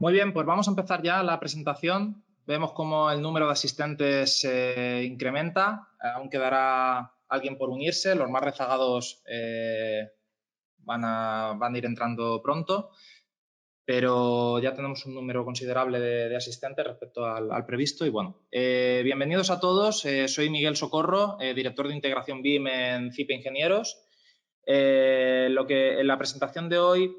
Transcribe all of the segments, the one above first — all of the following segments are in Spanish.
Muy bien, pues vamos a empezar ya la presentación. Vemos cómo el número de asistentes se incrementa. Aún quedará alguien por unirse. Los más rezagados van a ir entrando pronto, pero ya tenemos un número considerable de asistentes respecto al previsto. Y bueno, bienvenidos a todos. Soy Miguel Socorro, director de integración BIM en CIPE Ingenieros. En la presentación de hoy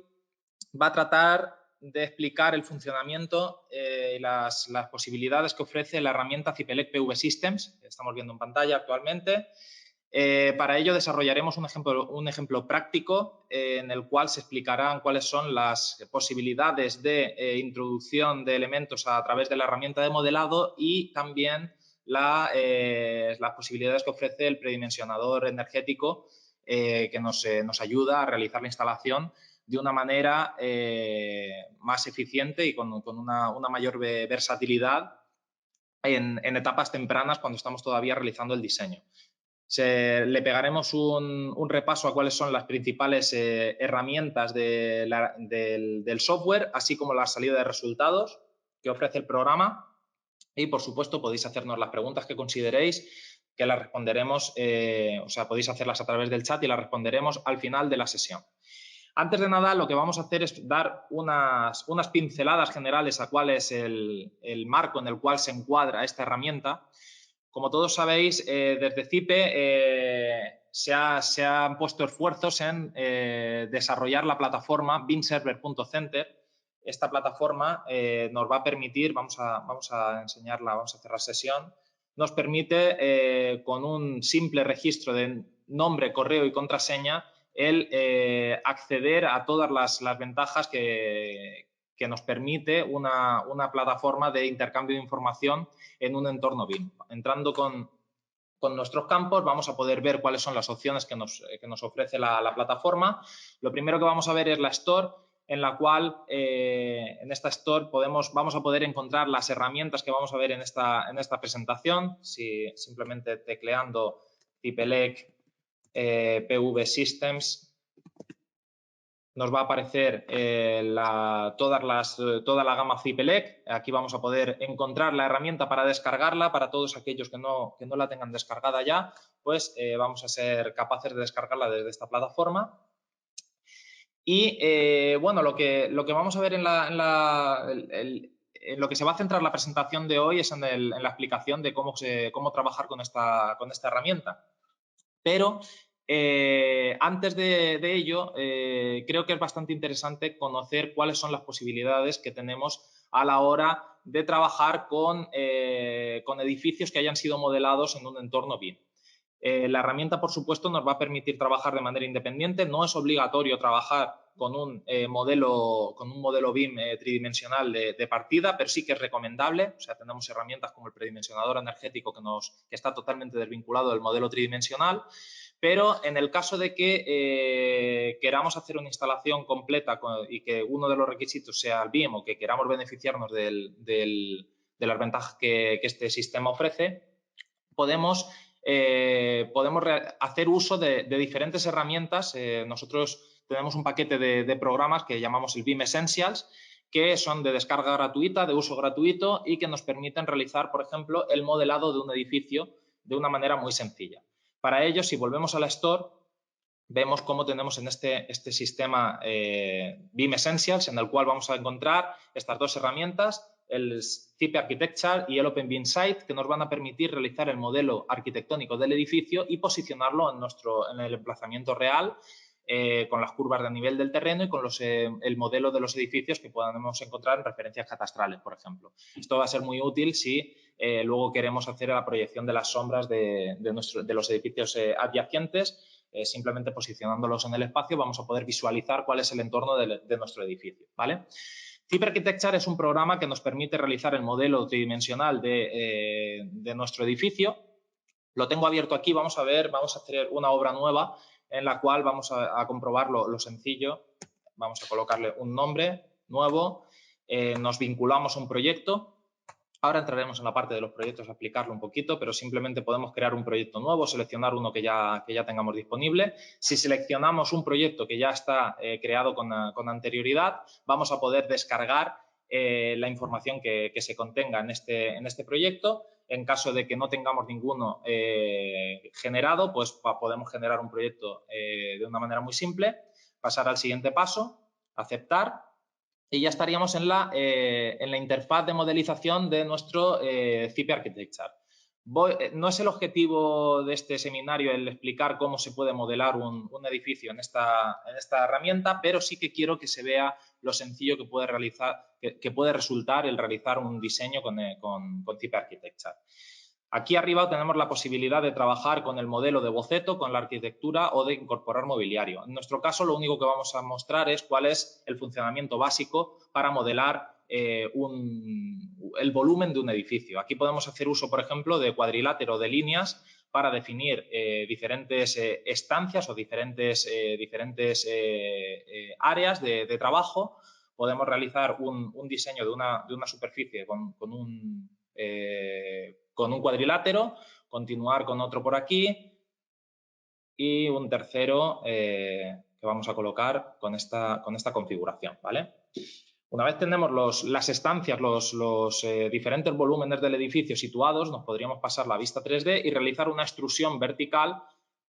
va a tratar de explicar el funcionamiento y las posibilidades que ofrece la herramienta Cipelec PV Systems, que estamos viendo en pantalla actualmente. Para ello desarrollaremos un ejemplo práctico en el cual se explicarán cuáles son las posibilidades de introducción de elementos a través de la herramienta de modelado y también las posibilidades que ofrece el predimensionador energético que nos ayuda a realizar la instalación de una manera más eficiente y con una mayor versatilidad en etapas tempranas cuando estamos todavía realizando el diseño. Le pegaremos un repaso a cuáles son las principales herramientas del software, así como la salida de resultados que ofrece el programa. Y, por supuesto, podéis hacernos las preguntas que consideréis, que las responderemos, podéis hacerlas a través del chat y las responderemos al final de la sesión. Antes de nada, lo que vamos a hacer es dar unas pinceladas generales a cuál es el marco en el cual se encuadra esta herramienta. Como todos sabéis, desde CIPE se han puesto esfuerzos en desarrollar la plataforma BIMserver.center. Esta plataforma nos va a permitir, vamos a enseñarla, vamos a cerrar sesión, nos permite con un simple registro de nombre, correo y contraseña el acceder a todas las ventajas que nos permite una plataforma de intercambio de información en un entorno BIM. Entrando con nuestros campos vamos a poder ver cuáles son las opciones que nos ofrece la plataforma. Lo primero que vamos a ver es la Store, en la cual en esta Store vamos a poder encontrar las herramientas que vamos a ver en esta presentación. Simplemente tecleando Cipelec PV Systems nos va a aparecer toda la gama Cipelec. Aquí vamos a poder encontrar la herramienta para descargarla. Para todos aquellos que no la tengan descargada ya, pues vamos a ser capaces de descargarla desde esta plataforma. Y bueno, lo que vamos a ver en lo que se va a centrar la presentación de hoy es en la explicación de cómo trabajar con esta herramienta. Pero antes de ello, creo que es bastante interesante conocer cuáles son las posibilidades que tenemos a la hora de trabajar con edificios que hayan sido modelados en un entorno BIM. La herramienta, por supuesto, nos va a permitir trabajar de manera independiente. No es obligatorio trabajar con un modelo BIM tridimensional de partida, pero sí que es recomendable. O sea, tenemos herramientas como el predimensionador energético que está totalmente desvinculado del modelo tridimensional. Pero en el caso de que queramos hacer una instalación completa y que uno de los requisitos sea el BIM o que queramos beneficiarnos de las ventajas que este sistema ofrece, podemos hacer uso de diferentes herramientas. Nosotros tenemos un paquete de programas que llamamos el BIM Essentials, que son de descarga gratuita, de uso gratuito y que nos permiten realizar, por ejemplo, el modelado de un edificio de una manera muy sencilla. Para ello, si volvemos a la Store, vemos cómo tenemos en este sistema BIM Essentials, en el cual vamos a encontrar estas dos herramientas, el CIPE Architecture y el Open BIM Site, que nos van a permitir realizar el modelo arquitectónico del edificio y posicionarlo en el emplazamiento real, con las curvas de nivel del terreno y con el modelo de los edificios que podamos encontrar en referencias catastrales, por ejemplo. Esto va a ser muy útil si luego queremos hacer la proyección de las sombras de los edificios adyacentes. Simplemente posicionándolos en el espacio vamos a poder visualizar cuál es el entorno de nuestro edificio, ¿vale? CIPE Architecture es un programa que nos permite realizar el modelo tridimensional de nuestro edificio. Lo tengo abierto aquí, vamos a hacer una obra nueva en la cual vamos a comprobar lo sencillo. Vamos a colocarle un nombre nuevo, nos vinculamos a un proyecto. Ahora entraremos en la parte de los proyectos a explicarlo un poquito, pero simplemente podemos crear un proyecto nuevo, seleccionar uno que ya tengamos disponible. Si seleccionamos un proyecto que ya está creado con anterioridad, vamos a poder descargar la información que se contenga en este proyecto. En caso de que no tengamos ninguno generado, pues podemos generar un proyecto de una manera muy simple, pasar al siguiente paso, aceptar, y ya estaríamos en la interfaz de modelización de nuestro CP Architecture. No es el objetivo de este seminario el explicar cómo se puede modelar un edificio en esta herramienta, pero sí que quiero que se vea lo sencillo que puede resultar el realizar un diseño con CP Architecture. Aquí arriba tenemos la posibilidad de trabajar con el modelo de boceto, con la arquitectura o de incorporar mobiliario. En nuestro caso, lo único que vamos a mostrar es cuál es el funcionamiento básico para modelar el volumen de un edificio. Aquí podemos hacer uso, por ejemplo, de cuadrilátero de líneas para definir diferentes estancias o diferentes áreas de trabajo. Podemos realizar un diseño de una superficie con un cuadrilátero, continuar con otro por aquí y un tercero que vamos a colocar con esta configuración, ¿vale? Una vez tenemos las estancias, los diferentes volúmenes del edificio situados, nos podríamos pasar la vista 3D y realizar una extrusión vertical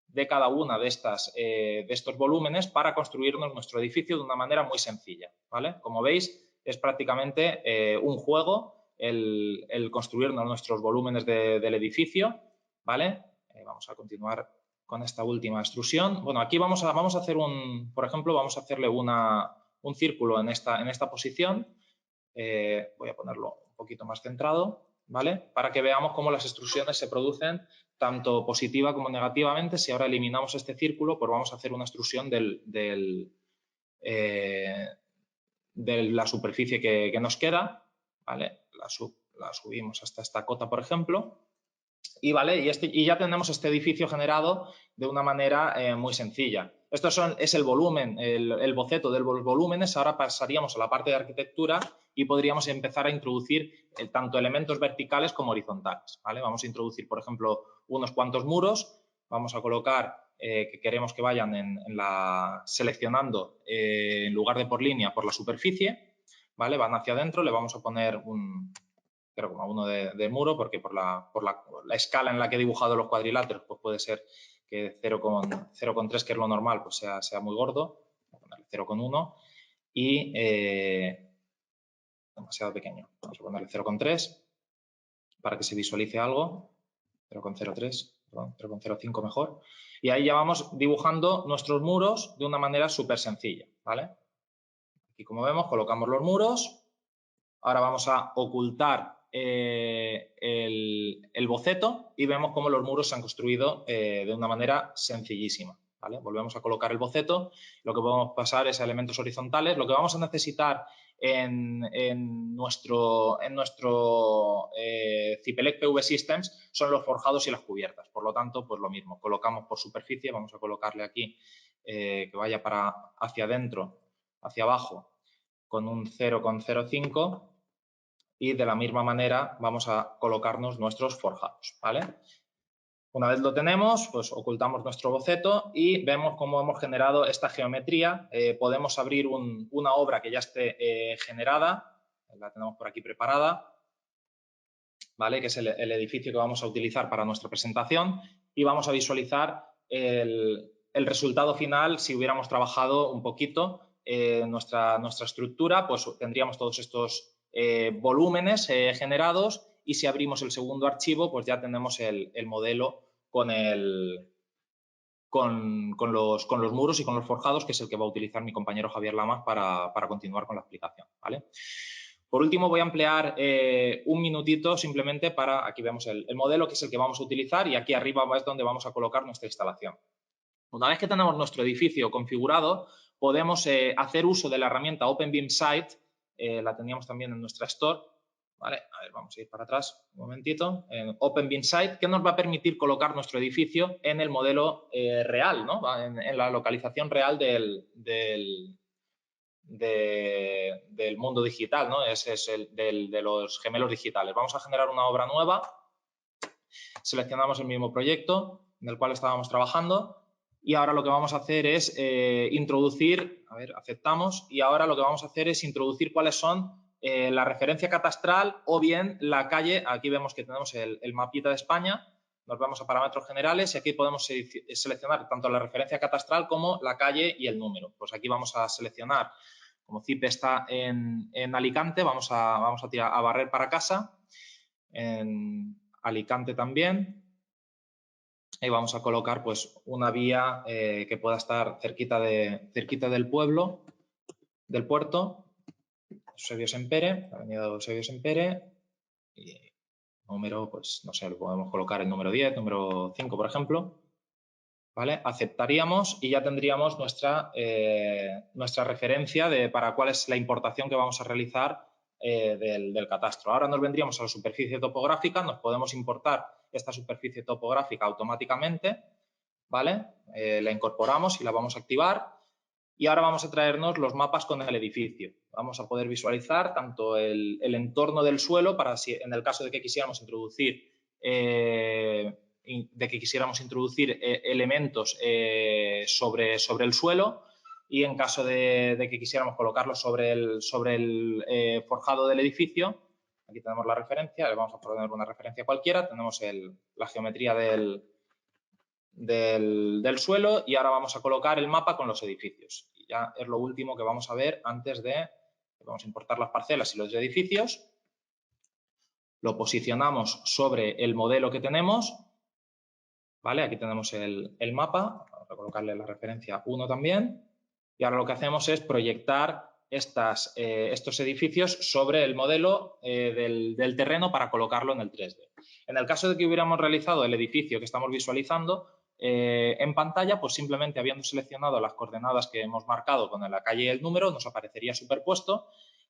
de cada una de estos volúmenes para construirnos nuestro edificio de una manera muy sencilla, ¿vale? Como veis, es prácticamente un juego el construirnos nuestros volúmenes del edificio, ¿vale? Vamos a continuar con esta última extrusión. Bueno, aquí vamos a hacer por ejemplo, vamos a hacerle un círculo en esta posición. Voy a ponerlo un poquito más centrado, ¿vale? Para que veamos cómo las extrusiones se producen tanto positiva como negativamente. Si ahora eliminamos este círculo, pues vamos a hacer una extrusión de la superficie que nos queda, ¿vale? La subimos hasta esta cota, por ejemplo. Y, ¿vale? y ya tenemos este edificio generado de una manera muy sencilla. Esto es el volumen, el boceto de los volúmenes. Ahora pasaríamos a la parte de arquitectura y podríamos empezar a introducir tanto elementos verticales como horizontales, ¿vale? Vamos a introducir, por ejemplo, unos cuantos muros. Vamos a colocar que queremos que vayan seleccionando en lugar de por línea, por la superficie, ¿vale? Van hacia adentro. Le vamos a poner un 0,1 de muro, porque por la escala en la que he dibujado los cuadriláteros, pues puede ser que 0,3, que es lo normal, pues sea muy gordo. Voy a ponerle 0,1 y demasiado pequeño. Vamos a ponerle 0,3 para que se visualice algo. 0,03, perdón, 0,05 mejor. Y ahí ya vamos dibujando nuestros muros de una manera súper sencilla, ¿vale? Aquí, como vemos, colocamos los muros. Ahora vamos a ocultar el boceto y vemos cómo los muros se han construido de una manera sencillísima, ¿vale? Volvemos a colocar el boceto. Lo que podemos pasar es a elementos horizontales. Lo que vamos a necesitar en nuestro Cipelec PV Systems son los forjados y las cubiertas. Por lo tanto, pues lo mismo. Colocamos por superficie. Vamos a colocarle aquí que vaya hacia adentro, hacia abajo, con un 0,05. Y de la misma manera vamos a colocarnos nuestros forjados, ¿vale? Una vez lo tenemos, pues ocultamos nuestro boceto y vemos cómo hemos generado esta geometría. Podemos abrir una obra que ya esté generada, la tenemos por aquí preparada, ¿vale? Que es el edificio que vamos a utilizar para nuestra presentación, y vamos a visualizar el resultado final. Si hubiéramos trabajado un poquito nuestra estructura, pues tendríamos todos estos volúmenes generados, y si abrimos el segundo archivo, pues ya tenemos el modelo con los muros y con los forjados, que es el que va a utilizar mi compañero Javier Lamas para continuar con la explicación, ¿vale? Por último, voy a emplear un minutito simplemente para, aquí vemos el modelo, que es el que vamos a utilizar, y aquí arriba es donde vamos a colocar nuestra instalación. Una vez que tenemos nuestro edificio configurado, podemos hacer uso de la herramienta OpenBIM Site. La teníamos también en nuestra store, ¿vale? A ver, vamos a ir para atrás un momentito. OpenBIM Site, que nos va a permitir colocar nuestro edificio en el modelo real, ¿no? En la localización real del mundo digital, ¿no? Es de los gemelos digitales. Vamos a generar una obra nueva. Seleccionamos el mismo proyecto en el cual estábamos trabajando. Y ahora lo que vamos a hacer es introducir, a ver, aceptamos, y ahora lo que vamos a hacer es introducir cuáles son la referencia catastral o bien la calle. Aquí vemos que tenemos el mapita de España, nos vamos a parámetros generales y aquí podemos seleccionar tanto la referencia catastral como la calle y el número. Pues aquí vamos a seleccionar, como CIPE está en Alicante, vamos a barrer para casa, en Alicante también. Y vamos a colocar pues una vía que pueda estar cerquita del pueblo, del puerto. Eusebio Sempere, avenida Eusebio Sempere, y número, pues no sé, lo podemos colocar el número 10, número 5, por ejemplo. ¿Vale? Aceptaríamos y ya tendríamos nuestra referencia para cuál es la importación que vamos a realizar del catastro. Ahora nos vendríamos a la superficie topográfica, nos podemos importar esta superficie topográfica automáticamente, ¿vale? La incorporamos y la vamos a activar. Y ahora vamos a traernos los mapas con el edificio. Vamos a poder visualizar tanto el entorno del suelo, para si en el caso de que quisiéramos introducir elementos sobre el suelo, y en caso de que quisiéramos colocarlos sobre el forjado del edificio. Aquí tenemos la referencia, le vamos a poner una referencia cualquiera, tenemos la geometría del suelo y ahora vamos a colocar el mapa con los edificios. Y ya es lo último que vamos a ver antes de... Vamos a importar las parcelas y los edificios. Lo posicionamos sobre el modelo que tenemos. ¿Vale? Aquí tenemos el mapa. Vamos a colocarle la referencia 1 también. Y ahora lo que hacemos es proyectar estos edificios sobre el modelo del terreno para colocarlo en el 3D. En el caso de que hubiéramos realizado el edificio que estamos visualizando en pantalla, pues simplemente habiendo seleccionado las coordenadas que hemos marcado con la calle y el número, nos aparecería superpuesto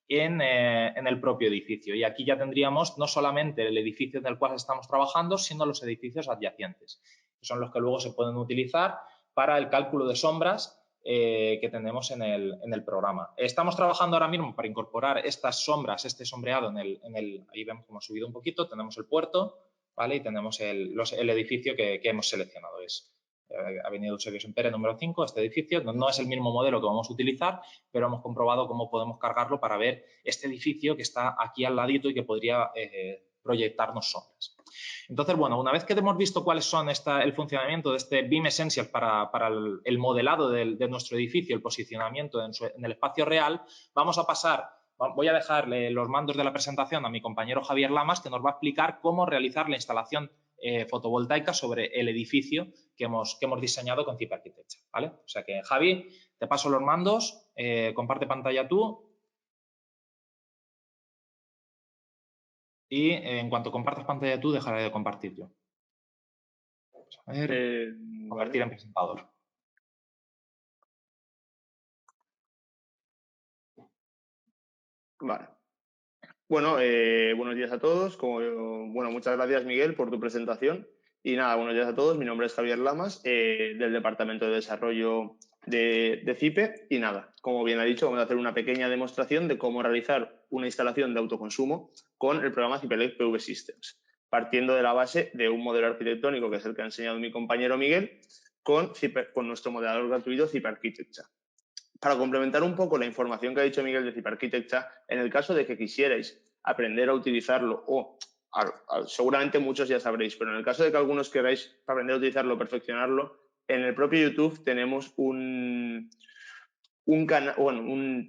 en el propio edificio. Y aquí ya tendríamos no solamente el edificio en el cual estamos trabajando, sino los edificios adyacentes, que son los que luego se pueden utilizar para el cálculo de sombras que tenemos en el programa. Estamos trabajando ahora mismo para incorporar estas sombras, este sombreado ahí vemos cómo ha subido un poquito, tenemos el puerto, ¿vale? Y tenemos el edificio que hemos seleccionado. Es Avenida Eusebio Sempere, número 5, este edificio. No es el mismo modelo que vamos a utilizar, pero hemos comprobado cómo podemos cargarlo para ver este edificio que está aquí al ladito y que podría proyectarnos sombras. Entonces, bueno, una vez que hemos visto cuáles son el funcionamiento de este BIM Essentials para el modelado de nuestro edificio, el posicionamiento en el espacio real, vamos a pasar... Voy a dejarle los mandos de la presentación a mi compañero Javier Lamas, que nos va a explicar cómo realizar la instalación fotovoltaica sobre el edificio que hemos diseñado con CIPE Architecture, ¿vale? O sea que, Javi, te paso los mandos, comparte pantalla tú. Y en cuanto compartas pantalla tú, dejaré de compartir yo. Vamos a ver, convertir en presentador. Vale. Bueno, buenos días a todos. Muchas gracias, Miguel, por tu presentación. Y nada, buenos días a todos. Mi nombre es Javier Lamas, del Departamento de Desarrollo de CIPE. Y nada, como bien ha dicho, vamos a hacer una pequeña demostración de cómo realizar una instalación de autoconsumo con el programa CIPELEC PV Systems, partiendo de la base de un modelo arquitectónico, que es el que ha enseñado mi compañero Miguel, con nuestro modelador gratuito CIPE Architecture. Para complementar un poco la información que ha dicho Miguel de CIPE Architecture, en el caso de que quisierais aprender a utilizarlo seguramente muchos ya sabréis, pero en el caso de que algunos queráis aprender a utilizarlo, perfeccionarlo, en el propio YouTube tenemos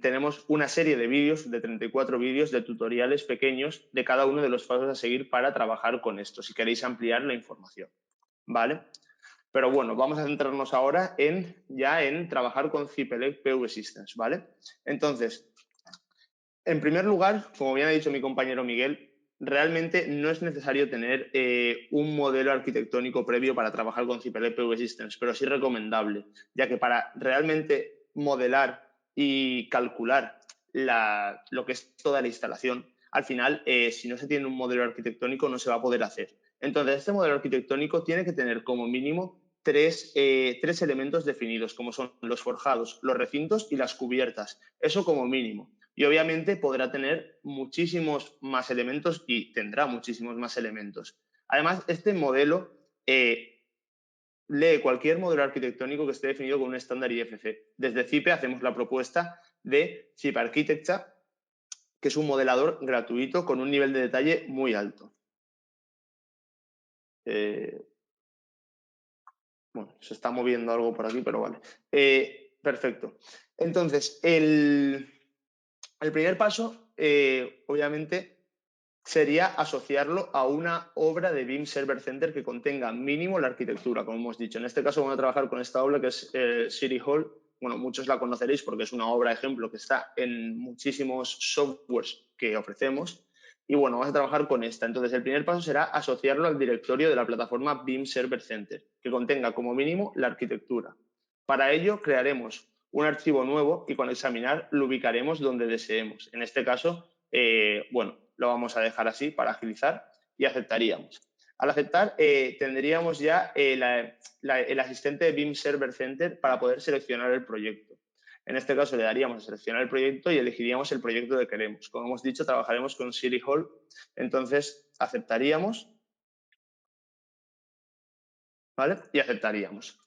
tenemos una serie de vídeos, de 34 vídeos de tutoriales pequeños de cada uno de los pasos a seguir para trabajar con esto, si queréis ampliar la información, ¿vale? Pero bueno, vamos a centrarnos ahora en trabajar con CIPELEC PV Systems, ¿vale? Entonces, en primer lugar, como bien ha dicho mi compañero Miguel, realmente no es necesario tener un modelo arquitectónico previo para trabajar con CIPELEC PV Systems, pero sí recomendable, ya que para realmente modelar y calcular lo que es toda la instalación, al final, si no se tiene un modelo arquitectónico, no se va a poder hacer. Entonces, este modelo arquitectónico tiene que tener como mínimo tres elementos definidos, como son los forjados, los recintos y las cubiertas. Eso como mínimo. Y obviamente podrá tener muchísimos más elementos y tendrá muchísimos más elementos. Además, este modelo lee cualquier modelo arquitectónico que esté definido con un estándar IFC. Desde CIPE hacemos la propuesta de CIPE Architecture, que es un modelador gratuito con un nivel de detalle muy alto. Bueno, se está moviendo algo por aquí, pero vale. Perfecto. Entonces, el primer paso, obviamente, sería asociarlo a una obra de BIM Server Center que contenga mínimo la arquitectura, como hemos dicho. En este caso vamos a trabajar con esta obra que es City Hall. Bueno, muchos la conoceréis porque es una obra ejemplo que está en muchísimos softwares que ofrecemos. Y bueno, vamos a trabajar con esta. Entonces, el primer paso será asociarlo al directorio de la plataforma BIM Server Center, que contenga como mínimo la arquitectura. Para ello, crearemos un archivo nuevo y con examinar lo ubicaremos donde deseemos. En este caso, bueno, lo vamos a dejar así para agilizar y aceptaríamos. Al aceptar, tendríamos ya el asistente de BIM Server Center para poder seleccionar el proyecto. En este caso le daríamos a seleccionar el proyecto y elegiríamos el proyecto que queremos. Como hemos dicho, trabajaremos con City Hall, entonces aceptaríamos, ¿vale? Y aceptaríamos.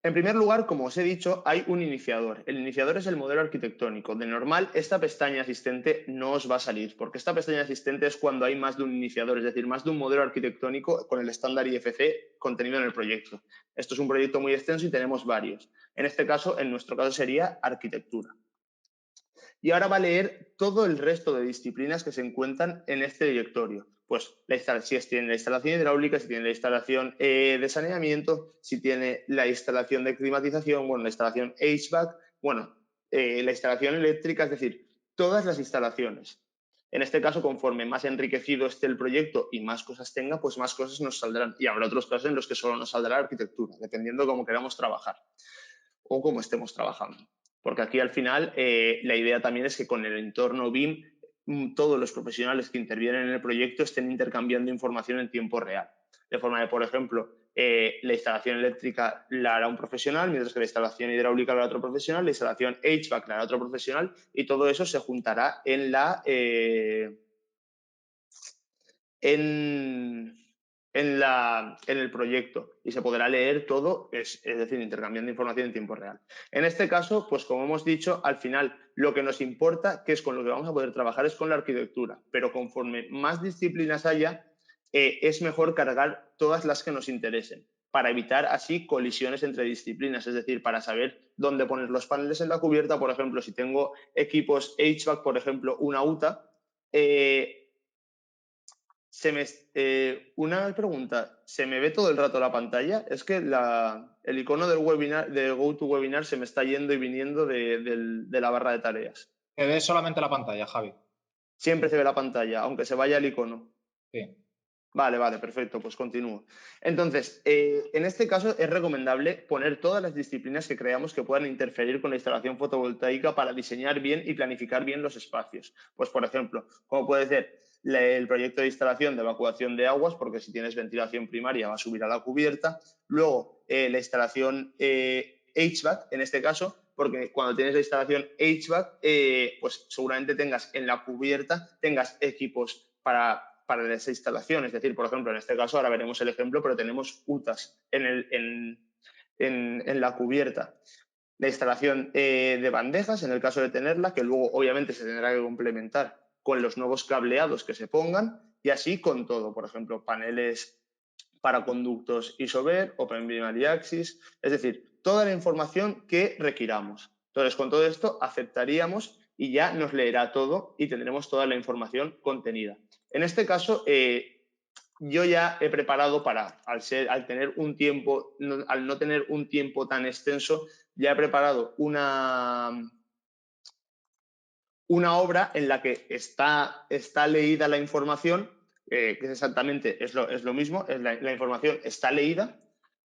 En primer lugar, como os he dicho, hay un iniciador. El iniciador es el modelo arquitectónico. De normal, esta pestaña asistente no os va a salir, porque esta pestaña asistente es cuando hay más de un iniciador, es decir, más de un modelo arquitectónico con el estándar IFC contenido en el proyecto. Esto es un proyecto muy extenso y tenemos varios. En este caso, en nuestro caso sería arquitectura. Y ahora va a leer todo el resto de disciplinas que se encuentran en este directorio. Pues si tiene la instalación hidráulica, si tiene la instalación de saneamiento, si tiene la instalación de climatización, bueno, la instalación HVAC, bueno, la instalación eléctrica, es decir, todas las instalaciones. En este caso, conforme más enriquecido esté el proyecto y más cosas tenga, pues más cosas nos saldrán. Y habrá otros casos en los que solo nos saldrá arquitectura, dependiendo de cómo queramos trabajar o cómo estemos trabajando. Porque aquí al final la idea también es que con el entorno BIM todos los profesionales que intervienen en el proyecto estén intercambiando información en tiempo real. De forma que, por ejemplo, la instalación eléctrica la hará un profesional, mientras que la instalación hidráulica la hará otro profesional, la instalación HVAC la hará otro profesional y todo eso se juntará en el proyecto y se podrá leer todo, es decir, intercambiando información en tiempo real. En este caso, pues como hemos dicho, al final lo que nos importa, que es con lo que vamos a poder trabajar, es con la arquitectura, pero conforme más disciplinas haya, es mejor cargar todas las que nos interesen para evitar así colisiones entre disciplinas, es decir, para saber dónde poner los paneles en la cubierta. Por ejemplo, si tengo equipos HVAC, por ejemplo, una UTA, una pregunta, ¿se me ve todo el rato la pantalla? Es que el icono del webinar, de GoToWebinar, se me está yendo y viniendo de la barra de tareas. Que ves solamente la pantalla, Javi. Siempre se ve la pantalla, aunque se vaya el icono. Sí. Vale, perfecto, pues continúo. Entonces, en este caso es recomendable poner todas las disciplinas que creamos que puedan interferir con la instalación fotovoltaica para diseñar bien y planificar bien los espacios. Pues, por ejemplo, como puede ser el proyecto de instalación de evacuación de aguas, porque si tienes ventilación primaria va a subir a la cubierta. Luego, la instalación HVAC, en este caso, porque cuando tienes la instalación HVAC, pues seguramente tengas en la cubierta, tengas equipos para esa instalación. Es decir, por ejemplo, en este caso, ahora veremos el ejemplo, pero tenemos UTAs en la cubierta. La instalación de bandejas, en el caso de tenerla, que luego obviamente se tendrá que complementar con los nuevos cableados que se pongan y así con todo. Por ejemplo, paneles para conductos Isover, Open Binary Axis, es decir, toda la información que requiramos. Entonces, con todo esto aceptaríamos y ya nos leerá todo y tendremos toda la información contenida. En este caso, yo ya he preparado al no tener un tiempo tan extenso, ya he preparado una obra en la que está leída la información, que es exactamente, es lo mismo, la información está leída.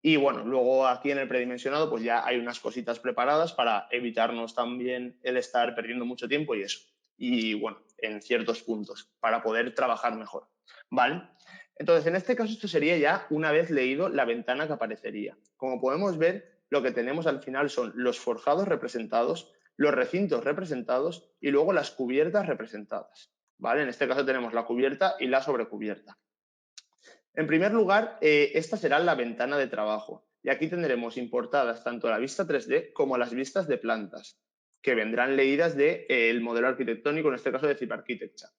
Y bueno, luego aquí en el predimensionado pues ya hay unas cositas preparadas para evitarnos también el estar perdiendo mucho tiempo y eso. Y bueno, en ciertos puntos, para poder trabajar mejor. ¿Vale? Entonces, en este caso esto sería ya una vez leído la ventana que aparecería. Como podemos ver, lo que tenemos al final son los forjados representados, los recintos representados y luego las cubiertas representadas. ¿Vale? En este caso tenemos la cubierta y la sobrecubierta. En primer lugar, esta será la ventana de trabajo y aquí tendremos importadas tanto la vista 3D como las vistas de plantas. que vendrán leídas del modelo arquitectónico, en este caso de Zip Architecture.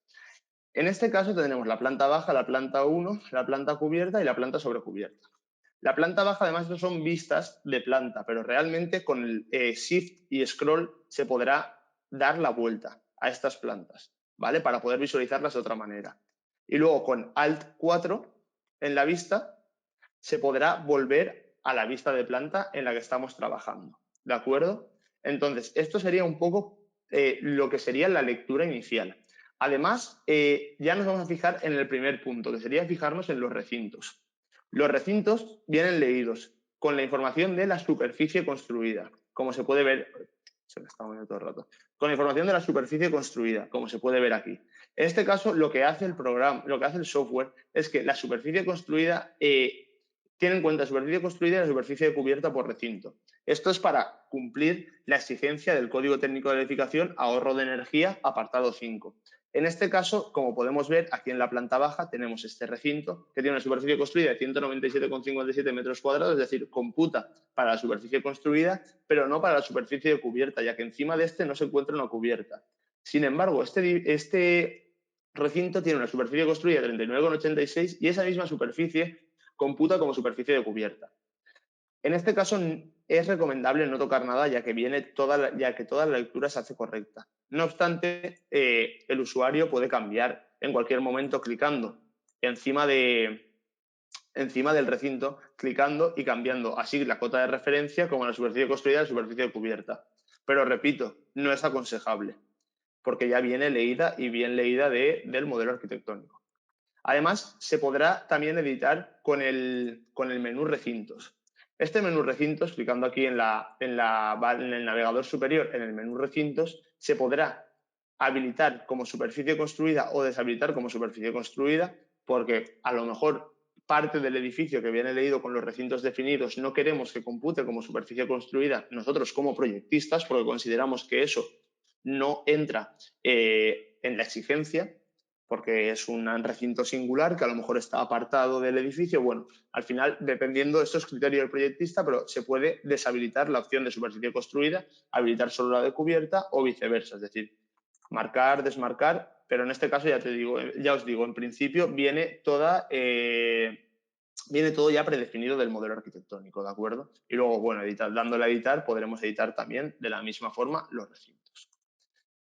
En este caso tendremos la planta baja, la planta 1, la planta cubierta y la planta sobrecubierta. La planta baja, además, no son vistas de planta, pero realmente con el Shift y Scroll se podrá dar la vuelta a estas plantas, ¿vale? Para poder visualizarlas de otra manera. Y luego con Alt 4 en la vista se podrá volver a la vista de planta en la que estamos trabajando, ¿de acuerdo? Entonces, esto sería un poco lo que sería la lectura inicial. Además, ya nos vamos a fijar en el primer punto, que sería fijarnos en los recintos. Los recintos vienen leídos con la información de la superficie construida, como se puede ver, se me está moviendo todo el rato, con la información de la superficie construida, como se puede ver aquí. En este caso, lo que hace el programa, lo que hace el software, es que la superficie construida tiene en cuenta la superficie construida y la superficie cubierta por recinto. Esto es para cumplir la exigencia del Código Técnico de Edificación ahorro de energía, apartado 5. En este caso, como podemos ver, aquí en la planta baja tenemos este recinto que tiene una superficie construida de 197,57 metros cuadrados, es decir, computa para la superficie construida, pero no para la superficie cubierta, ya que encima de este no se encuentra una cubierta. Sin embargo, este recinto tiene una superficie construida de 39,86 y esa misma superficie computa como superficie de cubierta. En este caso es recomendable no tocar nada ya que toda la lectura se hace correcta. No obstante, el usuario puede cambiar en cualquier momento clicando encima del recinto, clicando y cambiando así la cota de referencia como la superficie construida y la superficie cubierta. Pero repito, no es aconsejable porque ya viene leída y bien leída del modelo arquitectónico. Además, se podrá también editar con el menú recintos. Este menú recintos, clicando aquí en el navegador superior, en el menú recintos, se podrá habilitar como superficie construida o deshabilitar como superficie construida, porque a lo mejor parte del edificio que viene leído con los recintos definidos no queremos que compute como superficie construida nosotros como proyectistas, porque consideramos que eso no entra en la exigencia, porque es un recinto singular que a lo mejor está apartado del edificio. Bueno, al final, dependiendo de estos criterios del proyectista, pero se puede deshabilitar la opción de superficie construida, habilitar solo la de cubierta o viceversa, es decir, marcar, desmarcar, pero en este caso ya os digo, en principio viene todo ya predefinido del modelo arquitectónico, ¿de acuerdo? Y luego, bueno, dándole a editar, podremos editar también de la misma forma los recintos,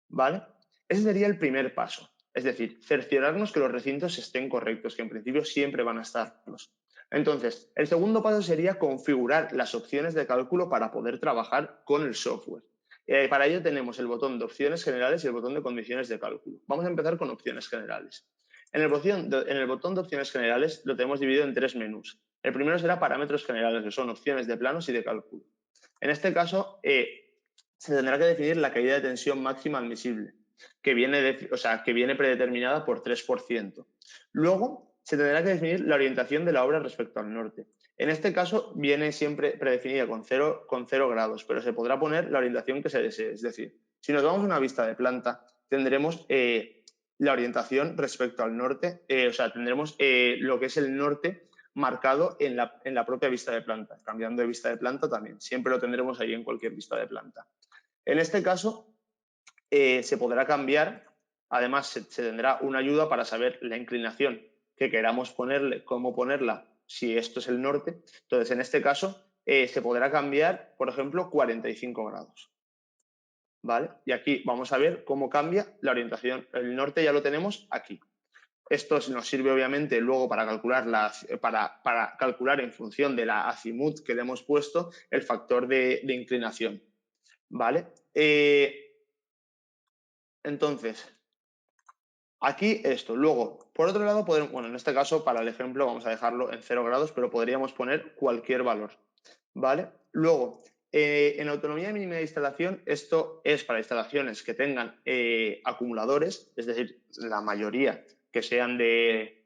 ¿vale? Ese sería el primer paso. Es decir, cerciorarnos que los recintos estén correctos, que en principio siempre van a estarlos. Entonces, el segundo paso sería configurar las opciones de cálculo para poder trabajar con el software. Para ello tenemos el botón de opciones generales y el botón de condiciones de cálculo. Vamos a empezar con opciones generales. En el botón de opciones generales lo tenemos dividido en 3 menús. El primero será parámetros generales, que son opciones de planos y de cálculo. En este caso, se tendrá que definir la caída de tensión máxima admisible, que viene predeterminada por 3%. Luego, se tendrá que definir la orientación de la obra respecto al norte. En este caso, viene siempre predefinida con 0 grados, pero se podrá poner la orientación que se desee. Es decir, si nos vamos a una vista de planta, tendremos la orientación respecto al norte, tendremos lo que es el norte marcado en la propia vista de planta. Cambiando de vista de planta también, siempre lo tendremos ahí en cualquier vista de planta. En este caso, se podrá cambiar, además se tendrá una ayuda para saber la inclinación que queramos ponerle, cómo ponerla, si esto es el norte. Entonces, en este caso, se podrá cambiar, por ejemplo, 45 grados. ¿Vale? Y aquí vamos a ver cómo cambia la orientación. El norte ya lo tenemos aquí. Esto nos sirve obviamente luego para calcular, para calcular en función de la azimut que le hemos puesto el factor de inclinación. ¿Vale? Entonces, aquí esto. Luego, por otro lado, en este caso, para el ejemplo, vamos a dejarlo en 0 grados, pero podríamos poner cualquier valor. ¿Vale? Luego, en autonomía mínima de instalación, esto es para instalaciones que tengan acumuladores, es decir, la mayoría que sean de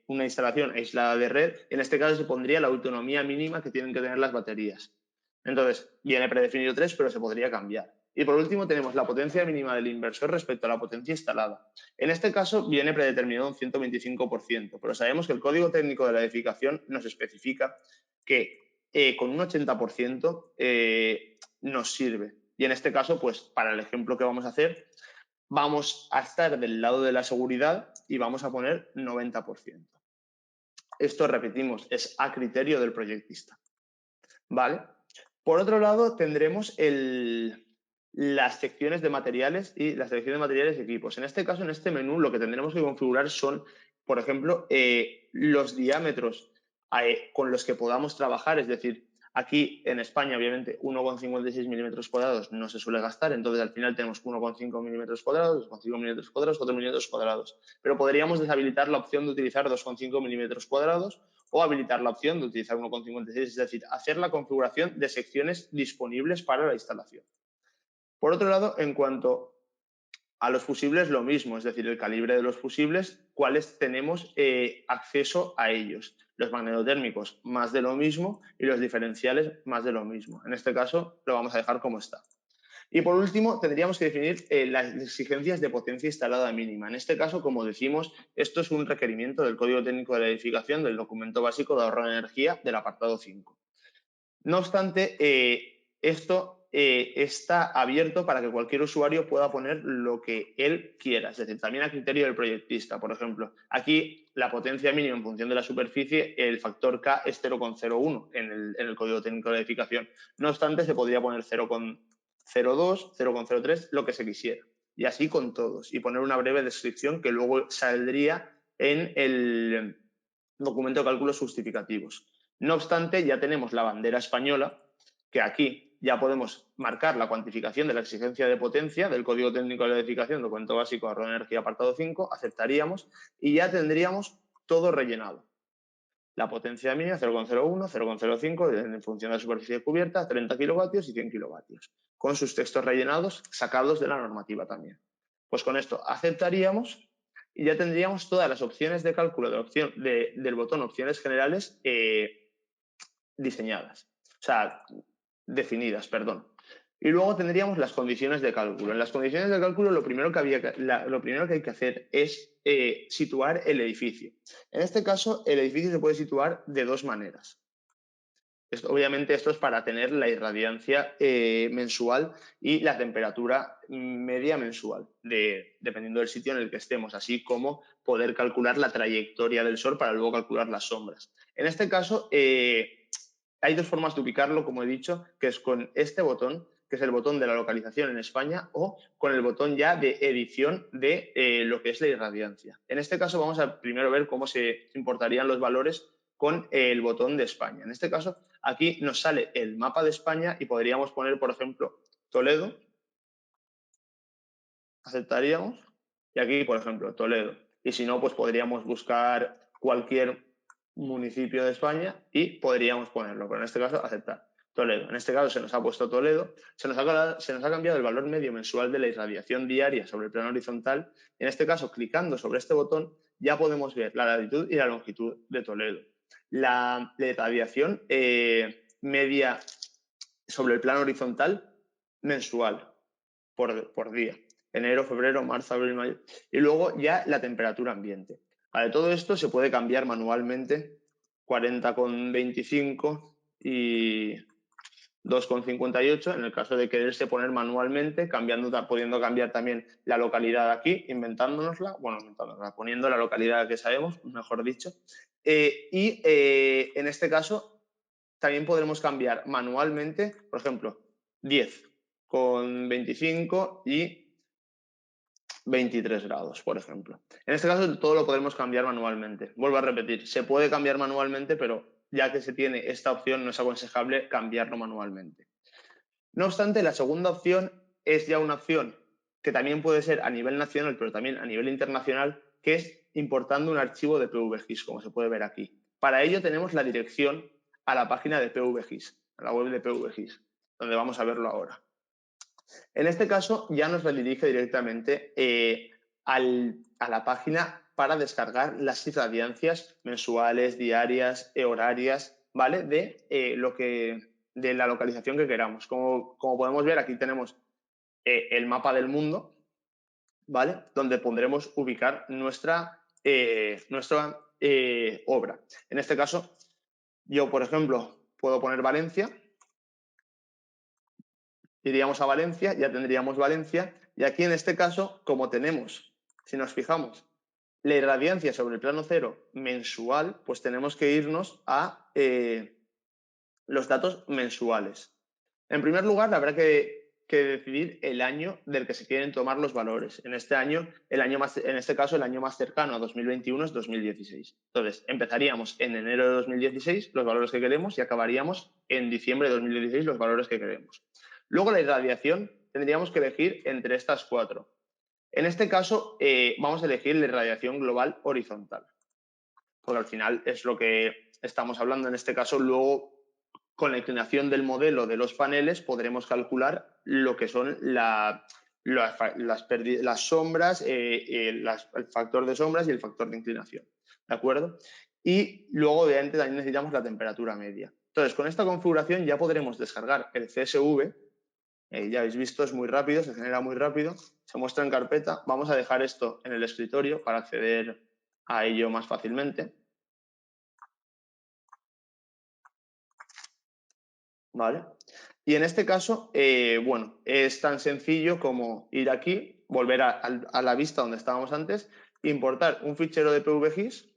una instalación aislada de red. En este caso se pondría la autonomía mínima que tienen que tener las baterías. Entonces, viene predefinido 3, pero se podría cambiar. Y por último tenemos la potencia mínima del inversor respecto a la potencia instalada. En este caso viene predeterminado un 125%, pero sabemos que el Código Técnico de la Edificación nos especifica que con un 80% nos sirve, Y en este caso, pues para el ejemplo que vamos a hacer, vamos a estar del lado de la seguridad y vamos a poner 90%. Esto, repetimos, es a criterio del proyectista, ¿vale? Por otro lado, tendremos las secciones de materiales y las selección de materiales y equipos. En este caso, en este menú, lo que tendremos que configurar son, por ejemplo, los diámetros con los que podamos trabajar. Es decir, aquí en España, obviamente, 1,56 milímetros cuadrados no se suele gastar, entonces al final tenemos 1,5 milímetros cuadrados, 2,5 milímetros cuadrados, 4 milímetros cuadrados. Pero podríamos deshabilitar la opción de utilizar 2,5 milímetros cuadrados o habilitar la opción de utilizar 1,56, es decir, hacer la configuración de secciones disponibles para la instalación. Por otro lado, en cuanto a los fusibles, lo mismo, es decir, el calibre de los fusibles, cuáles tenemos acceso a ellos. Los magnetotérmicos, más de lo mismo, y los diferenciales, más de lo mismo. En este caso, lo vamos a dejar como está. Y por último, tendríamos que definir las exigencias de potencia instalada mínima. En este caso, como decimos, esto es un requerimiento del Código Técnico de la Edificación del documento básico de ahorro de energía del apartado 5. No obstante, esto está abierto para que cualquier usuario pueda poner lo que él quiera, es decir, también a criterio del proyectista. Por ejemplo, aquí la potencia mínima en función de la superficie, el factor K es 0,01 en el Código Técnico de la Edificación. No obstante, se podría poner 0,02, 0,03, lo que se quisiera. Y así con todos. Y poner una breve descripción que luego saldría en el documento de cálculos justificativos. No obstante, ya tenemos la bandera española, que aquí ya podemos marcar la cuantificación de la exigencia de potencia del Código Técnico de la Edificación, documento básico, ahorro de energía, apartado 5, aceptaríamos y ya tendríamos todo rellenado. La potencia mínima 0,01, 0,05 en función de la superficie cubierta, 30 kilovatios y 100 kilovatios, con sus textos rellenados sacados de la normativa también. Pues con esto aceptaríamos y ya tendríamos todas las opciones de cálculo del botón opciones generales diseñadas, o sea, definidas, perdón. Y luego tendríamos las condiciones de cálculo. En las condiciones de cálculo lo primero que hay que hacer es situar el edificio. En este caso, el edificio se puede situar de dos maneras. Obviamente esto es para tener la irradiancia mensual y la temperatura media mensual, dependiendo del sitio en el que estemos, así como poder calcular la trayectoria del sol para luego calcular las sombras. En este caso, hay dos formas de ubicarlo, como he dicho, que es con este botón, que es el botón de la localización en España, o con el botón ya de edición de lo que es la irradiancia. En este caso vamos a primero ver cómo se importarían los valores con el botón de España. En este caso, aquí nos sale el mapa de España y podríamos poner, por ejemplo, Toledo. Aceptaríamos. Y aquí, por ejemplo, Toledo. Y si no, pues podríamos buscar cualquier municipio de España y podríamos ponerlo. Pero en este caso, aceptar. Toledo. En este caso se nos ha puesto Toledo. Se nos ha cambiado el valor medio mensual de la irradiación diaria sobre el plano horizontal. En este caso, clicando sobre este botón, ya podemos ver la latitud y la longitud de Toledo. La irradiación media sobre el plano horizontal mensual por día. Enero, febrero, marzo, abril, mayo. Y luego ya la temperatura ambiente. Vale, todo esto se puede cambiar manualmente. 40,25 y 2,58 en el caso de quererse poner manualmente, pudiendo cambiar también la localidad aquí, inventándonosla, poniendo la localidad que sabemos, mejor dicho. En este caso también podremos cambiar manualmente, por ejemplo, 10,25 y 23 grados, por ejemplo. En este caso todo lo podemos cambiar manualmente. Vuelvo a repetir, se puede cambiar manualmente, pero ya que se tiene esta opción no es aconsejable cambiarlo manualmente. No obstante, la segunda opción es ya una opción que también puede ser a nivel nacional, pero también a nivel internacional, que es importando un archivo de PVGIS, como se puede ver aquí. Para ello tenemos la dirección a la página de PVGIS, a la web de PVGIS, donde vamos a verlo ahora. En este caso ya nos redirige directamente a la página para descargar las irradiancias mensuales, diarias, horarias, ¿vale? De la localización que queramos. Como podemos ver, aquí tenemos el mapa del mundo, ¿vale? Donde podremos ubicar nuestra obra. En este caso, yo, por ejemplo, puedo poner Valencia Iríamos a Valencia, ya tendríamos Valencia, y aquí en este caso, como tenemos, si nos fijamos, la irradiancia sobre el plano cero mensual, pues tenemos que irnos a los datos mensuales. En primer lugar, habrá que decidir el año del que se quieren tomar los valores. En este caso, el año más cercano a 2021 es 2016. Entonces, empezaríamos en enero de 2016 los valores que queremos y acabaríamos en diciembre de 2016 los valores que queremos. Luego, la irradiación, tendríamos que elegir entre estas cuatro. En este caso, vamos a elegir la irradiación global horizontal, porque al final es lo que estamos hablando en este caso. Luego, con la inclinación del modelo de los paneles, podremos calcular lo que son las sombras, el factor de sombras y el factor de inclinación. ¿De acuerdo? Y luego, obviamente, también necesitamos la temperatura media. Entonces, con esta configuración ya podremos descargar el CSV. Ya habéis visto, es muy rápido, se genera muy rápido, se muestra en carpeta. Vamos a dejar esto en el escritorio para acceder a ello más fácilmente. ¿Vale? Y en este caso, bueno, es tan sencillo como ir aquí, volver a la vista donde estábamos antes, importar un fichero de PVGIS,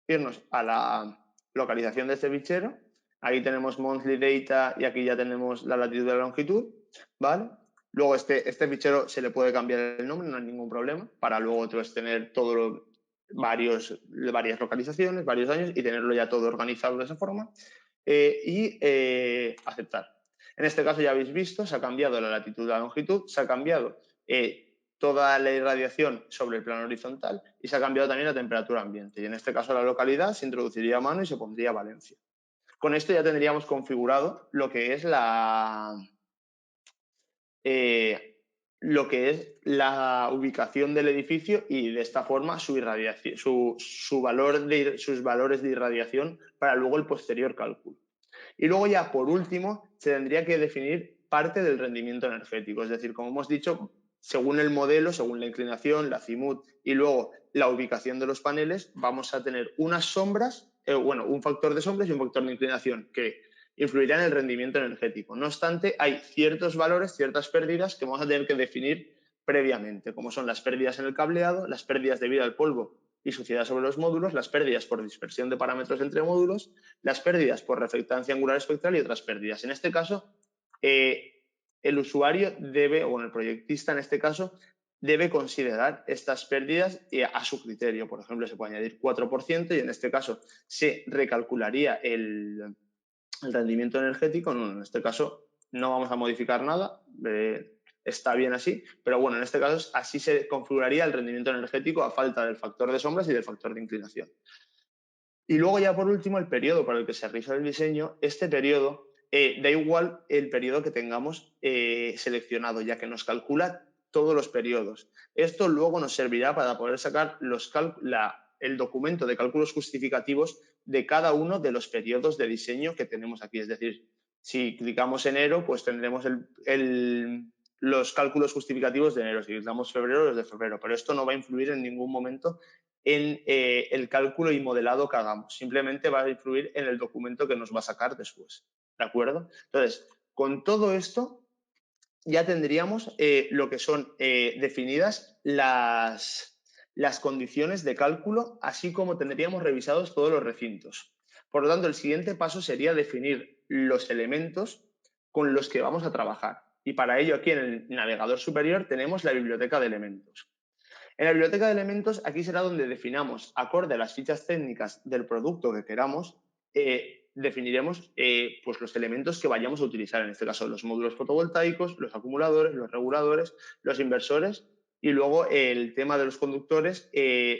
irnos a la localización de este fichero. Ahí tenemos monthly data y aquí ya tenemos la latitud y la longitud, ¿vale? Luego este fichero se le puede cambiar el nombre, no hay ningún problema, para luego tener varias localizaciones, varios años y tenerlo ya todo organizado de esa forma. Aceptar. En este caso ya habéis visto, se ha cambiado la latitud y la longitud, se ha cambiado toda la irradiación sobre el plano horizontal y se ha cambiado también la temperatura ambiente. Y en este caso la localidad se introduciría a mano y se pondría Valencia. Con esto ya tendríamos configurado lo que es la ubicación del edificio y de esta forma su irradiación, sus valores de irradiación para luego el posterior cálculo. Y luego ya por último se tendría que definir parte del rendimiento energético, es decir, como hemos dicho, según el modelo, según la inclinación, la azimut y luego la ubicación de los paneles, vamos a tener unas sombras, un factor de sombras y un factor de inclinación que influirá en el rendimiento energético. No obstante, hay ciertos valores, ciertas pérdidas que vamos a tener que definir previamente, como son las pérdidas en el cableado, las pérdidas debido al polvo y suciedad sobre los módulos, las pérdidas por dispersión de parámetros entre módulos, las pérdidas por reflectancia angular espectral y otras pérdidas. En este caso, el usuario debe, o el proyectista en este caso, debe considerar estas pérdidas a su criterio. Por ejemplo, se puede añadir 4% y en este caso se recalcularía el rendimiento energético. No, en este caso no vamos a modificar nada, está bien así, pero bueno, en este caso así se configuraría el rendimiento energético a falta del factor de sombras y del factor de inclinación. Y luego ya por último el periodo para el que se realiza el diseño. Este periodo da igual el periodo que tengamos seleccionado, ya que nos calcula todos los periodos. Esto luego nos servirá para poder sacar el documento de cálculos justificativos de cada uno de los periodos de diseño que tenemos aquí. Es decir, si clicamos enero, pues tendremos los cálculos justificativos de enero. Si clicamos febrero, los de febrero. Pero esto no va a influir en ningún momento en el cálculo y modelado que hagamos. Simplemente va a influir en el documento que nos va a sacar después. ¿De acuerdo? Entonces, con todo esto ya tendríamos lo que son definidas las condiciones de cálculo, así como tendríamos revisados todos los recintos. Por lo tanto, el siguiente paso sería definir los elementos con los que vamos a trabajar. Y para ello, aquí en el navegador superior tenemos la biblioteca de elementos. En la biblioteca de elementos, aquí será donde definamos, acorde a las fichas técnicas del producto que queramos, definiremos pues los elementos que vayamos a utilizar, en este caso los módulos fotovoltaicos, los acumuladores, los reguladores, los inversores, y luego el tema de los conductores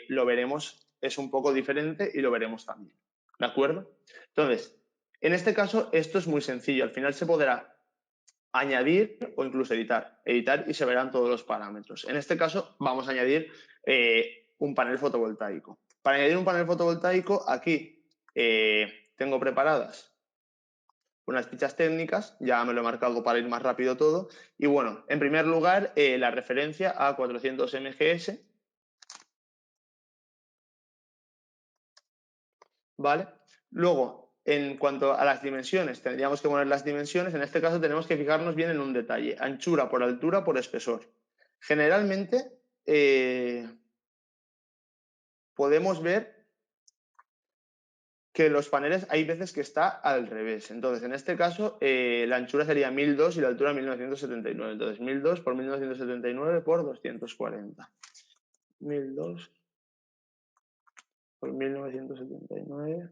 lo veremos, es un poco diferente y lo veremos también. ¿De acuerdo? Entonces, en este caso esto es muy sencillo, al final se podrá añadir o incluso editar y se verán todos los parámetros. En este caso vamos a añadir un panel fotovoltaico. Para añadir un panel fotovoltaico, aquí tengo preparadas unas fichas técnicas, ya me lo he marcado para ir más rápido todo. Y bueno, en primer lugar, la referencia a 400 MGS. ¿Vale? Luego, en cuanto a las dimensiones, tendríamos que poner las dimensiones. En este caso tenemos que fijarnos bien en un detalle: anchura por altura por espesor. Generalmente podemos ver que los paneles hay veces que está al revés. Entonces, en este caso, la anchura sería 1002 y la altura 1979. Entonces, 1002 por 1979 por 240. 1002 por 1979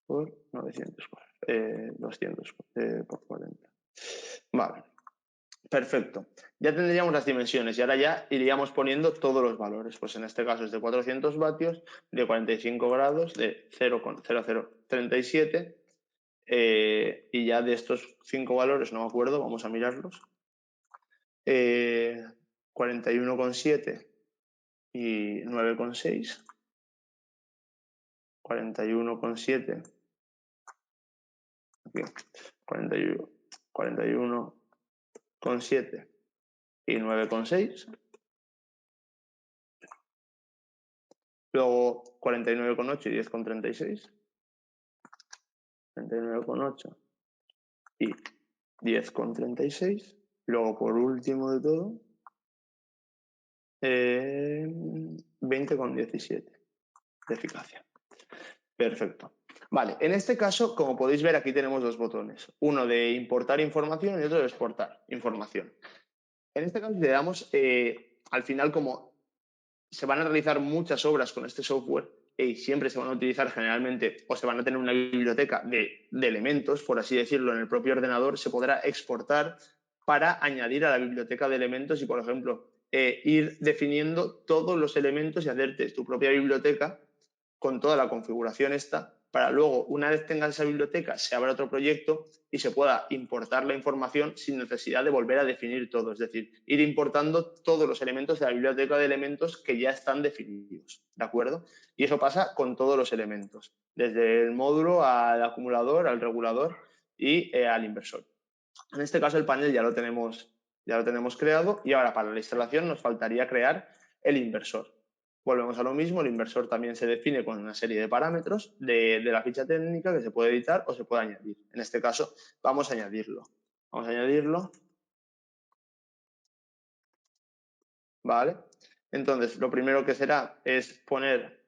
por 200 por 40. Vale, perfecto. Ya tendríamos las dimensiones y ahora ya iríamos poniendo todos los valores. Pues en este caso es de 400 vatios, de 45 grados, de 0,0037. Y ya de estos 5 valores, no me acuerdo, vamos a mirarlos. 41,7 y 9,6. 41,7. Aquí. 41,7 y 9,6. Luego 49,8 y 10,36. 49,8 y 10,36. Luego, por último de todo, 20,17 de eficacia. Perfecto. Vale, en este caso, como podéis ver, aquí tenemos dos botones. Uno de importar información y otro de exportar información. En este caso le damos, al final, como se van a realizar muchas obras con este software y siempre se van a utilizar generalmente, o se van a tener una biblioteca de elementos, por así decirlo, en el propio ordenador, se podrá exportar para añadir a la biblioteca de elementos y, por ejemplo, ir definiendo todos los elementos y hacerte tu propia biblioteca con toda la configuración esta, para luego, una vez tengas esa biblioteca, se abra otro proyecto y se pueda importar la información sin necesidad de volver a definir todo. Es decir, ir importando todos los elementos de la biblioteca de elementos que ya están definidos, ¿de acuerdo? Y eso pasa con todos los elementos, desde el módulo al acumulador, al regulador y al inversor. En este caso, el panel ya lo tenemos creado y ahora para la instalación nos faltaría crear el inversor. Volvemos a lo mismo, el inversor también se define con una serie de parámetros de la ficha técnica que se puede editar o se puede añadir. En este caso, vamos a añadirlo. Vamos a añadirlo. ¿Vale? Entonces, lo primero que será es poner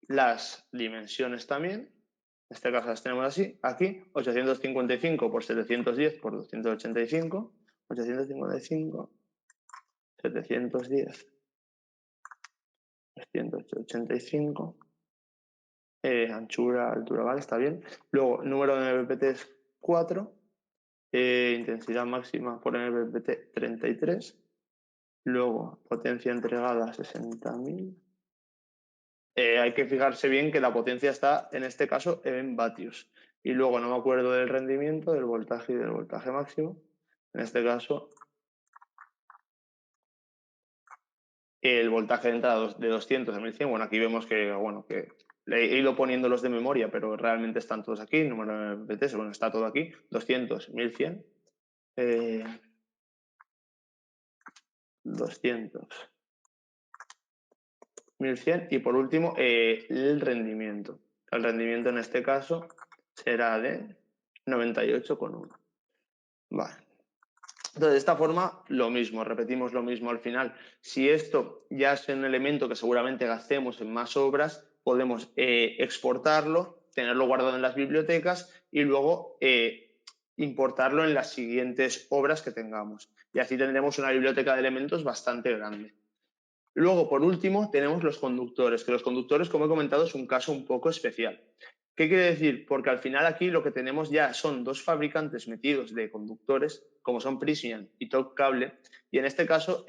las dimensiones también. En este caso las tenemos así, aquí, 855 por 710 por 285, 855, 710, 385, anchura, altura, vale, está bien. Luego, número de MPPT es 4, intensidad máxima por MPPT 33, luego potencia entregada 60.000. Hay que fijarse bien que la potencia está, en este caso, en vatios. Y luego no me acuerdo del rendimiento, del voltaje y del voltaje máximo. En este caso, el voltaje de entrada de 200 a 1100. Bueno, aquí vemos que, bueno, que he ido poniendo los de memoria, pero realmente están todos aquí. Número de MPTs, bueno, está todo aquí. 200, 1100. 200. 1100 y por último el rendimiento. El rendimiento en este caso será de 98,1. Vale. Entonces, de esta forma, lo mismo, repetimos lo mismo al final. Si esto ya es un elemento que seguramente gastemos en más obras, podemos exportarlo, tenerlo guardado en las bibliotecas y luego importarlo en las siguientes obras que tengamos. Y así tendremos una biblioteca de elementos bastante grande. Luego, por último, tenemos los conductores, que los conductores, como he comentado, es un caso un poco especial. ¿Qué quiere decir? Porque al final aquí lo que tenemos ya son dos fabricantes metidos de conductores, como son Prysmian y Top Cable, y en este caso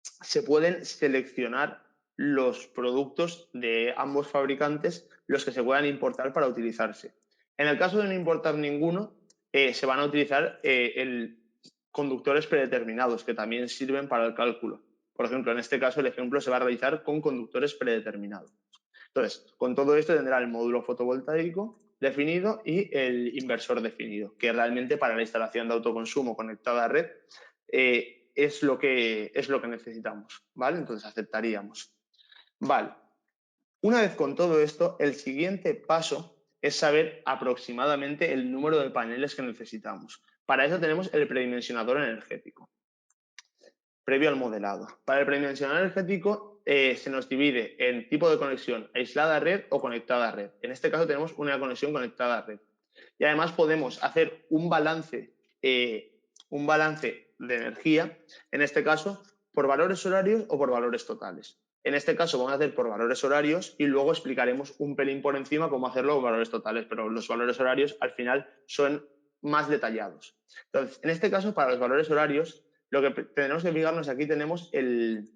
se pueden seleccionar los productos de ambos fabricantes, los que se puedan importar para utilizarse. En el caso de no importar ninguno, se van a utilizar conductores predeterminados, que también sirven para el cálculo. Por ejemplo, en este caso el ejemplo se va a realizar con conductores predeterminados. Entonces, con todo esto tendrá el módulo fotovoltaico definido y el inversor definido, que realmente para la instalación de autoconsumo conectada a red es lo que necesitamos, ¿vale? Entonces aceptaríamos. Vale. Una vez con todo esto, el siguiente paso es saber aproximadamente el número de paneles que necesitamos. Para eso tenemos el predimensionador energético, previo al modelado. Para el predimensionador energético se nos divide en tipo de conexión aislada a red o conectada a red. En este caso tenemos una conexión conectada a red. Y además podemos hacer un balance de energía, en este caso por valores horarios o por valores totales. En este caso vamos a hacer por valores horarios y luego explicaremos un pelín por encima cómo hacerlo con valores totales, pero los valores horarios al final son más detallados. Entonces, en este caso, para los valores horarios, lo que tenemos que fijarnos, aquí tenemos el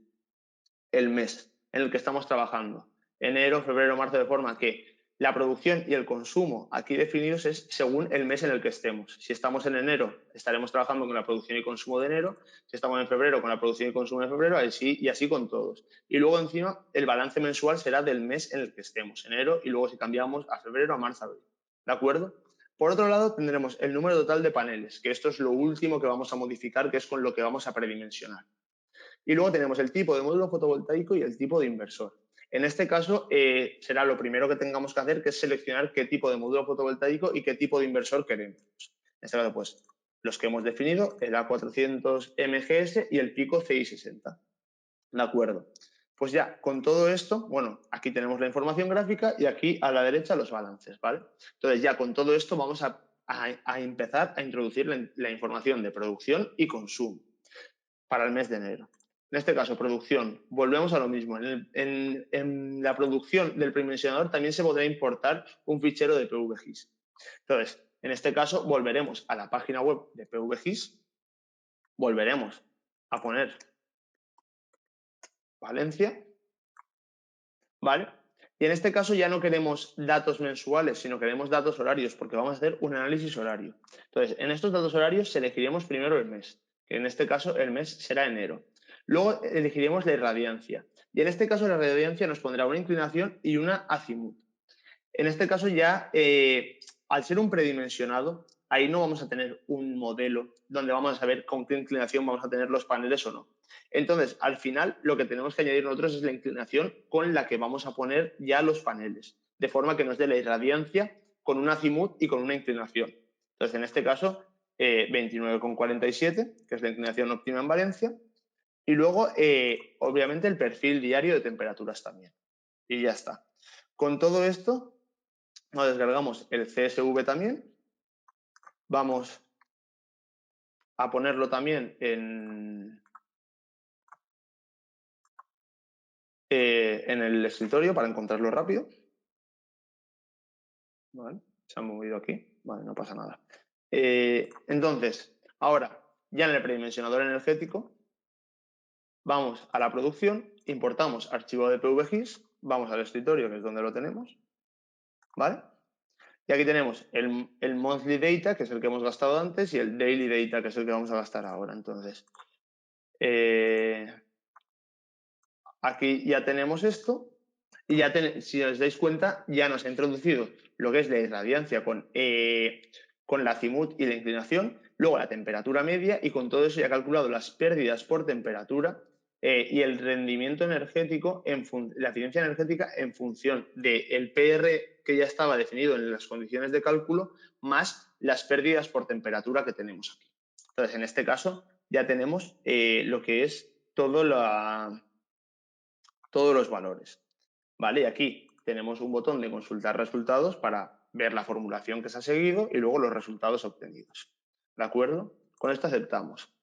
mes en el que estamos trabajando, enero, febrero, marzo, de forma que la producción y el consumo aquí definidos es según el mes en el que estemos. Si estamos en enero, estaremos trabajando con la producción y consumo de enero. Si estamos en febrero, con la producción y consumo de febrero, y así con todos. Y luego encima, el balance mensual será del mes en el que estemos, enero, y luego si cambiamos a febrero, a marzo, abril. ¿De acuerdo? Por otro lado, tendremos el número total de paneles, que esto es lo último que vamos a modificar, que es con lo que vamos a predimensionar. Y luego tenemos el tipo de módulo fotovoltaico y el tipo de inversor. En este caso, será lo primero que tengamos que hacer, que es seleccionar qué tipo de módulo fotovoltaico y qué tipo de inversor queremos. En este caso, pues, los que hemos definido, el A400 MGS y el Pico CI60. ¿De acuerdo? Pues ya, con todo esto, bueno, aquí tenemos la información gráfica y aquí a la derecha los balances, ¿vale? Entonces, ya con todo esto vamos a empezar a introducir la información de producción y consumo para el mes de enero. En este caso, producción, volvemos a lo mismo. En la producción del predimensionador también se podrá importar un fichero de PVGIS. Entonces, en este caso, volveremos a la página web de PVGIS, volveremos a poner Valencia, ¿vale? Y en este caso ya no queremos datos mensuales, sino queremos datos horarios, porque vamos a hacer un análisis horario. Entonces, en estos datos horarios elegiremos primero el mes, que en este caso el mes será enero. Luego elegiremos la irradiancia. Y en este caso la irradiancia nos pondrá una inclinación y una azimut. En este caso ya, al ser un predimensionado, ahí no vamos a tener un modelo donde vamos a saber con qué inclinación vamos a tener los paneles o no. Entonces, al final, lo que tenemos que añadir nosotros es la inclinación con la que vamos a poner ya los paneles, de forma que nos dé la irradiancia con un azimut y con una inclinación. Entonces, en este caso, 29,47, que es la inclinación óptima en Valencia, y luego, obviamente, el perfil diario de temperaturas también. Y ya está. Con todo esto, nos descargamos el CSV también. Vamos a ponerlo también en el escritorio para encontrarlo rápido. Vale, se ha movido aquí. Vale, no pasa nada. Entonces, ahora, ya en el predimensionador energético, vamos a la producción, importamos archivo de PVGIS, vamos al escritorio, que es donde lo tenemos. ¿Vale? Y aquí tenemos el monthly data, que es el que hemos gastado antes, y el daily data, que es el que vamos a gastar ahora. Entonces, aquí ya tenemos esto y ya si os dais cuenta ya nos ha introducido lo que es la irradiancia con la azimut y la inclinación, luego la temperatura media y con todo eso ya ha calculado las pérdidas por temperatura y el rendimiento energético, la eficiencia energética en función del PR que ya estaba definido en las condiciones de cálculo más las pérdidas por temperatura que tenemos aquí. Entonces, en este caso ya tenemos lo que es todos los valores. ¿Vale? Y aquí tenemos un botón de consultar resultados para ver la formulación que se ha seguido y luego los resultados obtenidos. ¿De acuerdo? Con esto aceptamos.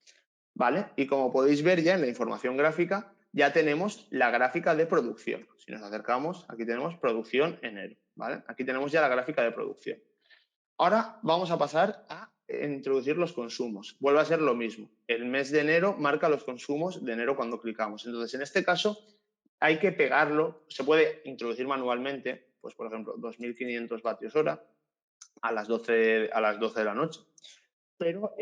¿Vale? Y como podéis ver ya en la información gráfica, ya tenemos la gráfica de producción. Si nos acercamos, aquí tenemos producción enero. ¿Vale? Aquí tenemos ya la gráfica de producción. Ahora vamos a pasar a introducir los consumos. Vuelve a ser lo mismo. El mes de enero marca los consumos de enero cuando clicamos. Entonces, en este caso, hay que pegarlo. Se puede introducir manualmente, pues por ejemplo, 2.500 vatios hora a las 12 de la noche. Pero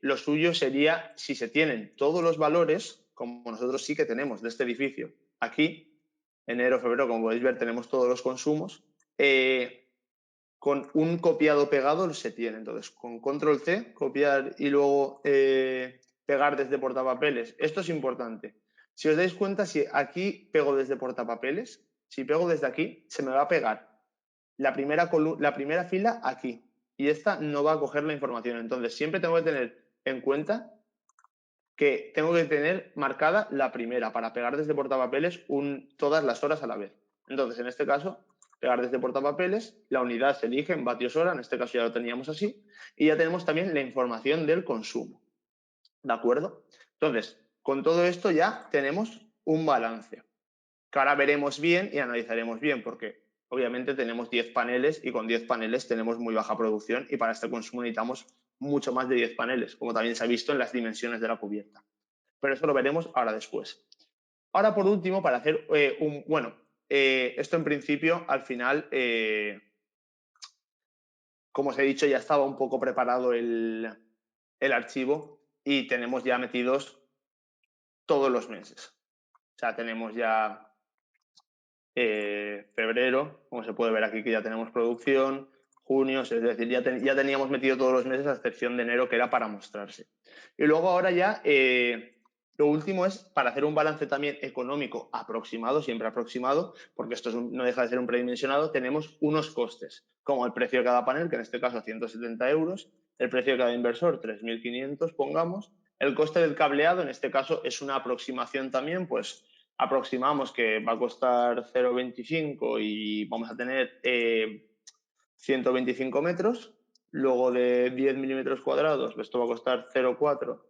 lo suyo sería, si se tienen todos los valores, como nosotros sí que tenemos de este edificio, aquí, enero, febrero, como podéis ver, tenemos todos los consumos, con un copiado pegado se tiene. Entonces, con control C, copiar y luego pegar desde portapapeles. Esto es importante. Si os dais cuenta, si aquí pego desde portapapeles, si pego desde aquí, se me va a pegar la primera fila aquí y esta no va a coger la información. Entonces, siempre tengo que tener en cuenta que tengo que tener marcada la primera para pegar desde portapapeles todas las horas a la vez. Entonces, en este caso, pegar desde portapapeles, la unidad se elige en vatios hora, en este caso ya lo teníamos así, y ya tenemos también la información del consumo. ¿De acuerdo? Entonces, con todo esto ya tenemos un balance, que ahora veremos bien y analizaremos bien, porque obviamente tenemos 10 paneles y con 10 paneles tenemos muy baja producción y para este consumo necesitamos mucho más de 10 paneles, como también se ha visto en las dimensiones de la cubierta. Pero eso lo veremos ahora después. Ahora, por último, para hacer esto en principio, al final, como os he dicho, ya estaba un poco preparado el archivo y tenemos ya metidos todos los meses. O sea, tenemos ya febrero, como se puede ver aquí que ya tenemos producción, junio, es decir, ya teníamos metido todos los meses a excepción de enero, que era para mostrarse. Y luego ahora ya lo último es para hacer un balance también económico aproximado, siempre aproximado, porque esto no deja de ser un predimensionado, tenemos unos costes, como el precio de cada panel, que en este caso 170 euros, el precio de cada inversor 3.500, pongamos, el coste del cableado, en este caso es una aproximación también, pues aproximamos que va a costar 0,25 y vamos a tener 125 metros, luego de 10 milímetros cuadrados, esto va a costar 0,4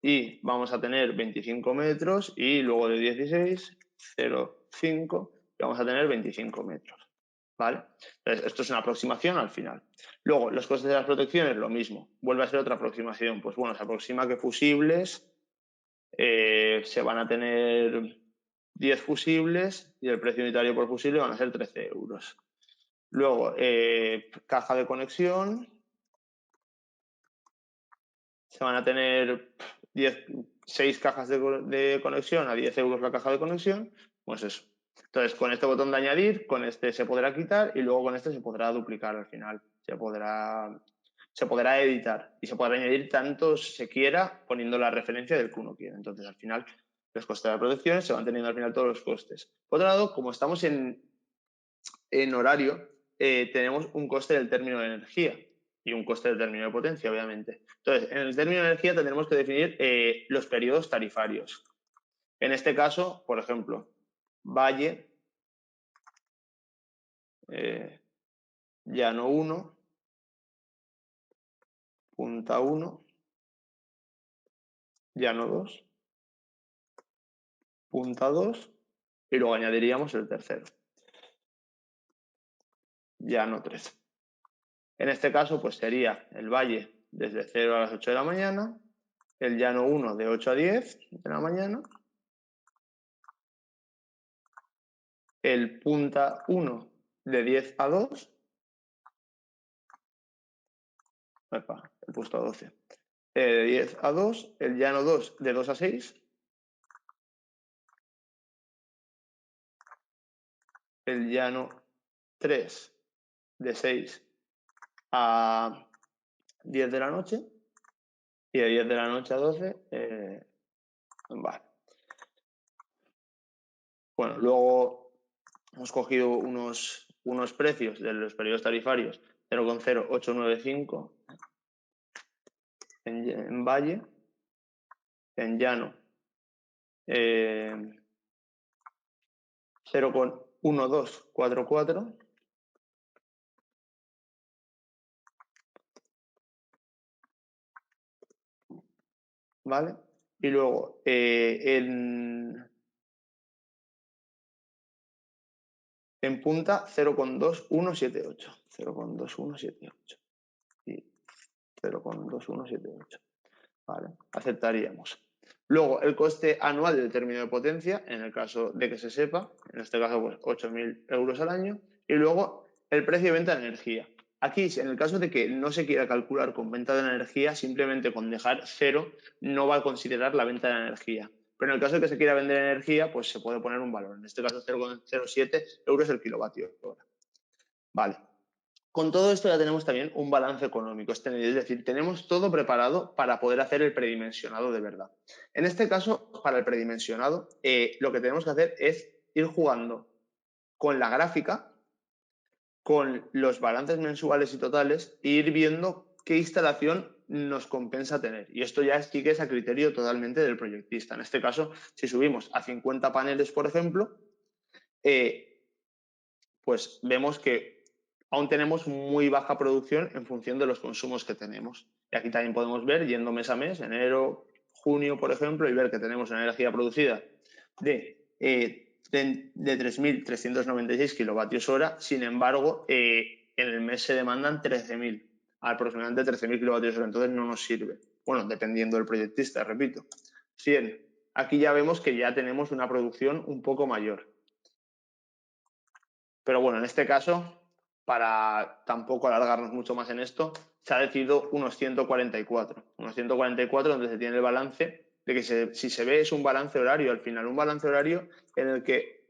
y vamos a tener 25 metros y luego de 16, 0,5 y vamos a tener 25 metros. ¿Vale? Entonces, esto es una aproximación al final. Luego, los costes de las protecciones, lo mismo. Vuelve a ser otra aproximación. Pues bueno, se aproxima que fusibles se van a tener 10 fusibles y el precio unitario por fusible van a ser 13 euros. Luego, caja de conexión. Se van a tener 6 cajas de conexión a 10 euros la caja de conexión. Pues eso. Entonces, con este botón de añadir, con este se podrá quitar y luego con este se podrá duplicar al final. Se podrá editar y se podrá añadir tanto se quiera poniendo la referencia del que uno quiera. Entonces, al final, los costes de la producción se van teniendo al final todos los costes. Por otro lado, como estamos en horario, tenemos un coste del término de energía y un coste del término de potencia, obviamente. Entonces, en el término de energía tendremos que definir los periodos tarifarios. En este caso, por ejemplo, Valle, Llano 1, Punta 1, Llano 2, Punta 2 y luego añadiríamos el tercero, Llano 3. En este caso, pues sería el Valle desde 0 a las 8 de la mañana, el Llano 1 de 8 a 10 de la mañana, el Punta 1 de 10 a 2, he puesto a 12, de 10 a 2, el Llano 2 de 2 a 6, el Llano 3 de 6 a 10 de la noche y de 10 de la noche a 12, vale. Bueno, luego hemos cogido unos precios de los periodos tarifarios 0,0895 en Valle, en Llano 0,1244, ¿vale? Y luego en punta 0,2178, 0,2178 y 0,2178, ¿vale? Aceptaríamos. Luego, el coste anual del término de potencia, en el caso de que se sepa, en este caso, pues 8.000 euros al año. Y luego, el precio de venta de energía. Aquí, en el caso de que no se quiera calcular con venta de energía, simplemente con dejar 0 no va a considerar la venta de energía. Pero en el caso de que se quiera vender energía, pues se puede poner un valor. En este caso, 0,07 euros el kilovatio hora. Vale. Con todo esto ya tenemos también un balance económico, es decir, tenemos todo preparado para poder hacer el predimensionado de verdad. En este caso, para el predimensionado, lo que tenemos que hacer es ir jugando con la gráfica, con los balances mensuales y totales e ir viendo qué instalación nos compensa tener. Y esto ya sí que es a criterio totalmente del proyectista. En este caso, si subimos a 50 paneles, por ejemplo, pues vemos que aún tenemos muy baja producción en función de los consumos que tenemos. Y aquí también podemos ver, yendo mes a mes, enero, junio, por ejemplo, y ver que tenemos una energía producida de 3.396 kilovatios hora. Sin embargo, en el mes se demandan 13.000, aproximadamente 13.000 kilovatios hora, entonces no nos sirve. Bueno, dependiendo del proyectista, repito. Bien, aquí ya vemos que ya tenemos una producción un poco mayor. Pero bueno, en este caso, para tampoco alargarnos mucho más en esto, se ha decidido unos 144. Unos 144 donde se tiene el balance de que si se ve es un balance horario al final, un balance horario en el que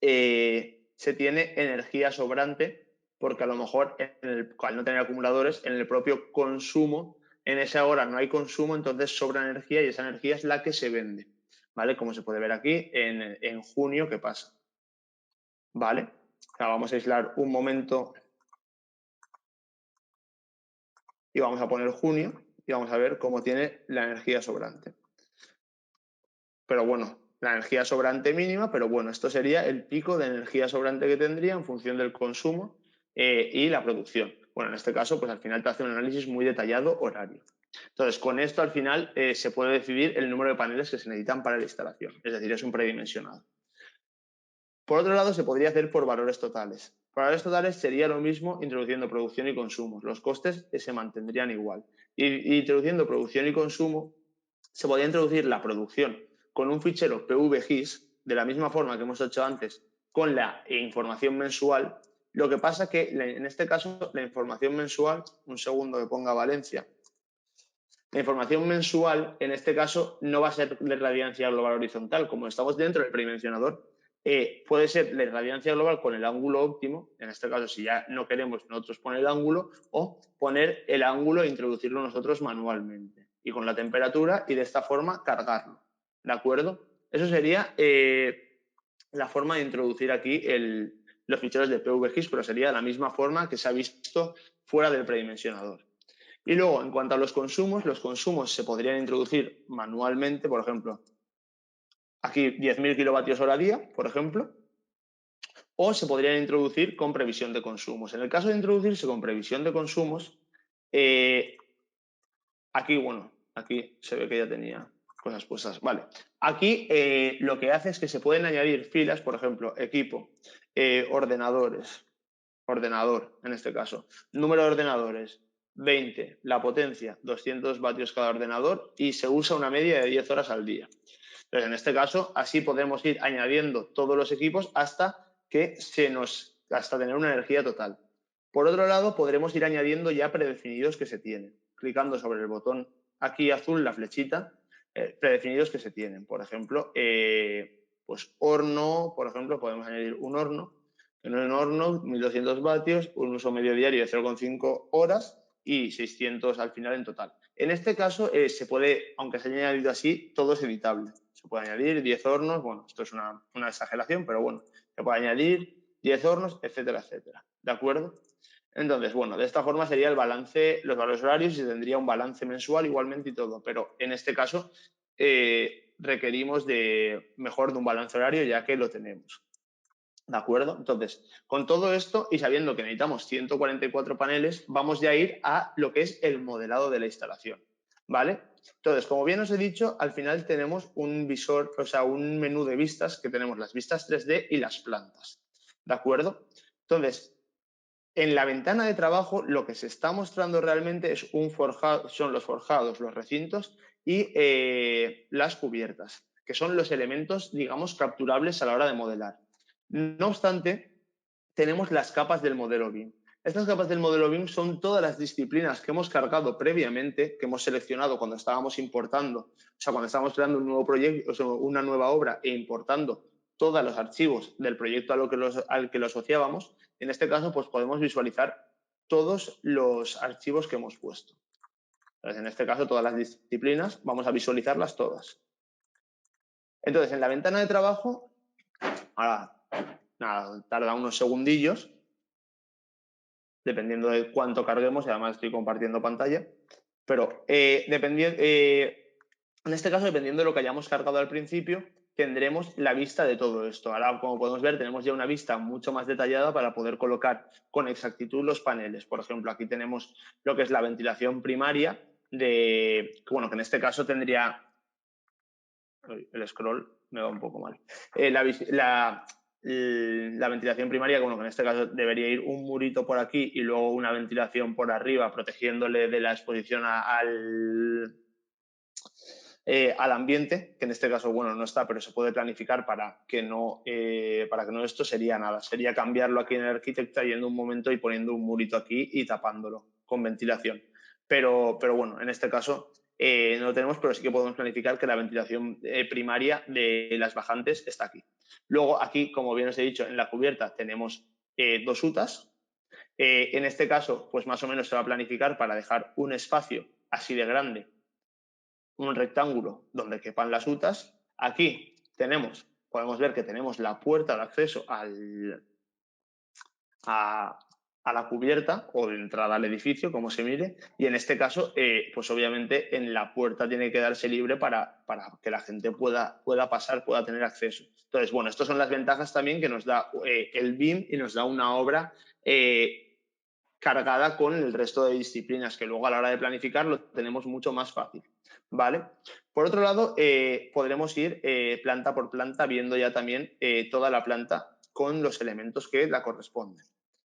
se tiene energía sobrante, porque a lo mejor al no tener acumuladores, en el propio consumo, en esa hora no hay consumo, entonces sobra energía y esa energía es la que se vende, ¿vale? Como se puede ver aquí en junio que pasa, ¿vale? O sea, vamos a aislar un momento y vamos a poner junio y vamos a ver cómo tiene la energía sobrante. Pero bueno, la energía sobrante mínima, pero bueno, esto sería el pico de energía sobrante que tendría en función del consumo y la producción. Bueno, en este caso, pues al final te hace un análisis muy detallado horario. Entonces, con esto al final se puede decidir el número de paneles que se necesitan para la instalación, es decir, es un predimensionado. Por otro lado, se podría hacer por valores totales. Por valores totales sería lo mismo introduciendo producción y consumo. Los costes se mantendrían igual. Y introduciendo producción y consumo, se podría introducir la producción con un fichero PVGIS, de la misma forma que hemos hecho antes con la información mensual. Lo que pasa que en este caso la información mensual, un segundo que ponga Valencia, la información mensual en este caso no va a ser la irradiancia global horizontal, como estamos dentro del predimensionador. Puede ser la irradiancia global con el ángulo óptimo, en este caso si ya no queremos nosotros poner el ángulo, o poner el ángulo e introducirlo nosotros manualmente y con la temperatura y de esta forma cargarlo, ¿de acuerdo? Eso sería la forma de introducir aquí los ficheros de PVGIS, pero sería la misma forma que se ha visto fuera del predimensionador. Y luego, en cuanto a los consumos se podrían introducir manualmente, por ejemplo, aquí 10.000 kilovatios hora día, por ejemplo, o se podrían introducir con previsión de consumos. En el caso de introducirse con previsión de consumos, aquí, bueno, aquí se ve que ya tenía cosas puestas. Vale, aquí lo que hace es que se pueden añadir filas, por ejemplo, equipo, ordenadores, ordenador en este caso, número de ordenadores, 20, la potencia, 200 vatios cada ordenador y se usa una media de 10 horas al día. Entonces, en este caso, así podemos ir añadiendo todos los equipos hasta tener una energía total. Por otro lado, podremos ir añadiendo ya predefinidos que se tienen. Clicando sobre el botón aquí azul, la flechita, predefinidos que se tienen. Por ejemplo, pues horno, por ejemplo, podemos añadir un horno. En un horno, 1.200 vatios, un uso medio diario de 0,5 horas y 600 al final en total. En este caso, se puede, aunque se haya añadido así, todo es editable. Se puede añadir 10 hornos, bueno, esto es una exageración, pero bueno, se puede añadir 10 hornos, etcétera, etcétera. ¿De acuerdo? Entonces, bueno, de esta forma sería el balance, los valores horarios y se tendría un balance mensual igualmente y todo, pero en este caso requerimos mejor de un balance horario ya que lo tenemos. ¿De acuerdo? Entonces, con todo esto y sabiendo que necesitamos 144 paneles, vamos ya a ir a lo que es el modelado de la instalación, ¿vale? Entonces, como bien os he dicho, al final tenemos un visor, o sea, un menú de vistas que tenemos las vistas 3D y las plantas, ¿de acuerdo? Entonces, en la ventana de trabajo lo que se está mostrando realmente es son los forjados, los recintos y las cubiertas, que son los elementos, digamos, capturables a la hora de modelar. No obstante, tenemos las capas del modelo BIM. Estas capas del modelo BIM son todas las disciplinas que hemos cargado previamente, que hemos seleccionado cuando estábamos importando, o sea, cuando estábamos creando un nuevo proyecto, o sea, una nueva obra e importando todos los archivos del proyecto al que lo asociábamos. En este caso, pues podemos visualizar todos los archivos que hemos puesto. Entonces, en este caso, todas las disciplinas, vamos a visualizarlas todas. Entonces, en la ventana de trabajo, ahora, nada, tarda unos segundillos, dependiendo de cuánto carguemos, y además estoy compartiendo pantalla, pero en este caso, dependiendo de lo que hayamos cargado al principio, tendremos la vista de todo esto. Ahora, como podemos ver, tenemos ya una vista mucho más detallada para poder colocar con exactitud los paneles. Por ejemplo, aquí tenemos lo que es la ventilación primaria, que en este caso tendría... El scroll me va un poco mal. La ventilación primaria, que en este caso debería ir un murito por aquí y luego una ventilación por arriba, protegiéndole de la exposición al ambiente, que en este caso, no está, pero se puede planificar para que no esto sería nada. Sería cambiarlo aquí en el Arquitecta, yendo un momento y poniendo un murito aquí y tapándolo con ventilación. Pero en este caso no lo tenemos, pero sí que podemos planificar que la ventilación primaria de las bajantes está aquí. Luego aquí, como bien os he dicho, en la cubierta tenemos dos UTAs. En este caso, pues más o menos se va a planificar para dejar un espacio así de grande, un rectángulo donde quepan las UTAs. Aquí podemos ver que tenemos la puerta de acceso a la cubierta o de entrada al edificio, como se mire, y en este caso, pues obviamente en la puerta tiene que darse libre para que la gente pueda pasar, pueda tener acceso. Entonces, estas son las ventajas también que nos da el BIM y nos da una obra cargada con el resto de disciplinas, que luego a la hora de planificar lo tenemos mucho más fácil, ¿vale? Por otro lado, podremos ir planta por planta viendo ya también toda la planta con los elementos que la corresponden,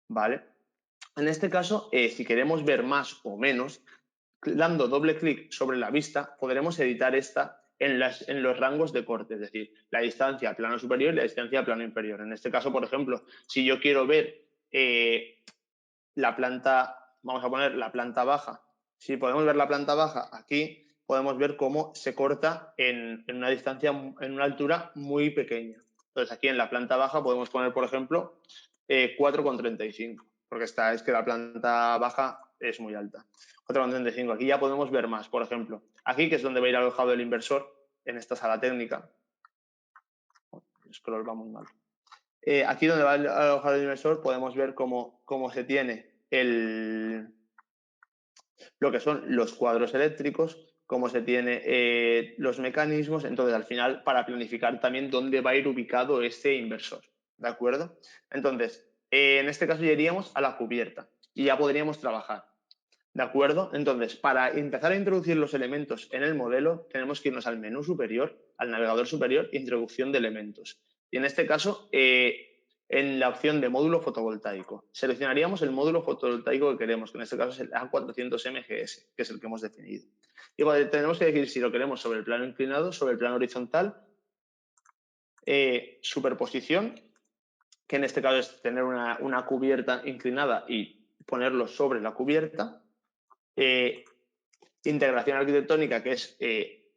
¿vale? En este caso, si queremos ver más o menos, dando doble clic sobre la vista, podremos editar esta en los rangos de corte, es decir, la distancia a plano superior y la distancia a plano inferior. En este caso, por ejemplo, si yo quiero ver la planta, vamos a poner la planta baja. Si podemos ver la planta baja aquí, podemos ver cómo se corta en una distancia, en una altura muy pequeña. Entonces aquí en la planta baja podemos poner, por ejemplo, 4,35, porque es que la planta baja es muy alta. 4,35. Aquí ya podemos ver más, por ejemplo. Aquí, que es donde va a ir alojado el inversor, en esta sala técnica. El scroll va muy mal. Aquí donde va a alojar el inversor podemos ver cómo se tiene lo que son los cuadros eléctricos, cómo se tiene los mecanismos. Entonces, al final, para planificar también dónde va a ir ubicado este inversor, ¿de acuerdo? Entonces, en este caso ya iríamos a la cubierta y ya podríamos trabajar, ¿de acuerdo? Entonces, para empezar a introducir los elementos en el modelo, tenemos que irnos al menú superior, al navegador superior, introducción de elementos. Y en este caso, en la opción de módulo fotovoltaico, seleccionaríamos el módulo fotovoltaico que queremos, que en este caso es el A400MGS, que es el que hemos definido. Y tenemos que decir si lo queremos sobre el plano inclinado, sobre el plano horizontal, superposición, que en este caso es tener una cubierta inclinada y ponerlo sobre la cubierta. Integración arquitectónica, que es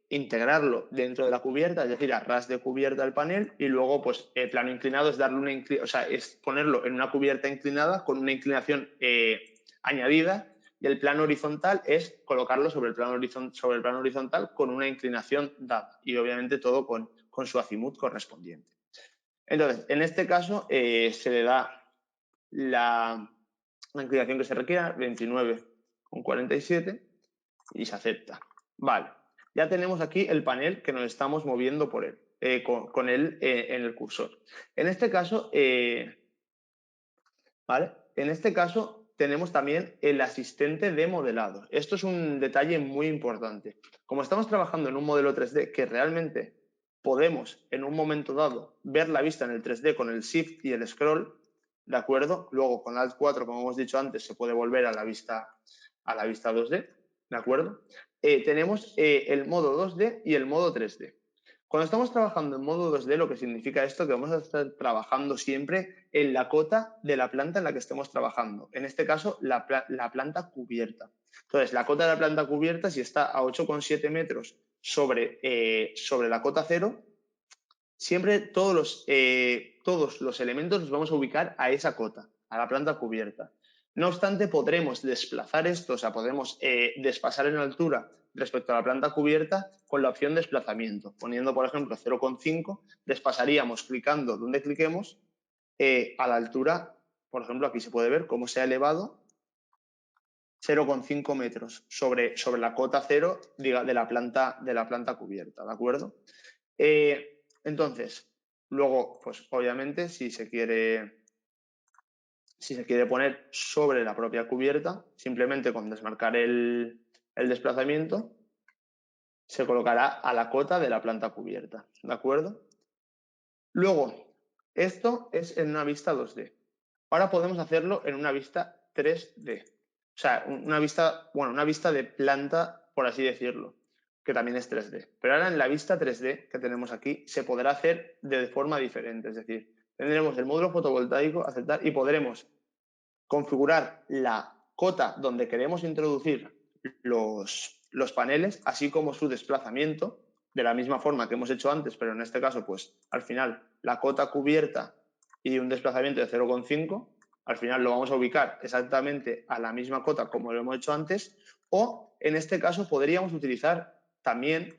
integrarlo dentro de la cubierta, es decir, a ras de cubierta del panel, y luego, pues, plano inclinado es darle es ponerlo en una cubierta inclinada con una inclinación añadida, y el plano horizontal es colocarlo sobre el plano horizontal con una inclinación dada, y obviamente todo con su azimut correspondiente. Entonces, en este caso se le da la inclinación que se requiera, 29,47, y se acepta. Vale, ya tenemos aquí el panel que nos estamos moviendo por él, con él en el cursor. En este caso, ¿vale? En este caso tenemos también el asistente de modelado. Esto es un detalle muy importante. Como estamos trabajando en un modelo 3D que realmente podemos en un momento dado ver la vista en el 3D con el Shift y el Scroll, ¿de acuerdo? Luego con Alt 4, como hemos dicho antes, se puede volver a la vista 2D, ¿de acuerdo? Tenemos el modo 2D y el modo 3D. Cuando estamos trabajando en modo 2D, lo que significa esto, que vamos a estar trabajando siempre en la cota de la planta en la que estemos trabajando. En este caso, la planta cubierta. Entonces, la cota de la planta cubierta, si está a 8,7 metros sobre la cota cero, siempre todos los elementos los vamos a ubicar a esa cota, a la planta cubierta. No obstante, podremos desplazar esto, o sea, podemos desfasar en altura respecto a la planta cubierta con la opción desplazamiento. Poniendo, por ejemplo, 0,5, despasaríamos clicando donde cliquemos a la altura, por ejemplo, aquí se puede ver cómo se ha elevado 0,5 metros sobre la cota cero de la planta cubierta, ¿de acuerdo? Entonces, luego, pues obviamente, si se quiere poner sobre la propia cubierta, simplemente con desmarcar el desplazamiento, se colocará a la cota de la planta cubierta, ¿de acuerdo? Luego, esto es en una vista 2D. Ahora podemos hacerlo en una vista 3D. O sea, una vista de planta, por así decirlo, que también es 3D. Pero ahora en la vista 3D que tenemos aquí se podrá hacer de forma diferente. Es decir, tendremos el módulo fotovoltaico, aceptar, y podremos configurar la cota donde queremos introducir los paneles, así como su desplazamiento, de la misma forma que hemos hecho antes, pero en este caso, pues al final la cota cubierta y un desplazamiento de 0,5, al final lo vamos a ubicar exactamente a la misma cota como lo hemos hecho antes, o en este caso podríamos utilizar también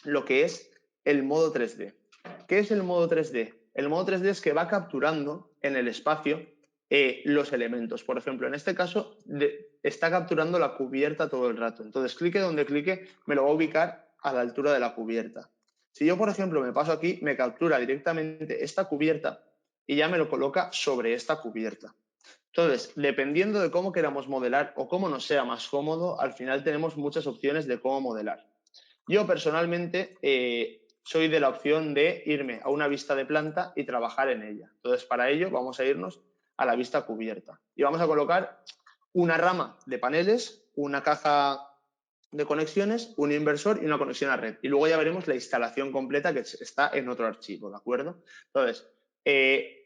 lo que es el modo 3D. ¿Qué es el modo 3D? El modo 3D es que va capturando en el espacio los elementos. Por ejemplo, en este caso está capturando la cubierta todo el rato. Entonces, clique donde clique, me lo va a ubicar a la altura de la cubierta. Si yo, por ejemplo, me paso aquí, me captura directamente esta cubierta y ya me lo coloca sobre esta cubierta. Entonces, dependiendo de cómo queramos modelar o cómo nos sea más cómodo, al final tenemos muchas opciones de cómo modelar. Yo personalmente soy de la opción de irme a una vista de planta y trabajar en ella. Entonces, para ello vamos a irnos a la vista cubierta y vamos a colocar una rama de paneles, una caja de conexiones, un inversor y una conexión a red. Y luego ya veremos la instalación completa que está en otro archivo, ¿de acuerdo? Entonces,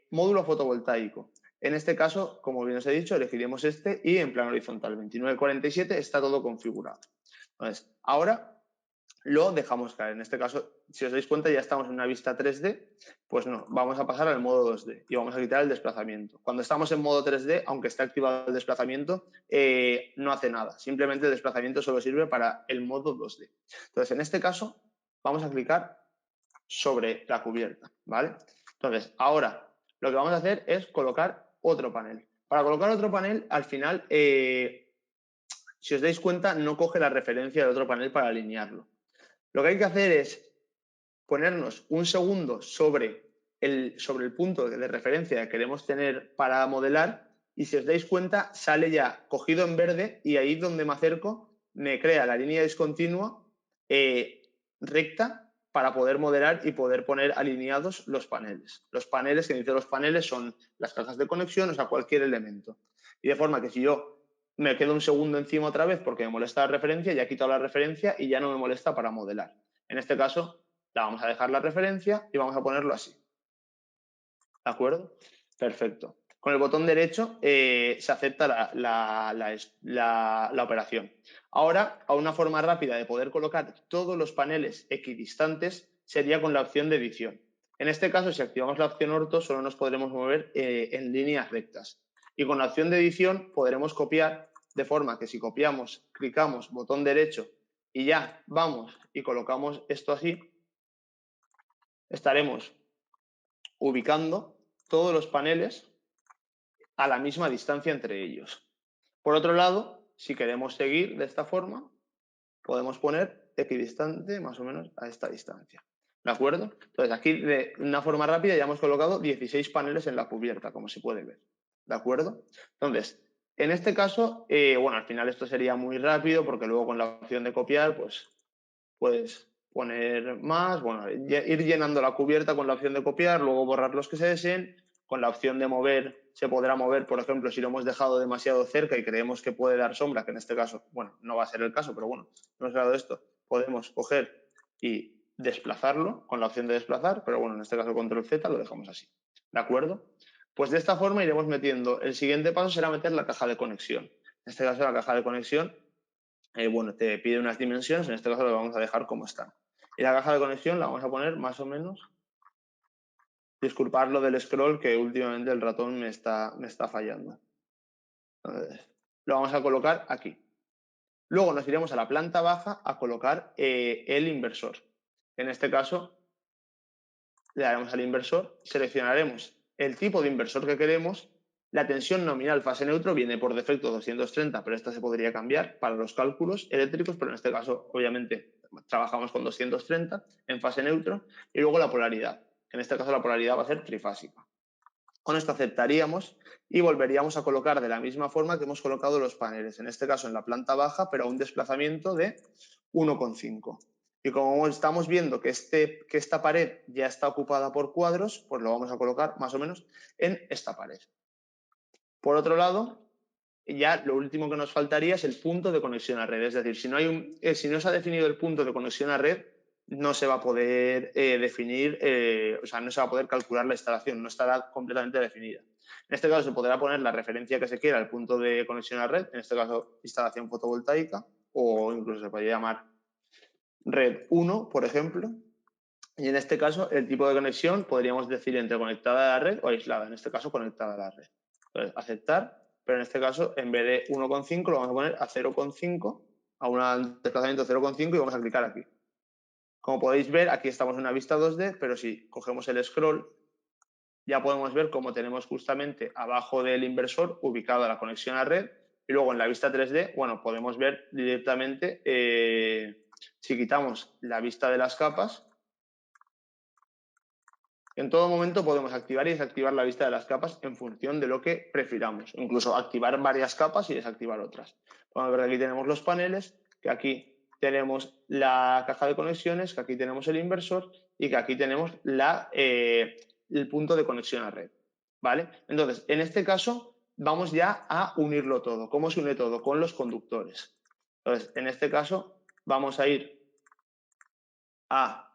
módulo fotovoltaico. En este caso, como bien os he dicho, elegiremos este y en plano horizontal 2947 está todo configurado. Entonces, ahora lo dejamos caer. En este caso, si os dais cuenta, ya estamos en una vista 3D, pues no, vamos a pasar al modo 2D y vamos a quitar el desplazamiento. Cuando estamos en modo 3D, aunque esté activado el desplazamiento, no hace nada. Simplemente el desplazamiento solo sirve para el modo 2D. Entonces, en este caso, vamos a clicar sobre la cubierta, ¿vale? Entonces, ahora lo que vamos a hacer es colocar otro panel. Para colocar otro panel, al final, si os dais cuenta, no coge la referencia del otro panel para alinearlo. Lo que hay que hacer es ponernos un segundo sobre el punto de referencia que queremos tener para modelar y si os dais cuenta sale ya cogido en verde y ahí donde me acerco me crea la línea discontinua recta para poder modelar y poder poner alineados los paneles. Los paneles, que dice los paneles, son las cajas de conexión, o sea, cualquier elemento. Y de forma que si yo me quedo un segundo encima otra vez porque me molesta la referencia, ya he quitado la referencia y ya no me molesta para modelar. En este caso, la vamos a dejar la referencia y vamos a ponerlo así. ¿De acuerdo? Perfecto. Con el botón derecho se acepta la operación. Ahora, a una forma rápida de poder colocar todos los paneles equidistantes sería con la opción de edición. En este caso, si activamos la opción orto, solo nos podremos mover en líneas rectas. Y con la opción de edición podremos copiar de forma que si copiamos, clicamos botón derecho y ya vamos y colocamos esto así, estaremos ubicando todos los paneles a la misma distancia entre ellos. Por otro lado, si queremos seguir de esta forma, podemos poner equidistante más o menos a esta distancia. ¿De acuerdo? Entonces, aquí de una forma rápida ya hemos colocado 16 paneles en la cubierta, como se puede ver. ¿De acuerdo? Entonces, en este caso, bueno, al final esto sería muy rápido porque luego con la opción de copiar, pues puedes poner más, bueno, ir llenando la cubierta con la opción de copiar, luego borrar los que se deseen. Con la opción de mover, se podrá mover, por ejemplo, si lo hemos dejado demasiado cerca y creemos que puede dar sombra, que en este caso, bueno, no va a ser el caso, pero bueno, hemos dado esto, podemos coger y desplazarlo con la opción de desplazar, pero bueno, en este caso control Z lo dejamos así, ¿de acuerdo? Pues de esta forma iremos metiendo, el siguiente paso será meter la caja de conexión. En este caso la caja de conexión, bueno, te pide unas dimensiones, en este caso lo vamos a dejar como están. Y la caja de conexión la vamos a poner más o menos. Disculpad lo del scroll, que últimamente el ratón me está fallando. Entonces, lo vamos a colocar aquí. Luego nos iremos a la planta baja a colocar el inversor. En este caso, le daremos al inversor, seleccionaremos el tipo de inversor que queremos La tensión nominal fase neutro viene por defecto 230, pero esta se podría cambiar para los cálculos eléctricos, pero en este caso, obviamente, trabajamos con 230 en fase neutro. Y luego la polaridad. En este caso, la polaridad va a ser trifásica. Con esto aceptaríamos y volveríamos a colocar de la misma forma que hemos colocado los paneles, en este caso en la planta baja, pero a un desplazamiento de 1,5. Y como estamos viendo que esta pared ya está ocupada por cuadros, pues lo vamos a colocar más o menos en esta pared. Por otro lado, ya lo último que nos faltaría es el punto de conexión a red. Es decir, si no se ha definido el punto de conexión a red, no se va a poder definir, o sea, no se va a poder calcular la instalación, no estará completamente definida. En este caso se podrá poner la referencia que se quiera al punto de conexión a red, en este caso instalación fotovoltaica, o incluso se podría llamar red 1, por ejemplo. Y en este caso el tipo de conexión podríamos decir entre conectada a la red o aislada, en este caso conectada a la red. Entonces, aceptar, pero en este caso en vez de 1,5 lo vamos a poner a 0,5, a un desplazamiento 0,5 y vamos a clicar aquí. Como podéis ver, aquí estamos en una vista 2D, pero si cogemos el scroll, ya podemos ver cómo tenemos justamente abajo del inversor ubicada la conexión a red y luego en la vista 3D, bueno, podemos ver directamente, si quitamos la vista de las capas, en todo momento podemos activar y desactivar la vista de las capas en función de lo que prefiramos, incluso activar varias capas y desactivar otras. Podemos ver que aquí tenemos los paneles, que aquí tenemos la caja de conexiones, que aquí tenemos el inversor y que aquí tenemos el punto de conexión a red. ¿Vale? Entonces, en este caso vamos ya a unirlo todo. ¿Cómo se une todo? Con los conductores. Entonces, en este caso vamos a ir a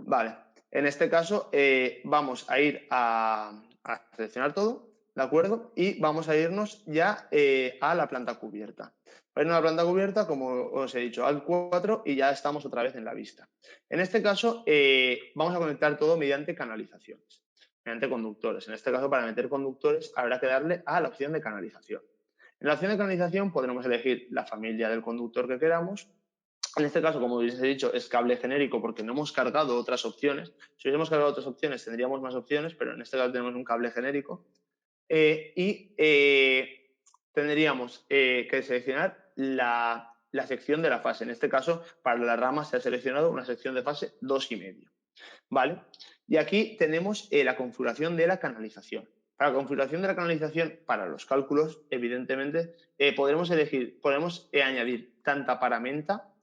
Vale, en este caso vamos a ir a seleccionar todo, ¿de acuerdo? Y vamos a irnos ya a la planta cubierta. Para irnos a la planta cubierta, como os he dicho, al 4 y ya estamos otra vez en la vista. En este caso vamos a conectar todo mediante canalizaciones, mediante conductores. En este caso, para meter conductores habrá que darle a la opción de canalización. En la opción de canalización podremos elegir la familia del conductor que queramos. En este caso, como os he dicho, es cable genérico porque no hemos cargado otras opciones. Si hubiéramos cargado otras opciones, tendríamos más opciones, pero en este caso tenemos un cable genérico. Tendríamos que seleccionar la sección de la fase. En este caso, para la rama se ha seleccionado una sección de fase 2,5. ¿Vale? Y aquí tenemos la configuración de la canalización. Para la configuración de la canalización, para los cálculos, evidentemente, podemos añadir tanta paramenta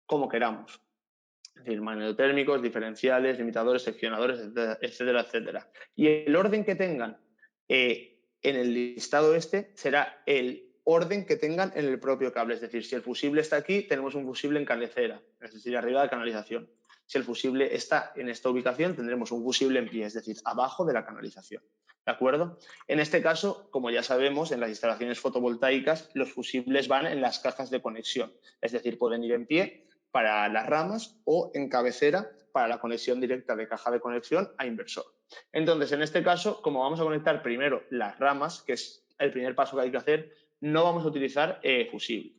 como queramos. Es decir, magnetotérmicos, diferenciales, limitadores, seccionadores, etcétera, etcétera. Y el orden que tengan en el listado este será el orden que tengan en el propio cable. Es decir, si el fusible está aquí, tenemos un fusible en cabecera, es decir, arriba de canalización. Si el fusible está en esta ubicación, tendremos un fusible en pie, es decir, abajo de la canalización. ¿De acuerdo? En este caso, como ya sabemos, en las instalaciones fotovoltaicas, los fusibles van en las cajas de conexión. Es decir, pueden ir en pie para las ramas o en cabecera para la conexión directa de caja de conexión a inversor. Entonces, en este caso, como vamos a conectar primero las ramas, que es el primer paso que hay que hacer, no vamos a utilizar fusible.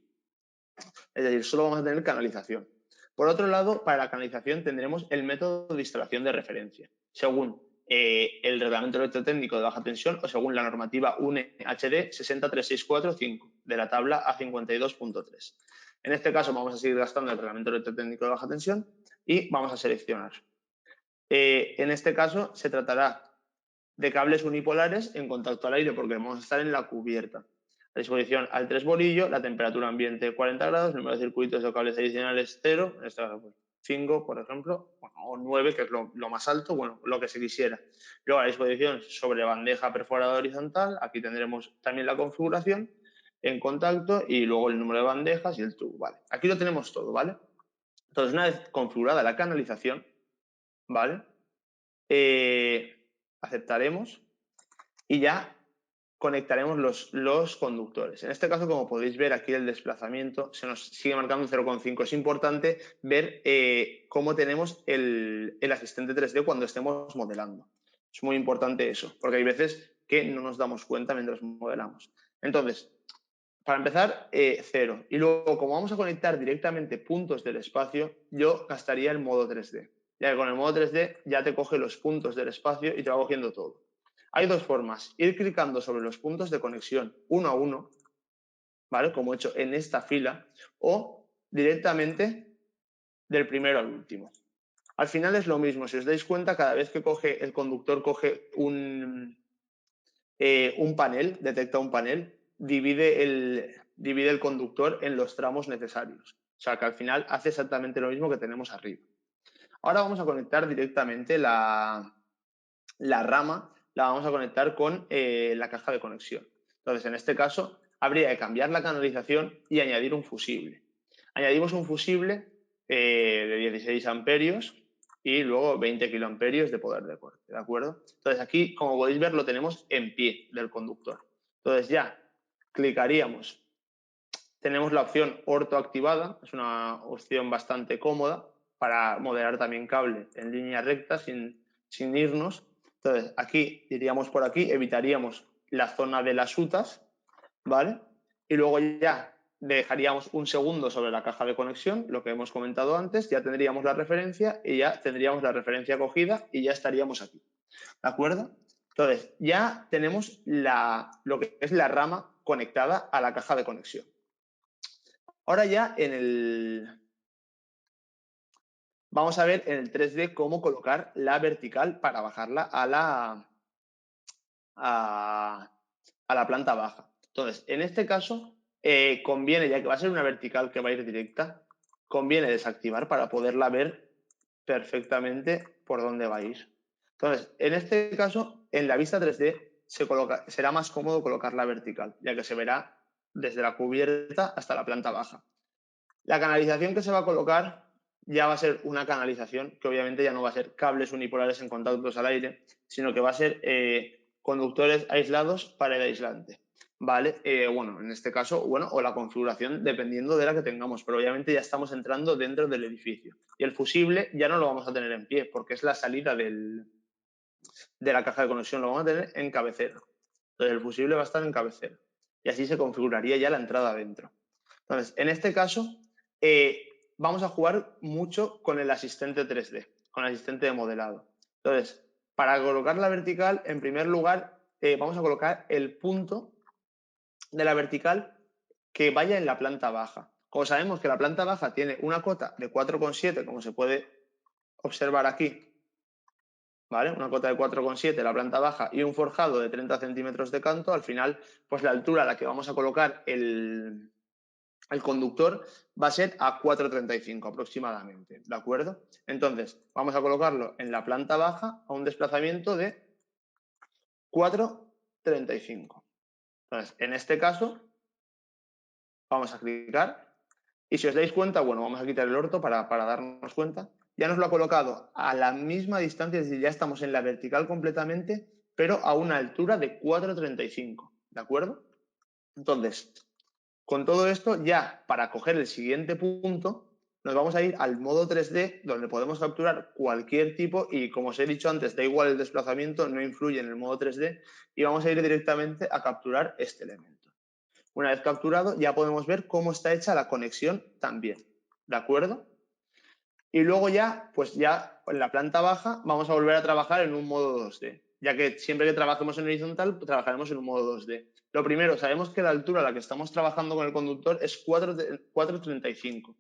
Es decir, solo vamos a tener canalización. Por otro lado, para la canalización tendremos el método de instalación de referencia, según el reglamento electrotécnico de baja tensión o según la normativa UNE HD 63645 de la tabla A52.3. En este caso vamos a seguir gastando el reglamento electrotécnico de baja tensión y vamos a seleccionar. En este caso se tratará de cables unipolares en contacto al aire porque vamos a estar en la cubierta. A disposición al 3 bolillo, la temperatura ambiente 40 grados, número de circuitos o cables adicionales 0, en este caso 5, por ejemplo, o 9, que es lo más alto, bueno, lo que se quisiera. Luego a disposición sobre bandeja perforada horizontal, aquí tendremos también la configuración en contacto y luego el número de bandejas y el tubo, ¿vale? Aquí lo tenemos todo, ¿vale? Entonces, una vez configurada la canalización, ¿vale? Aceptaremos y ya conectaremos los conductores. En este caso, como podéis ver aquí el desplazamiento se nos sigue marcando 0,5. Es importante ver cómo tenemos el asistente 3D cuando estemos modelando. Es muy importante eso, porque hay veces que no nos damos cuenta mientras modelamos. Entonces, para empezar, 0. Y luego, como vamos a conectar directamente puntos del espacio, yo gastaría el modo 3D. ya que con el modo 3D ya te coge los puntos del espacio y te va cogiendo todo. Hay dos formas, ir clicando sobre los puntos de conexión uno a uno, ¿vale? Como he hecho en esta fila, o directamente del primero al último. Al final es lo mismo, si os dais cuenta, cada vez que el conductor coge un panel, detecta un panel, divide el conductor en los tramos necesarios. O sea que al final hace exactamente lo mismo que tenemos arriba. Ahora vamos a conectar directamente la rama, la vamos a conectar con la caja de conexión. Entonces, en este caso, habría que cambiar la canalización y añadir un fusible. Añadimos un fusible de 16 amperios y luego 20 kiloamperios de poder de corte, ¿de acuerdo? Entonces, aquí, como podéis ver, lo tenemos en pie del conductor. Entonces, ya clicaríamos. Tenemos la opción orto activada, es una opción bastante cómoda para modelar también cable en línea recta sin irnos. Entonces, aquí iríamos por aquí, evitaríamos la zona de las UTAs, ¿vale? Y luego ya dejaríamos un segundo sobre la caja de conexión, lo que hemos comentado antes, ya tendríamos la referencia y ya tendríamos la referencia cogida y ya estaríamos aquí, ¿de acuerdo? Entonces, ya tenemos lo que es la rama conectada a la caja de conexión. Ahora ya vamos a ver en el 3D cómo colocar la vertical para bajarla a la planta baja. Entonces, en este caso, conviene, ya que va a ser una vertical que va a ir directa, conviene desactivar para poderla ver perfectamente por dónde va a ir. Entonces, en este caso, en la vista 3D será más cómodo colocar la vertical, ya que se verá desde la cubierta hasta la planta baja. La canalización que se va a colocar ya va a ser una canalización que obviamente ya no va a ser cables unipolares en contactos al aire, sino que va a ser conductores aislados pared aislante. ¿Vale? Bueno, en este caso, o la configuración dependiendo de la que tengamos, pero obviamente ya estamos entrando dentro del edificio. Y el fusible ya no lo vamos a tener en pie, porque es la salida de la caja de conexión, lo vamos a tener en cabecera. Entonces el fusible va a estar en cabecera. Y así se configuraría ya la entrada adentro. Entonces, en este caso, vamos a jugar mucho con el asistente 3D, con el asistente de modelado. Entonces, para colocar la vertical, en primer lugar, vamos a colocar el punto de la vertical que vaya en la planta baja. Como sabemos que la planta baja tiene una cota de 4,7, como se puede observar aquí, ¿vale? Una cota de 4,7 la planta baja y un forjado de 30 centímetros de canto, al final, pues la altura a la que vamos a colocar el conductor va a ser a 4,35 aproximadamente, ¿de acuerdo? Entonces, vamos a colocarlo en la planta baja a un desplazamiento de 4,35. Entonces, en este caso, vamos a clicar y si os dais cuenta, bueno, vamos a quitar el orto para darnos cuenta, ya nos lo ha colocado a la misma distancia, es decir, ya estamos en la vertical completamente, pero a una altura de 4,35, ¿de acuerdo? Entonces, con todo esto, ya para coger el siguiente punto, nos vamos a ir al modo 3D, donde podemos capturar cualquier tipo y, como os he dicho antes, da igual el desplazamiento, no influye en el modo 3D y vamos a ir directamente a capturar este elemento. Una vez capturado, ya podemos ver cómo está hecha la conexión también, ¿de acuerdo? Y luego ya, pues ya en la planta baja vamos a volver a trabajar en un modo 2D, ya que siempre que trabajemos en horizontal, trabajaremos en un modo 2D. Lo primero, sabemos que la altura a la que estamos trabajando con el conductor es 4,35.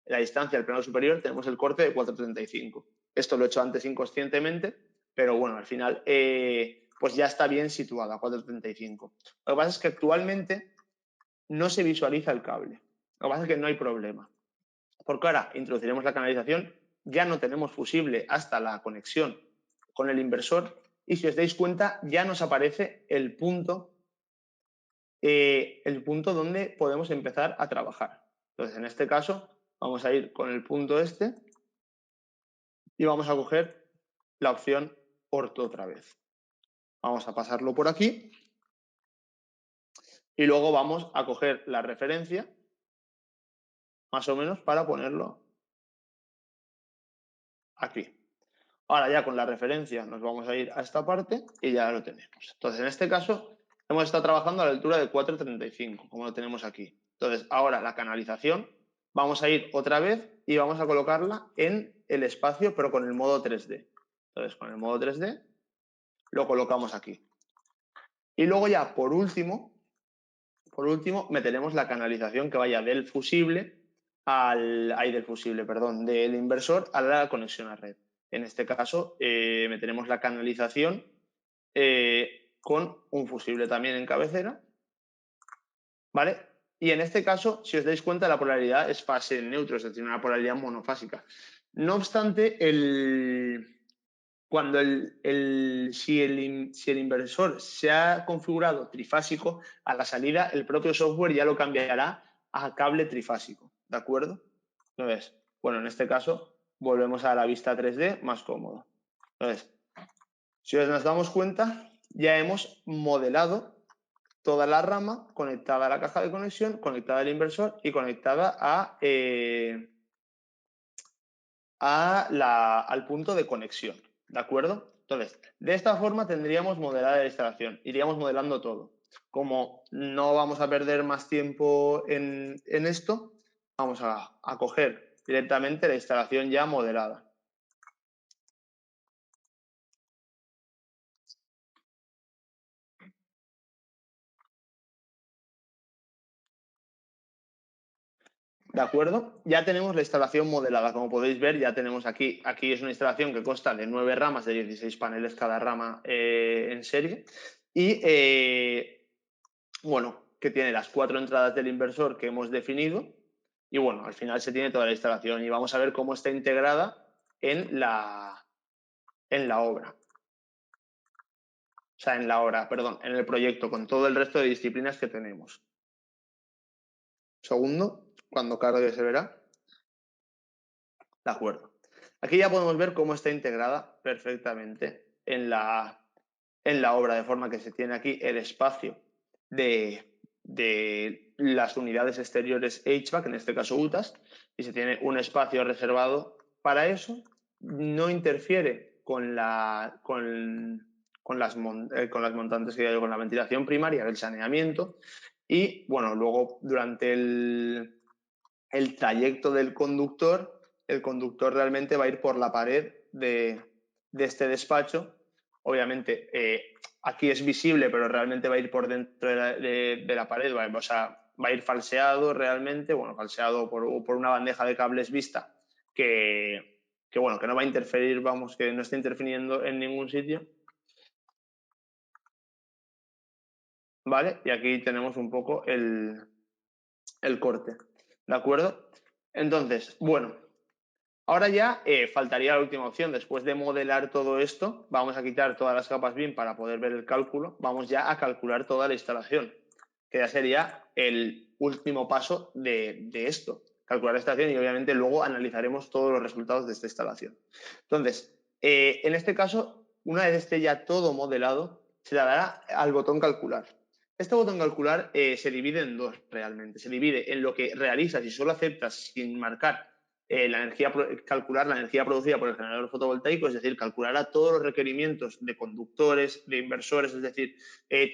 En la distancia del plano superior tenemos el corte de 4,35. Esto lo he hecho antes inconscientemente, pero bueno, al final pues ya está bien situada, 4,35. Lo que pasa es que actualmente no se visualiza el cable. Lo que pasa es que no hay problema. Porque ahora introduciremos la canalización, ya no tenemos fusible hasta la conexión con el inversor y si os dais cuenta ya nos aparece el punto donde podemos empezar a trabajar. Entonces, en este caso, vamos a ir con el punto este y vamos a coger la opción orto otra vez. Vamos a pasarlo por aquí y luego vamos a coger la referencia, más o menos, para ponerlo aquí. Ahora ya con la referencia nos vamos a ir a esta parte y ya lo tenemos. Entonces, en este caso, hemos estado trabajando a la altura de 4,35, como lo tenemos aquí. Entonces, ahora la canalización Vamos a ir otra vez y vamos a colocarla en el espacio, pero con el modo 3D. Entonces, con el modo 3D lo colocamos aquí. Y luego ya, por último, meteremos la canalización que vaya del fusible del inversor a la conexión a red. En este caso, meteremos la canalización con un fusible también en cabecera, ¿vale? Y en este caso, si os dais cuenta, la polaridad es fase neutro, es decir, una polaridad monofásica. No obstante, si el inversor se ha configurado trifásico, a la salida el propio software ya lo cambiará a cable trifásico, ¿de acuerdo? Entonces, bueno, en este caso volvemos a la vista 3D más cómodo. Entonces, si nos damos cuenta, ya hemos modelado toda la rama conectada a la caja de conexión, conectada al inversor y conectada al punto de conexión, ¿de acuerdo? Entonces, de esta forma tendríamos modelada la instalación, iríamos modelando todo. Como no vamos a perder más tiempo en esto, vamos a coger directamente la instalación ya modelada. ¿De acuerdo? Ya tenemos la instalación modelada. Como podéis ver, ya tenemos aquí es una instalación que consta de 9 ramas de 16 paneles cada rama en serie. Y, bueno, que tiene las 4 entradas del inversor que hemos definido. Y, bueno, al final se tiene toda la instalación. Y vamos a ver cómo está integrada en la obra. O sea, en el proyecto, con todo el resto de disciplinas que tenemos. Segundo, cuando cargue se verá. De acuerdo. Aquí ya podemos ver cómo está integrada perfectamente en la obra, de forma que se tiene aquí el espacio de las unidades exteriores HVAC, en este caso UTAS, y se tiene un espacio reservado para eso. No interfiere con las montantes que hay, con la ventilación primaria, el saneamiento, y bueno, luego durante el trayecto del conductor, el conductor realmente va a ir por la pared de este despacho. Obviamente, aquí es visible, pero realmente va a ir por dentro de la pared, o sea, va a ir falseado realmente, bueno, falseado por una bandeja de cables vista que bueno, que no va a interferir, vamos, que no está interfiriendo en ningún sitio. ¿Vale? Y aquí tenemos un poco el corte, ¿de acuerdo? Entonces, bueno, ahora ya faltaría la última opción. Después de modelar todo esto, vamos a quitar todas las capas BIM para poder ver el cálculo. Vamos ya a calcular toda la instalación, que ya sería el último paso de esto. Calcular la instalación y obviamente luego analizaremos todos los resultados de esta instalación. Entonces, en este caso, una vez esté ya todo modelado, se le dará al botón calcular. Este botón calcular se divide en dos realmente. Se divide en lo que realizas y solo aceptas sin marcar calcular la energía producida por el generador fotovoltaico, es decir, calculará todos los requerimientos de conductores, de inversores, es decir,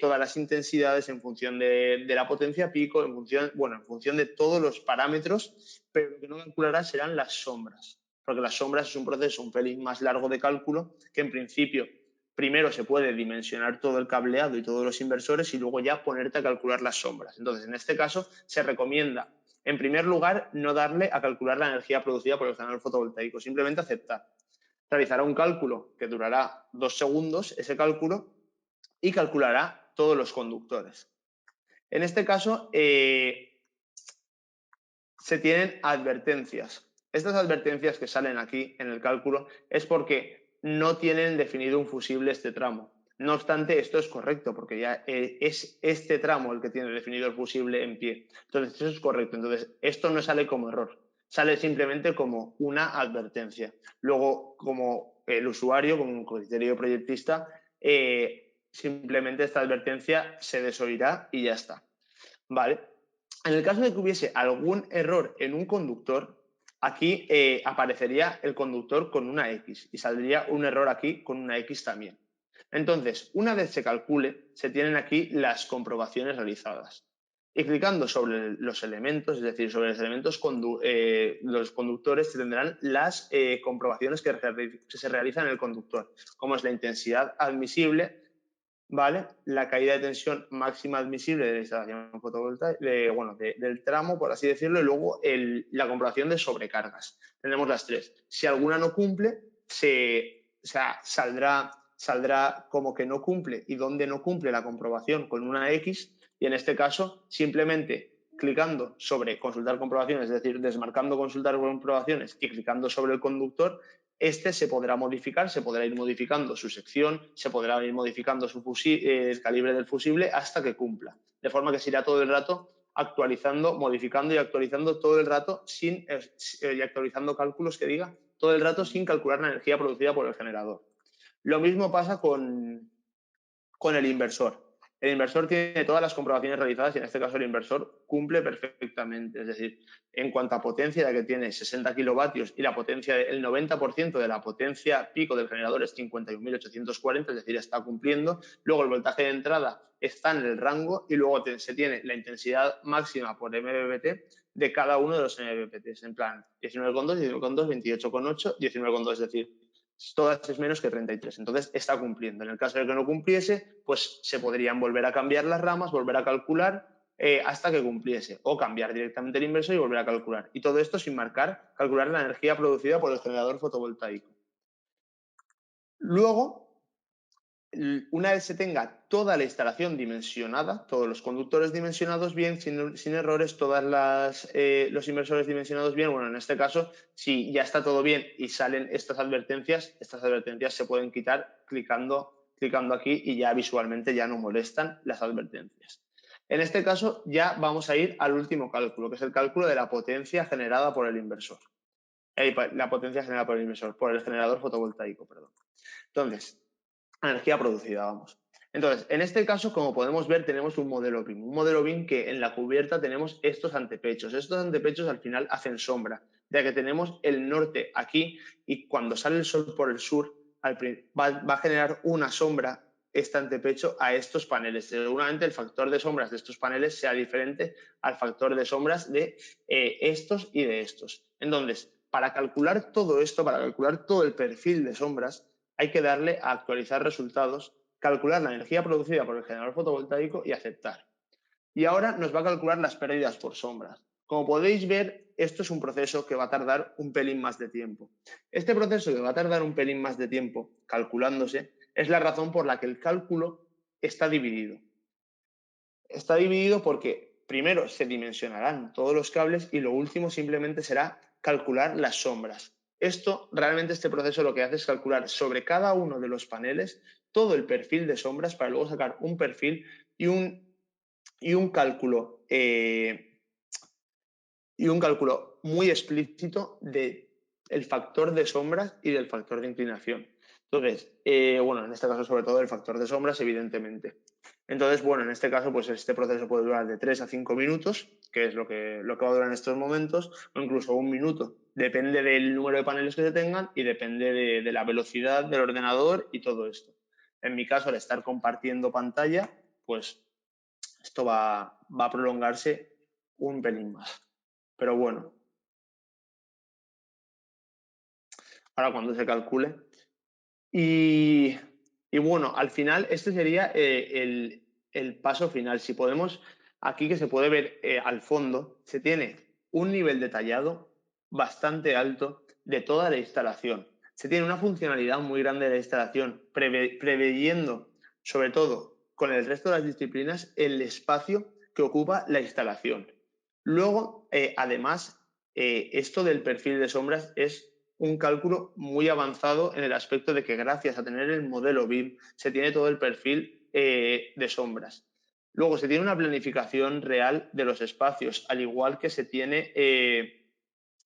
todas las intensidades en función de la potencia pico, en función de todos los parámetros, pero lo que no calculará serán las sombras, porque las sombras es un proceso un pelín más largo de cálculo que en principio primero se puede dimensionar todo el cableado y todos los inversores y luego ya ponerte a calcular las sombras. Entonces, en este caso, se recomienda, en primer lugar, no darle a calcular la energía producida por el generador fotovoltaico, simplemente aceptar. Realizará un cálculo que durará 2 segundos, ese cálculo, y calculará todos los conductores. En este caso, se tienen advertencias. Estas advertencias que salen aquí en el cálculo es porque no tienen definido un fusible este tramo. No obstante, esto es correcto porque ya es este tramo el que tiene definido el fusible en pie. Entonces, eso es correcto. Entonces, esto no sale como error, sale simplemente como una advertencia. Luego, como el usuario, como un criterio proyectista, simplemente esta advertencia se desoirá y ya está. ¿Vale? En el caso de que hubiese algún error en un conductor, aquí aparecería el conductor con una X y saldría un error aquí con una X también. Entonces, una vez se calcule, se tienen aquí las comprobaciones realizadas. Y clicando sobre los elementos, es decir, sobre los elementos los conductores tendrán las comprobaciones que se realizan en el conductor, como es la intensidad admisible, ¿vale? La caída de tensión máxima admisible de la instalación fotovoltaica, del tramo, por así decirlo, y luego la comprobación de sobrecargas. Tenemos las tres. Si alguna no cumple, saldrá como que no cumple y donde no cumple la comprobación con una X, y en este caso simplemente clicando sobre consultar comprobaciones, es decir, desmarcando consultar comprobaciones y clicando sobre el conductor, este se podrá modificar, se podrá ir modificando su sección, se podrá ir modificando el calibre del fusible hasta que cumpla. De forma que se irá todo el rato actualizando, modificando y actualizando todo el rato y actualizando cálculos que diga todo el rato sin calcular la energía producida por el generador. Lo mismo pasa con el inversor. El inversor tiene todas las comprobaciones realizadas y en este caso el inversor cumple perfectamente. Es decir, en cuanto a potencia, ya que tiene 60 kilovatios y la potencia, el 90% de la potencia pico del generador es 51.840, es decir, está cumpliendo. Luego el voltaje de entrada está en el rango y luego se tiene la intensidad máxima por MBPT de cada uno de los MBPTs, en plan 19,2, 19,2, 28,8, 19,2, es decir, todas es menos que 33. Entonces está cumpliendo. En el caso de que no cumpliese, pues se podrían volver a cambiar las ramas, volver a calcular hasta que cumpliese, o cambiar directamente el inversor y volver a calcular. Y todo esto sin calcular la energía producida por el generador fotovoltaico. Luego, una vez se tenga toda la instalación dimensionada, todos los conductores dimensionados bien, sin errores, los inversores dimensionados bien, bueno, en este caso, si ya está todo bien y salen estas advertencias se pueden quitar clicando aquí y ya visualmente ya no molestan las advertencias. En este caso ya vamos a ir al último cálculo, que es el cálculo de la potencia generada por el inversor. La potencia generada por el inversor, por el generador fotovoltaico, perdón. Entonces, energía producida, vamos. Entonces, en este caso, como podemos ver, tenemos un modelo BIM. Un modelo BIM que en la cubierta tenemos estos antepechos. Estos antepechos al final hacen sombra, ya que tenemos el norte aquí y cuando sale el sol por el sur, va a generar una sombra este antepecho a estos paneles. Seguramente el factor de sombras de estos paneles sea diferente al factor de sombras de estos y de estos. Entonces, para calcular todo esto, para calcular todo el perfil de sombras, hay que darle a actualizar resultados, calcular la energía producida por el generador fotovoltaico y aceptar. Y ahora nos va a calcular las pérdidas por sombras. Como podéis ver, esto es un proceso que va a tardar un pelín más de tiempo. Este proceso que va a tardar un pelín más de tiempo calculándose es la razón por la que el cálculo está dividido. Está dividido porque primero se dimensionarán todos los cables y lo último simplemente será calcular las sombras. Este proceso lo que hace es calcular sobre cada uno de los paneles todo el perfil de sombras para luego sacar un perfil y un cálculo muy explícito del factor de sombras y del factor de inclinación. Entonces, en este caso sobre todo el factor de sombras, evidentemente. Entonces, en este caso, pues este proceso puede durar de 3 a 5 minutos, que es lo que va a durar en estos momentos, o incluso 1 minuto. Depende del número de paneles que se tengan y depende de la velocidad del ordenador y todo esto. En mi caso, al estar compartiendo pantalla, pues esto va a prolongarse un pelín más. Pero bueno, ahora cuando se calcule. Y bueno, al final este sería el paso final. Si podemos, aquí que se puede ver al fondo, se tiene un nivel detallado bastante alto de toda la instalación. Se tiene una funcionalidad muy grande de la instalación, preveyendo, sobre todo con el resto de las disciplinas, el espacio que ocupa la instalación. Luego, además, esto del perfil de sombras es un cálculo muy avanzado en el aspecto de que gracias a tener el modelo BIM se tiene todo el perfil de sombras. Luego se tiene una planificación real de los espacios, al igual que se tiene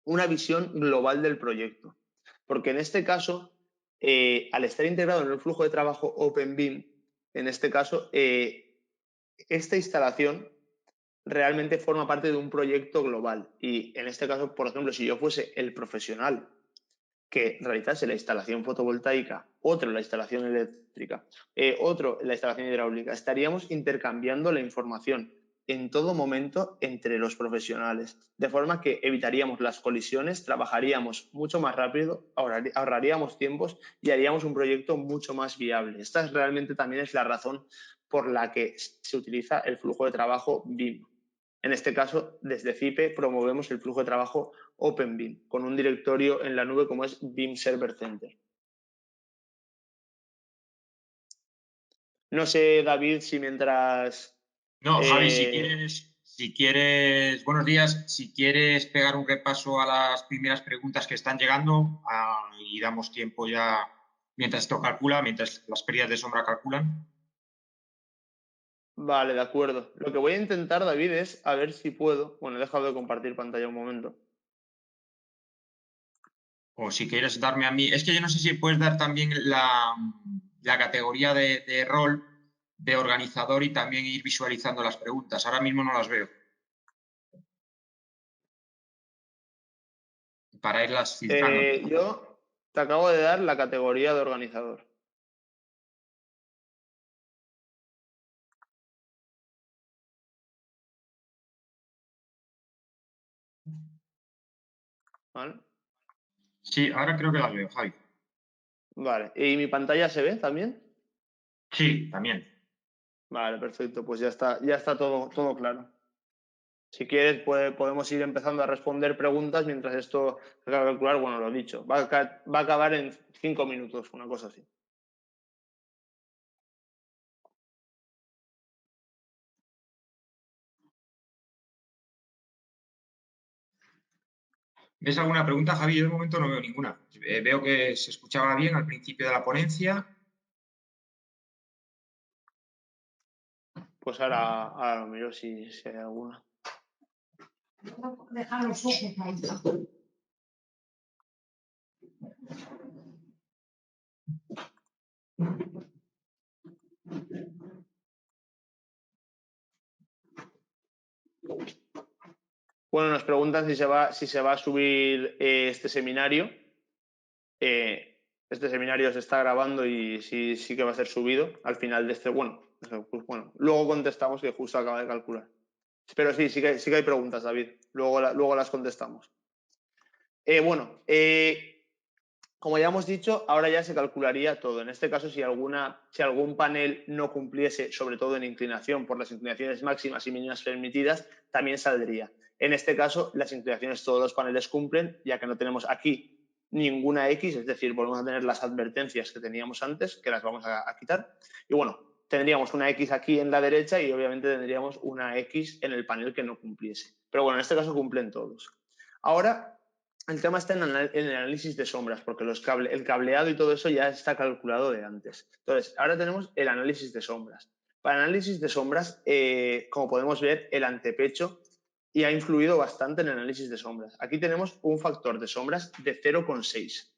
una visión global del proyecto. Porque en este caso, al estar integrado en el flujo de trabajo OpenBIM, en este caso, esta instalación realmente forma parte de un proyecto global. Y en este caso, por ejemplo, si yo fuese el profesional que realizase la instalación fotovoltaica, otro la instalación eléctrica, otro la instalación hidráulica, estaríamos intercambiando la información en todo momento entre los profesionales, de forma que evitaríamos las colisiones, trabajaríamos mucho más rápido, ahorraríamos tiempos y haríamos un proyecto mucho más viable. Esta realmente también es la razón por la que se utiliza el flujo de trabajo BIM. En este caso, desde CIPE promovemos el flujo de trabajo OpenBIM, con un directorio en la nube como es BIM Server Center. No sé, David, si mientras... No, Javi, si quieres, buenos días, si quieres pegar un repaso a las primeras preguntas que están llegando y damos tiempo ya mientras esto calcula, mientras las pérdidas de sombra calculan. Vale, de acuerdo. Lo que voy a intentar, David, es a ver si puedo... Bueno, he dejado de compartir pantalla un momento. O si quieres darme a mí... Es que yo no sé si puedes dar también la categoría de rol de organizador y también ir visualizando las preguntas. Ahora mismo no las veo. Para irlas filtrando. Yo te acabo de dar la categoría de organizador. ¿Vale? Sí, ahora creo que las veo, Javi. Vale. ¿Y mi pantalla se ve también? Sí, también. Vale, perfecto. Pues ya está todo claro. Si quieres, podemos ir empezando a responder preguntas mientras esto se acaba de calcular. Bueno, lo dicho, va a acabar en 5 minutos, una cosa así. ¿Ves alguna pregunta, Javi? Yo de momento no veo ninguna. Veo que se escuchaba bien al principio de la ponencia. Pues ahora lo miro si hay alguna. Dejar los ojos ahí. Bueno, nos preguntan si se va a subir este seminario. Este seminario se está grabando y sí que va a ser subido al final de este. Bueno, luego contestamos que justo acaba de calcular. Pero sí que hay preguntas, David. Luego las contestamos. Como ya hemos dicho, ahora ya se calcularía todo. En este caso, si algún panel no cumpliese, sobre todo en inclinación, por las inclinaciones máximas y mínimas permitidas, también saldría. En este caso, las inclinaciones todos los paneles cumplen, ya que no tenemos aquí ninguna X, es decir, volvemos a tener las advertencias que teníamos antes, que las vamos a quitar. Y bueno, tendríamos una X aquí en la derecha y obviamente tendríamos una X en el panel que no cumpliese. Pero bueno, en este caso cumplen todos. Ahora, el tema está en el análisis de sombras, porque el cableado y todo eso ya está calculado de antes. Entonces, ahora tenemos el análisis de sombras. Para el análisis de sombras, como podemos ver, el antepecho y ha influido bastante en el análisis de sombras. Aquí tenemos un factor de sombras de 0,6,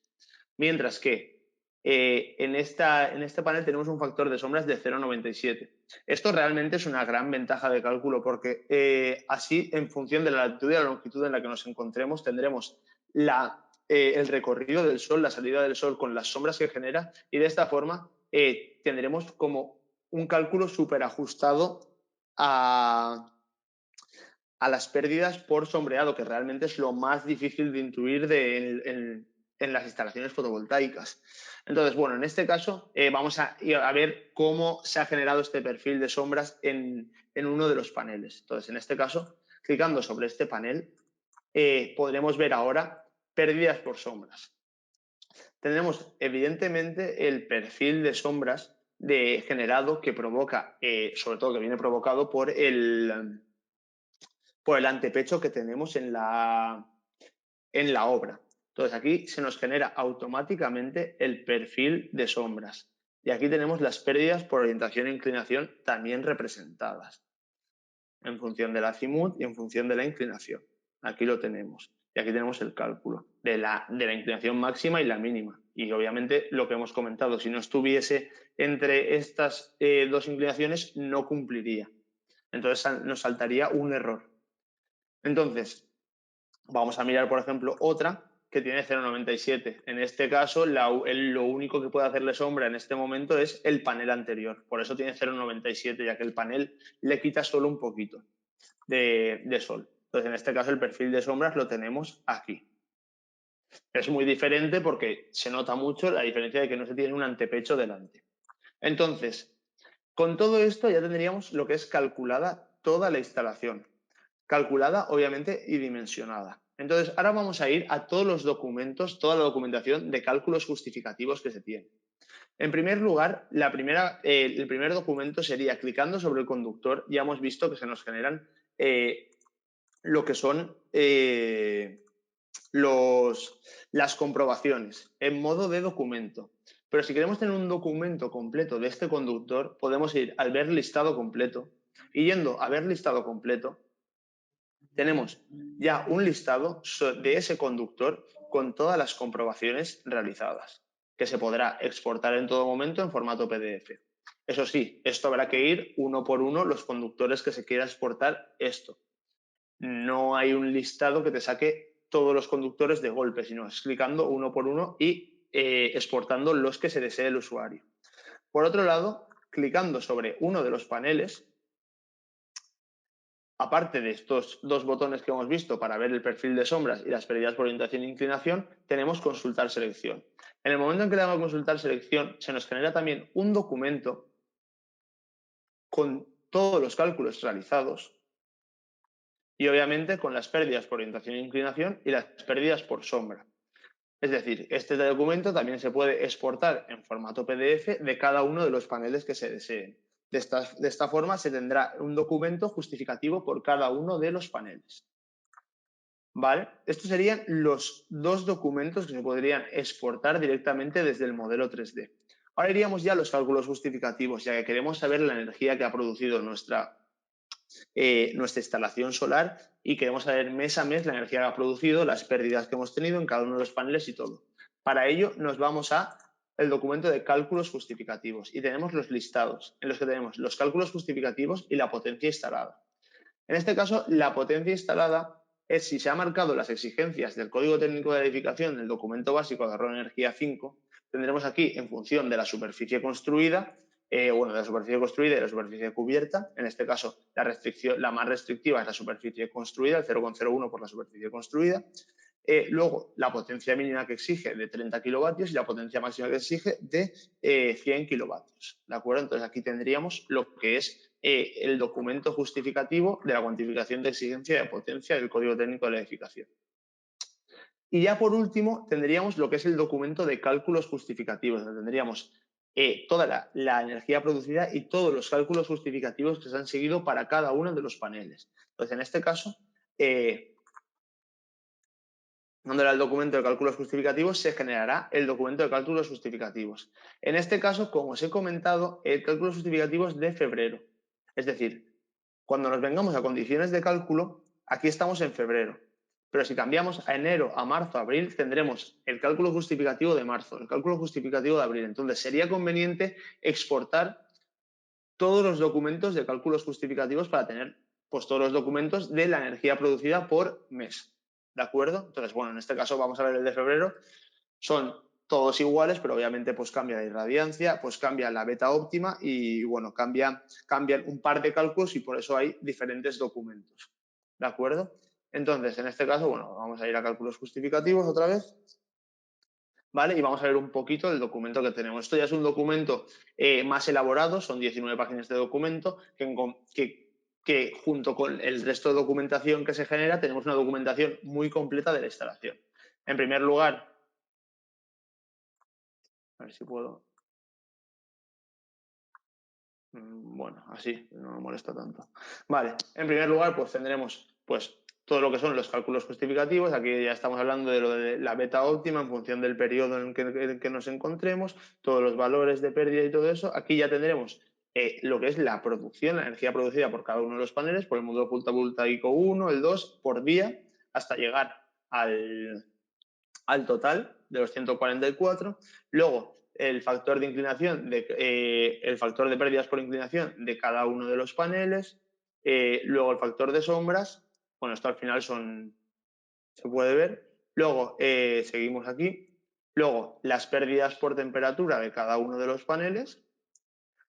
mientras que en este panel tenemos un factor de sombras de 0,97. Esto realmente es una gran ventaja de cálculo porque así, en función de la latitud y la longitud en la que nos encontremos, tendremos el recorrido del Sol, la salida del Sol con las sombras que genera y de esta forma tendremos como un cálculo súper ajustado a las pérdidas por sombreado, que realmente es lo más difícil de intuir en las instalaciones fotovoltaicas. Entonces, bueno, en este caso vamos a ver cómo se ha generado este perfil de sombras en uno de los paneles. Entonces, en este caso, clicando sobre este panel, podremos ver ahora pérdidas por sombras. Tenemos evidentemente el perfil de sombras generado que provoca, sobre todo que viene provocado por el antepecho que tenemos en la obra. Entonces aquí se nos genera automáticamente el perfil de sombras. Y aquí tenemos las pérdidas por orientación e inclinación también representadas en función del azimut y en función de la inclinación. Aquí lo tenemos. Y aquí tenemos el cálculo de la inclinación máxima y la mínima. Y obviamente lo que hemos comentado, si no estuviese entre estas dos inclinaciones, no cumpliría. Entonces nos saltaría un error. Entonces, vamos a mirar, por ejemplo, otra que tiene 0,97. En este caso, lo único que puede hacerle sombra en este momento es el panel anterior. Por eso tiene 0,97, ya que el panel le quita solo un poquito de sol. Entonces, en este caso, el perfil de sombras lo tenemos aquí. Es muy diferente porque se nota mucho la diferencia de que no se tiene un antepecho delante. Entonces, con todo esto ya tendríamos lo que es calculada toda la instalación. Calculada, obviamente, y dimensionada. Entonces, ahora vamos a ir a todos los documentos, toda la documentación de cálculos justificativos que se tiene. En primer lugar, el primer documento sería clicando sobre el conductor. Ya hemos visto que se nos generan lo que son las comprobaciones en modo de documento. Pero si queremos tener un documento completo de este conductor, podemos ir al ver listado completo. Y yendo a ver listado completo, tenemos ya un listado de ese conductor con todas las comprobaciones realizadas, que se podrá exportar en todo momento en formato PDF. Eso sí, esto habrá que ir uno por uno los conductores que se quiera exportar esto. No hay un listado que te saque todos los conductores de golpe, sino es clicando uno por uno y exportando los que se desee el usuario. Por otro lado, clicando sobre uno de los paneles, aparte de estos dos botones que hemos visto para ver el perfil de sombras y las pérdidas por orientación e inclinación, tenemos consultar selección. En el momento en que le damos a consultar selección, se nos genera también un documento con todos los cálculos realizados y obviamente con las pérdidas por orientación e inclinación y las pérdidas por sombra. Es decir, este documento también se puede exportar en formato PDF de cada uno de los paneles que se deseen. De esta forma se tendrá un documento justificativo por cada uno de los paneles. ¿Vale? Estos serían los dos documentos que se podrían exportar directamente desde el modelo 3D. Ahora iríamos ya a los cálculos justificativos, ya que queremos saber la energía que ha producido nuestra instalación solar y queremos saber mes a mes la energía que ha producido, las pérdidas que hemos tenido en cada uno de los paneles y todo. Para ello nos vamos a el documento de cálculos justificativos y tenemos los listados en los que tenemos los cálculos justificativos y la potencia instalada. En este caso, la potencia instalada es si se han marcado las exigencias del Código Técnico de Edificación del documento básico de ahorro de energía 5, tendremos aquí en función de la superficie construida, de la superficie construida y de la superficie cubierta. En este caso, la más restrictiva es la superficie construida, el 0,01 por la superficie construida. Luego, la potencia mínima que exige de 30 kilovatios y la potencia máxima que exige de 100 kilovatios. ¿De acuerdo? Entonces, aquí tendríamos lo que es el documento justificativo de la cuantificación de exigencia de potencia del Código Técnico de la Edificación. Y ya por último, tendríamos lo que es el documento de cálculos justificativos, donde tendríamos toda la energía producida y todos los cálculos justificativos que se han seguido para cada uno de los paneles. Entonces, en este caso, donde era el documento de cálculos justificativos, se generará el documento de cálculos justificativos. En este caso, como os he comentado, el cálculo justificativo es de febrero. Es decir, cuando nos vengamos a condiciones de cálculo, aquí estamos en febrero. Pero si cambiamos a enero, a marzo, a abril, tendremos el cálculo justificativo de marzo, el cálculo justificativo de abril. Entonces, sería conveniente exportar todos los documentos de cálculos justificativos para tener pues, todos los documentos de la energía producida por mes. ¿De acuerdo? Entonces, bueno, en este caso vamos a ver el de febrero. Son todos iguales, pero obviamente pues cambia la irradiancia, pues cambia la beta óptima y bueno, cambian un par de cálculos y por eso hay diferentes documentos. ¿De acuerdo? Entonces, en este caso, bueno, vamos a ir a cálculos justificativos otra vez. ¿Vale? Y vamos a ver un poquito el documento que tenemos. Esto ya es un documento más elaborado, son 19 páginas de documento que junto con el resto de documentación que se genera tenemos una documentación muy completa de la instalación. En primer lugar, a ver si puedo. Bueno, así, no me molesta tanto. Vale, en primer lugar, pues tendremos pues todo lo que son los cálculos justificativos. Aquí ya estamos hablando de lo de la beta óptima en función del periodo en el que nos encontremos, todos los valores de pérdida y todo eso. Aquí ya tendremos lo que es la producción, la energía producida por cada uno de los paneles, por el módulo fotovoltaico 1, el 2, por día, hasta llegar al total de los 144. Luego, el factor de inclinación, el factor de pérdidas por inclinación de cada uno de los paneles. Luego, el factor de sombras. Bueno, esto al final se puede ver. Luego, seguimos aquí. Luego, las pérdidas por temperatura de cada uno de los paneles.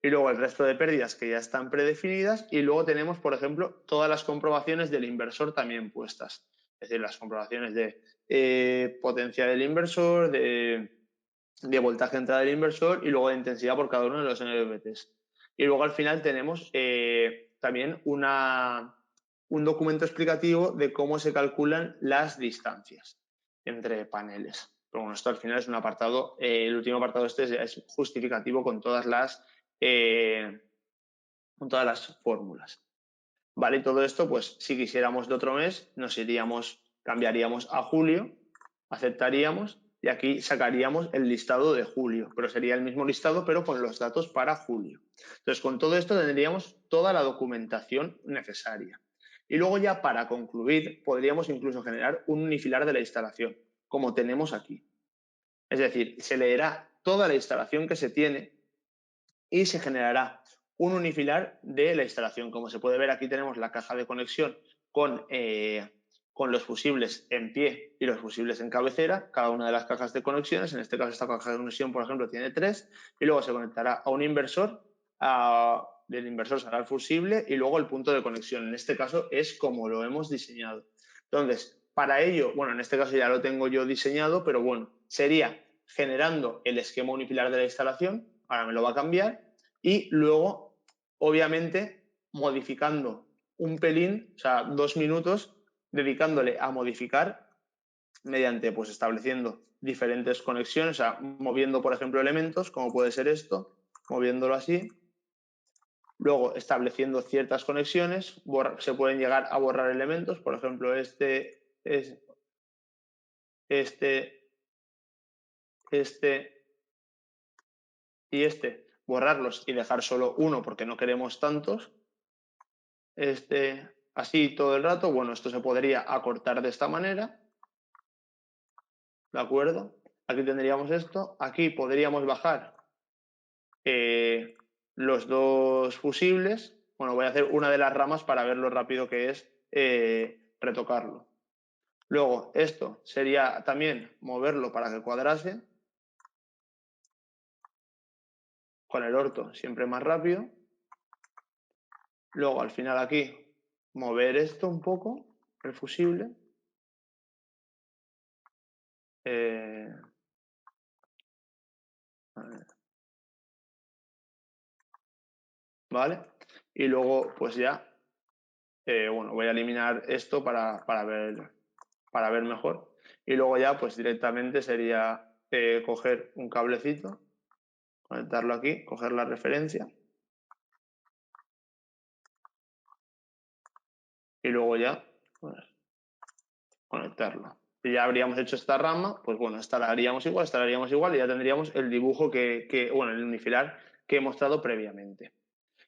Y luego el resto de pérdidas que ya están predefinidas. Y luego tenemos, por ejemplo, todas las comprobaciones del inversor también puestas. Es decir, las comprobaciones de potencia del inversor, de voltaje de entrada del inversor y luego de intensidad por cada uno de los NVPs. Y luego al final tenemos también un documento explicativo de cómo se calculan las distancias entre paneles. Pero bueno, esto al final es un apartado, el último apartado este es justificativo con todas las fórmulas. Vale, y todo esto, pues si quisiéramos de otro mes, cambiaríamos a julio, aceptaríamos y aquí sacaríamos el listado de julio, pero sería el mismo listado pero con los datos para julio. Entonces, con todo esto tendríamos toda la documentación necesaria. Y luego ya para concluir, podríamos incluso generar un unifilar de la instalación, como tenemos aquí. Es decir, se leerá toda la instalación que se tiene y se generará un unifilar de la instalación. Como se puede ver, aquí tenemos la caja de conexión con los fusibles en pie y los fusibles en cabecera, cada una de las cajas de conexiones. En este caso, esta caja de conexión, por ejemplo, tiene 3 y luego se conectará a un inversor. Del inversor será el fusible y luego el punto de conexión. En este caso es como lo hemos diseñado. Entonces, para ello, bueno, en este caso ya lo tengo yo diseñado, pero bueno, sería generando el esquema unifilar de la instalación. Ahora me lo va a cambiar y luego, obviamente, modificando un pelín, o sea, 2 minutos, dedicándole a modificar mediante, pues, estableciendo diferentes conexiones, o sea, moviendo, por ejemplo, elementos, como puede ser esto, moviéndolo así. Luego, estableciendo ciertas conexiones, se pueden llegar a borrar elementos, por ejemplo, este y este, borrarlos y dejar solo uno porque no queremos tantos. Así todo el rato. Bueno, esto se podría acortar de esta manera. ¿De acuerdo? Aquí tendríamos esto. Aquí podríamos bajar los dos fusibles. Bueno, voy a hacer una de las ramas para ver lo rápido que es retocarlo. Luego, esto sería también moverlo para que cuadrase. Con el orto siempre más rápido. Luego, al final aquí, mover esto un poco, el fusible. ¿Vale? Y luego, pues ya, bueno, voy a eliminar esto para ver mejor. Y luego ya, pues directamente sería coger un cablecito, conectarlo aquí, coger la referencia. Y luego ya, pues, conectarlo. Si ya habríamos hecho esta rama, pues bueno, instalaríamos igual y ya tendríamos el dibujo bueno, el unifilar que he mostrado previamente.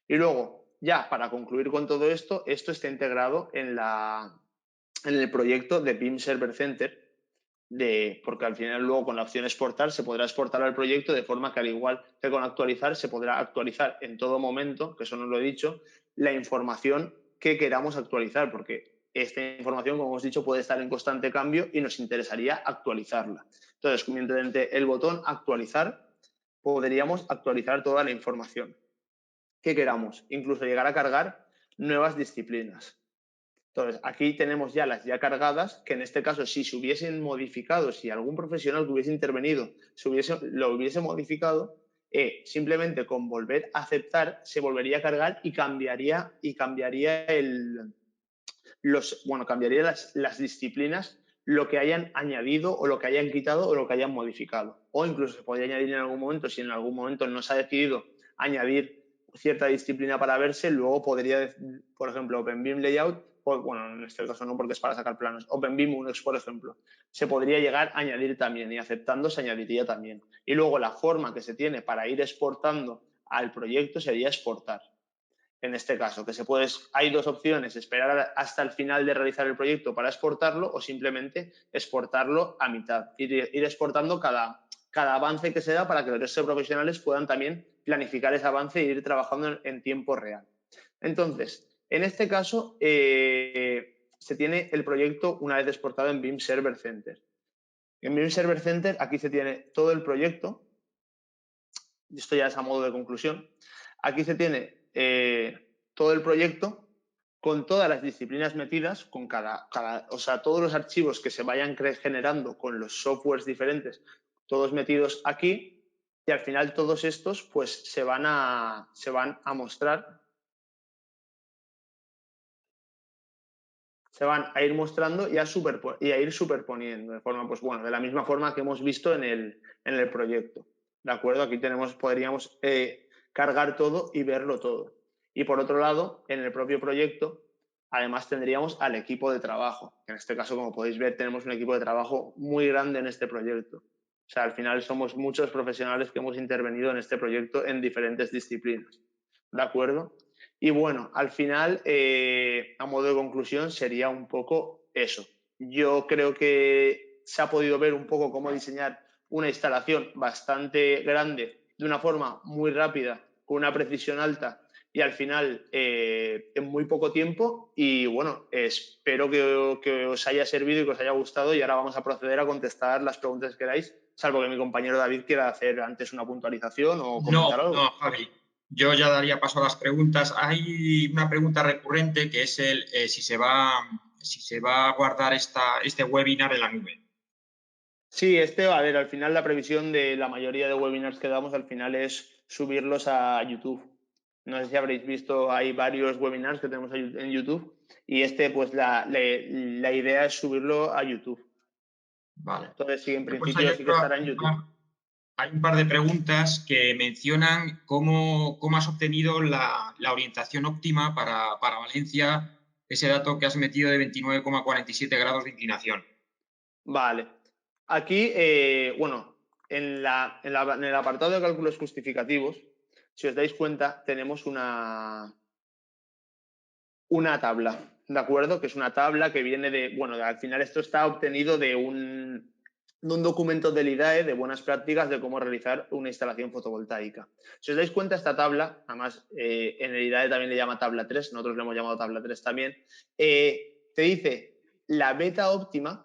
Y luego, ya para concluir con todo esto, esto está integrado en el proyecto de BIM Server Center, porque al final luego con la opción exportar se podrá exportar al proyecto de forma que al igual que con actualizar, se podrá actualizar en todo momento, que eso no lo he dicho, la información que queramos actualizar, porque esta información, como hemos dicho, puede estar en constante cambio y nos interesaría actualizarla. Entonces, mediante el botón actualizar, podríamos actualizar toda la información que queramos, incluso llegar a cargar nuevas disciplinas. Entonces, aquí tenemos ya las ya cargadas, que en este caso, si se hubiesen modificado, si algún profesional que hubiese intervenido lo hubiese modificado, simplemente con volver a aceptar se volvería a cargar y cambiaría las disciplinas, lo que hayan añadido o lo que hayan quitado o lo que hayan modificado. O incluso se podría añadir en algún momento, si en algún momento no se ha decidido añadir cierta disciplina para verse, luego podría, por ejemplo, OpenBIM Layout, bueno, en este caso no porque es para sacar planos, OpenBIM UNEX, por ejemplo, se podría llegar a añadir también y aceptando se añadiría también. Y luego la forma que se tiene para ir exportando al proyecto sería exportar. En este caso, hay dos opciones, esperar hasta el final de realizar el proyecto para exportarlo o simplemente exportarlo a mitad, ir exportando cada avance que se da para que los resto de profesionales puedan también planificar ese avance e ir trabajando en tiempo real. Entonces, en este caso, se tiene el proyecto una vez exportado en BIM Server Center. En BIM Server Center aquí se tiene todo el proyecto. Esto ya es a modo de conclusión. Aquí se tiene todo el proyecto con todas las disciplinas metidas, con o sea, todos los archivos que se vayan generando con los softwares diferentes, todos metidos aquí, y al final todos estos pues se van a mostrar, se van a ir mostrando y a ir superponiendo de forma, pues bueno, de la misma forma que hemos visto en el proyecto. ¿De acuerdo? Aquí podríamos cargar todo y verlo todo. Y por otro lado, en el propio proyecto, además tendríamos al equipo de trabajo. En este caso, como podéis ver, tenemos un equipo de trabajo muy grande en este proyecto. O sea, al final somos muchos profesionales que hemos intervenido en este proyecto en diferentes disciplinas. ¿De acuerdo? Y bueno, al final, a modo de conclusión, sería un poco eso. Yo creo que se ha podido ver un poco cómo diseñar una instalación bastante grande de una forma muy rápida, con una precisión alta y al final en muy poco tiempo. Y bueno, espero que os haya servido y que os haya gustado, y ahora vamos a proceder a contestar las preguntas que queráis, salvo que mi compañero David quiera hacer antes una puntualización o comentar algo. No, Javi. Yo ya daría paso a las preguntas. Hay una pregunta recurrente que es si se va a guardar este webinar en la nube. Sí, a ver, al final la previsión de la mayoría de webinars que damos al final es subirlos a YouTube. No sé si habréis visto, hay varios webinars que tenemos en YouTube y pues la idea es subirlo a YouTube. Vale. Entonces, sí, en Pues principio sí que estará en YouTube. Hay un par de preguntas que mencionan cómo has obtenido la orientación óptima para Valencia, ese dato que has metido de 29,47 grados de inclinación. Vale. Aquí, bueno, en el apartado de cálculos justificativos, si os dais cuenta, tenemos una tabla, ¿de acuerdo? Que es una tabla que viene al final esto está obtenido de un documento del IDAE de buenas prácticas de cómo realizar una instalación fotovoltaica. Si os dais cuenta, esta tabla, además en el IDAE también le llama tabla 3, nosotros le hemos llamado tabla 3 también, te dice la beta óptima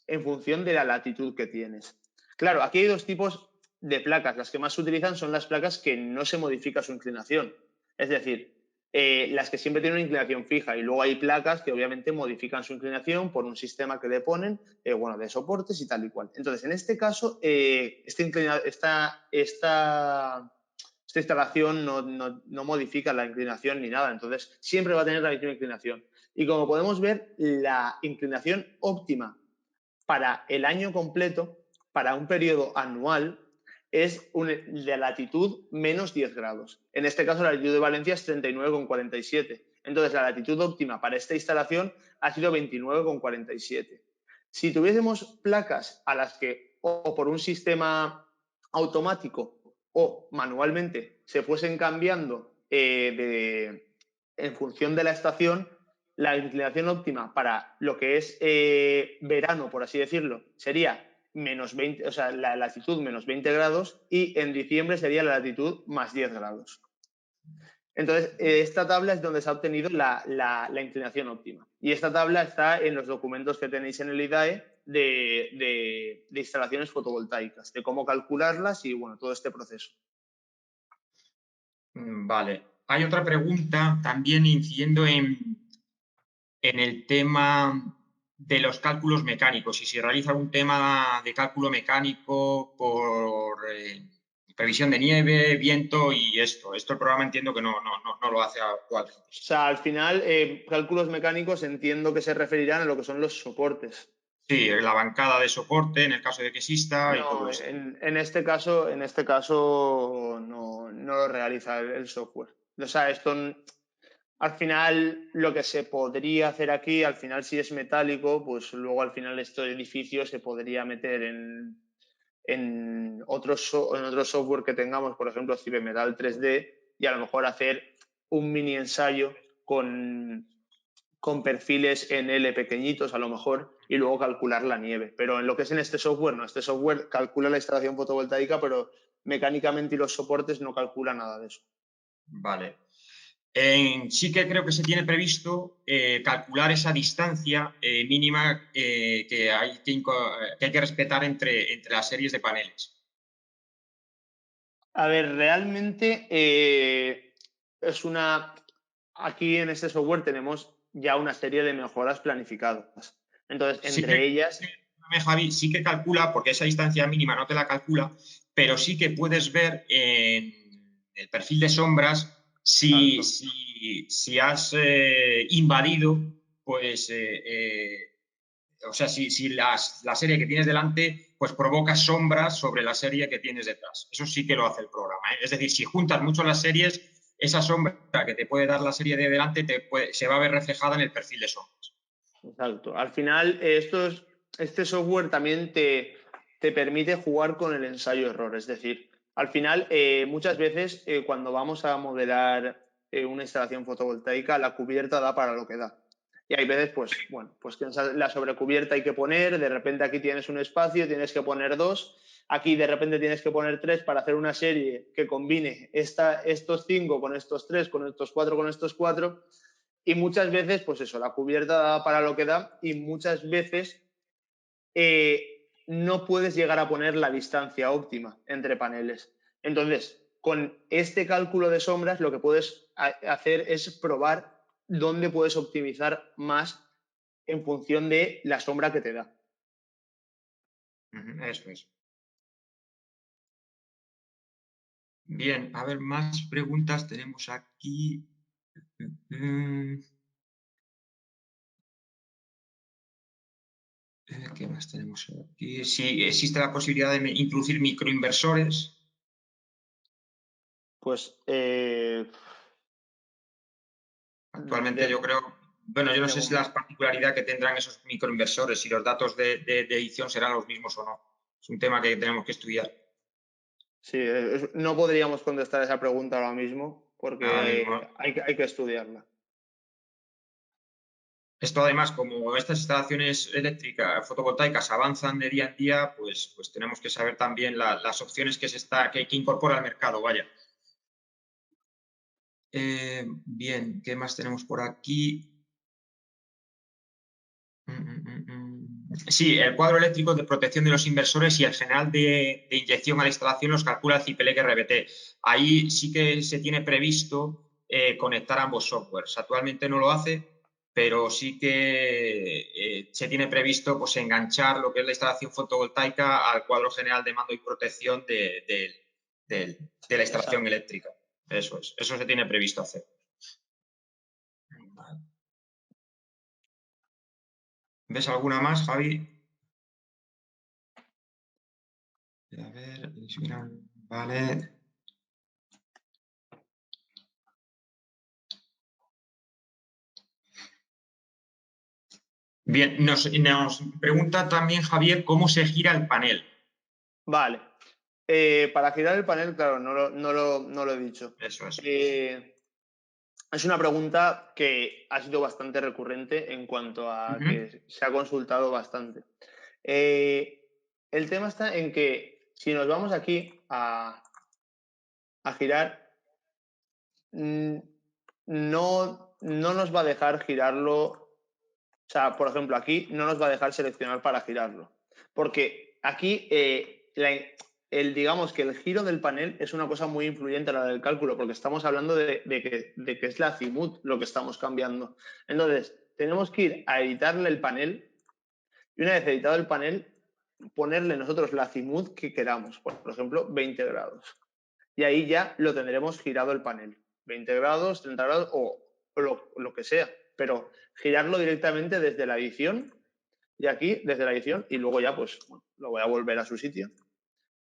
en función de la latitud que tienes. Claro, aquí hay dos tipos de placas. Las que más se utilizan son las placas que no se modifica su inclinación. Es decir, las que siempre tienen una inclinación fija, y luego hay placas que obviamente modifican su inclinación por un sistema que le ponen, de soportes y tal y cual. Entonces, en este caso, esta instalación no modifica la inclinación ni nada, entonces siempre va a tener la misma inclinación. Y como podemos ver, la inclinación óptima para el año completo, para un periodo anual, es de latitud menos 10 grados. En este caso, la latitud de Valencia es 39,47. Entonces, la latitud óptima para esta instalación ha sido 29,47. Si tuviésemos placas a las que, o por un sistema automático o manualmente, se fuesen cambiando en función de la estación, la inclinación óptima para lo que es verano, por así decirlo, sería menos 20, o sea, la latitud menos 20 grados, y en diciembre sería la latitud más 10 grados. Entonces, esta tabla es donde se ha obtenido la inclinación óptima. Y esta tabla está en los documentos que tenéis en el IDAE de instalaciones fotovoltaicas, de cómo calcularlas y, bueno, todo este proceso. Vale. Hay otra pregunta también incidiendo en el tema de los cálculos mecánicos y si realiza algún tema de cálculo mecánico por previsión de nieve, viento y esto. Esto el programa entiendo que no lo hace actualmente. O sea, al final, cálculos mecánicos entiendo que se referirán a lo que son los soportes. Sí, la bancada de soporte en el caso de que exista y todo esto. En este caso no lo realiza el software. O sea, esto al final lo que se podría hacer aquí, al final si es metálico, pues luego al final este edificio se podría meter en otro software que tengamos, por ejemplo Cibemetal 3D, y a lo mejor hacer un mini ensayo con perfiles en L pequeñitos a lo mejor, y luego calcular la nieve. Pero en lo que es en este software, no. Este software calcula la instalación fotovoltaica, pero mecánicamente y los soportes no calcula nada de eso. Vale. Sí que creo que se tiene previsto calcular esa distancia mínima que hay que respetar entre las series de paneles. A ver, realmente es una... Aquí en este software tenemos ya una serie de mejoras planificadas. Entonces, Sí entre ellas... Javi, sí que calcula, porque esa distancia mínima no te la calcula, pero sí que puedes ver en el perfil de sombras si has invadido, pues, o sea, si la serie que tienes delante, pues provoca sombras sobre la serie que tienes detrás. Eso sí que lo hace el programa, ¿eh? Es decir, si juntas mucho las series, esa sombra que te puede dar la serie de delante se va a ver reflejada en el perfil de sombras. Exacto. Al final, este software también te permite jugar con el ensayo-error. Es decir, al final, muchas veces cuando vamos a modelar una instalación fotovoltaica, la cubierta da para lo que da. Y hay veces, pues, bueno, pues que la sobrecubierta hay que poner, de repente aquí tienes un espacio, tienes que poner 2, aquí de repente tienes que poner 3 para hacer una serie que combine estos 5 con estos 3, con estos 4, con estos 4. Y muchas veces, pues eso, la cubierta da para lo que da y muchas veces no puedes llegar a poner la distancia óptima entre paneles. Entonces, con este cálculo de sombras, lo que puedes hacer es probar dónde puedes optimizar más en función de la sombra que te da. Eso es. Bien, a ver, más preguntas tenemos aquí. ¿Qué más tenemos aquí? Si existe la posibilidad de introducir microinversores. Pues Actualmente yo creo, bueno, yo no sé si la particularidad que tendrán esos microinversores, si los datos de edición serán los mismos o no. Es un tema que tenemos que estudiar. Sí, no podríamos contestar esa pregunta ahora mismo Ahora porque mismo. hay que estudiarla. Esto además, como estas instalaciones eléctricas, fotovoltaicas avanzan de día en día, pues tenemos que saber también las opciones que incorpora el mercado, vaya. Bien, ¿qué más tenemos por aquí? Sí, el cuadro eléctrico de protección de los inversores y el general de inyección a la instalación los calcula el CIPELEC RBT. Ahí sí que se tiene previsto conectar ambos softwares. Actualmente no lo hace, pero sí que se tiene previsto pues, enganchar lo que es la instalación fotovoltaica al cuadro general de mando y protección de la instalación eléctrica. Eso es, eso se tiene previsto hacer. ¿Ves alguna más, Javi? A ver, vale. Bien, nos pregunta también Javier cómo se gira el panel. Vale. Para girar el panel, claro, no lo he dicho. Eso es. Es una pregunta que ha sido bastante recurrente en cuanto a que se ha consultado bastante. El tema está en que si nos vamos aquí a girar, no nos va a dejar girarlo. O sea, por ejemplo, aquí no nos va a dejar seleccionar para girarlo. Porque aquí digamos que el giro del panel es una cosa muy influyente a la del cálculo, porque estamos hablando de que es la azimut lo que estamos cambiando. Entonces, tenemos que ir a editarle el panel y una vez editado el panel, ponerle nosotros la azimut que queramos, por ejemplo, 20 grados. Y ahí ya lo tendremos girado el panel. 20 grados, 30 grados o lo que sea. Pero girarlo directamente desde la edición y aquí desde la edición y luego ya pues bueno, lo voy a volver a su sitio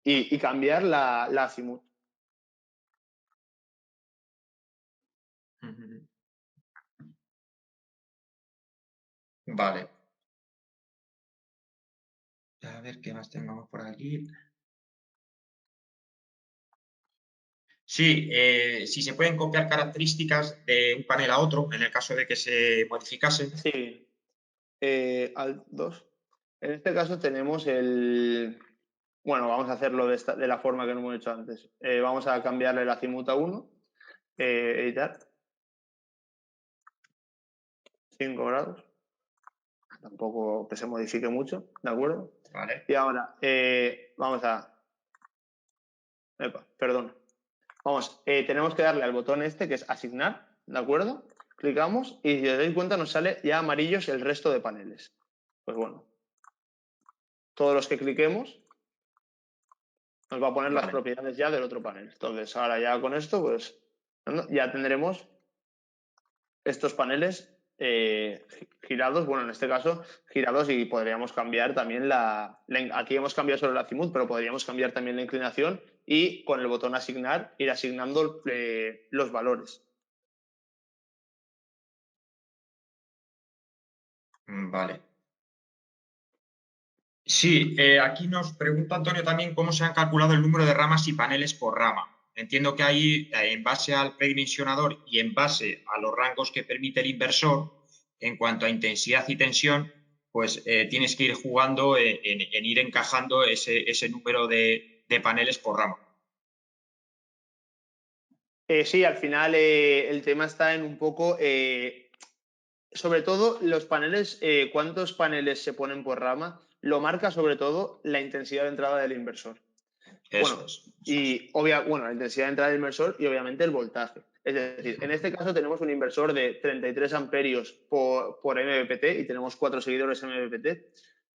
y cambiar la azimut. Vale. A ver qué más tengamos por aquí. Sí, si se pueden copiar características de un panel a otro, en el caso de que se modificasen. Sí. Alt 2. En este caso tenemos el... Bueno, vamos a hacerlo de la forma que no hemos hecho antes. Vamos a cambiarle la azimut a 1, editar. 5 grados. Tampoco que se modifique mucho, ¿de acuerdo? Vale. Y ahora, vamos a... perdón. Vamos, tenemos que darle al botón este, que es asignar, ¿de acuerdo? Clicamos y si os dais cuenta nos sale ya amarillos el resto de paneles. Pues bueno, todos los que cliquemos nos va a poner las propiedades ya del otro panel. Entonces, ahora ya con esto, pues ya tendremos estos paneles girados, bueno, en este caso girados, y podríamos cambiar también aquí hemos cambiado solo el azimut, pero podríamos cambiar también la inclinación y con el botón asignar ir asignando los valores. Vale. Sí, aquí nos pregunta Antonio también cómo se han calculado el número de ramas y paneles por rama. Entiendo que ahí, en base al predimensionador y en base a los rangos que permite el inversor, en cuanto a intensidad y tensión, pues tienes que ir jugando en ir encajando ese número de paneles por rama. Sí, al final el tema está en un poco, sobre todo los paneles, cuántos paneles se ponen por rama, lo marca sobre todo la intensidad de entrada del inversor. Eso es. Y la intensidad de entrada del inversor y obviamente el voltaje. Es decir, en este caso tenemos un inversor de 33 amperios por MPPT y tenemos 4 seguidores MPPT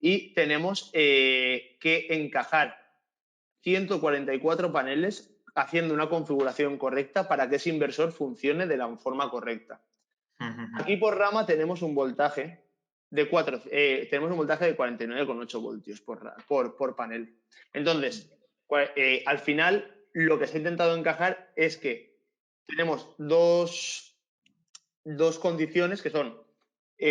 y tenemos que encajar 144 paneles haciendo una configuración correcta para que ese inversor funcione de la forma correcta. Aquí por rama tenemos un voltaje de 49,8 voltios por panel. Entonces, al final lo que se ha intentado encajar es que tenemos dos condiciones que son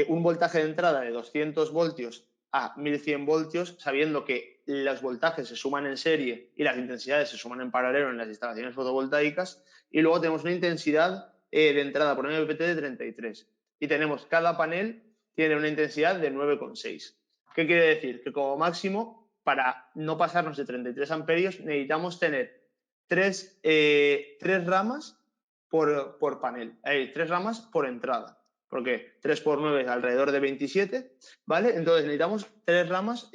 un voltaje de entrada de 200 voltios a 1100 voltios, sabiendo que los voltajes se suman en serie y las intensidades se suman en paralelo en las instalaciones fotovoltaicas, y luego tenemos una intensidad de entrada por MPPT de 33 y tenemos cada panel tiene una intensidad de 9,6. ¿Qué quiere decir? Que como máximo, para no pasarnos de 33 amperios, necesitamos tener tres ramas por panel, 3 ramas por entrada, porque 3 por 9 es alrededor de 27, ¿vale? Entonces necesitamos 3 ramas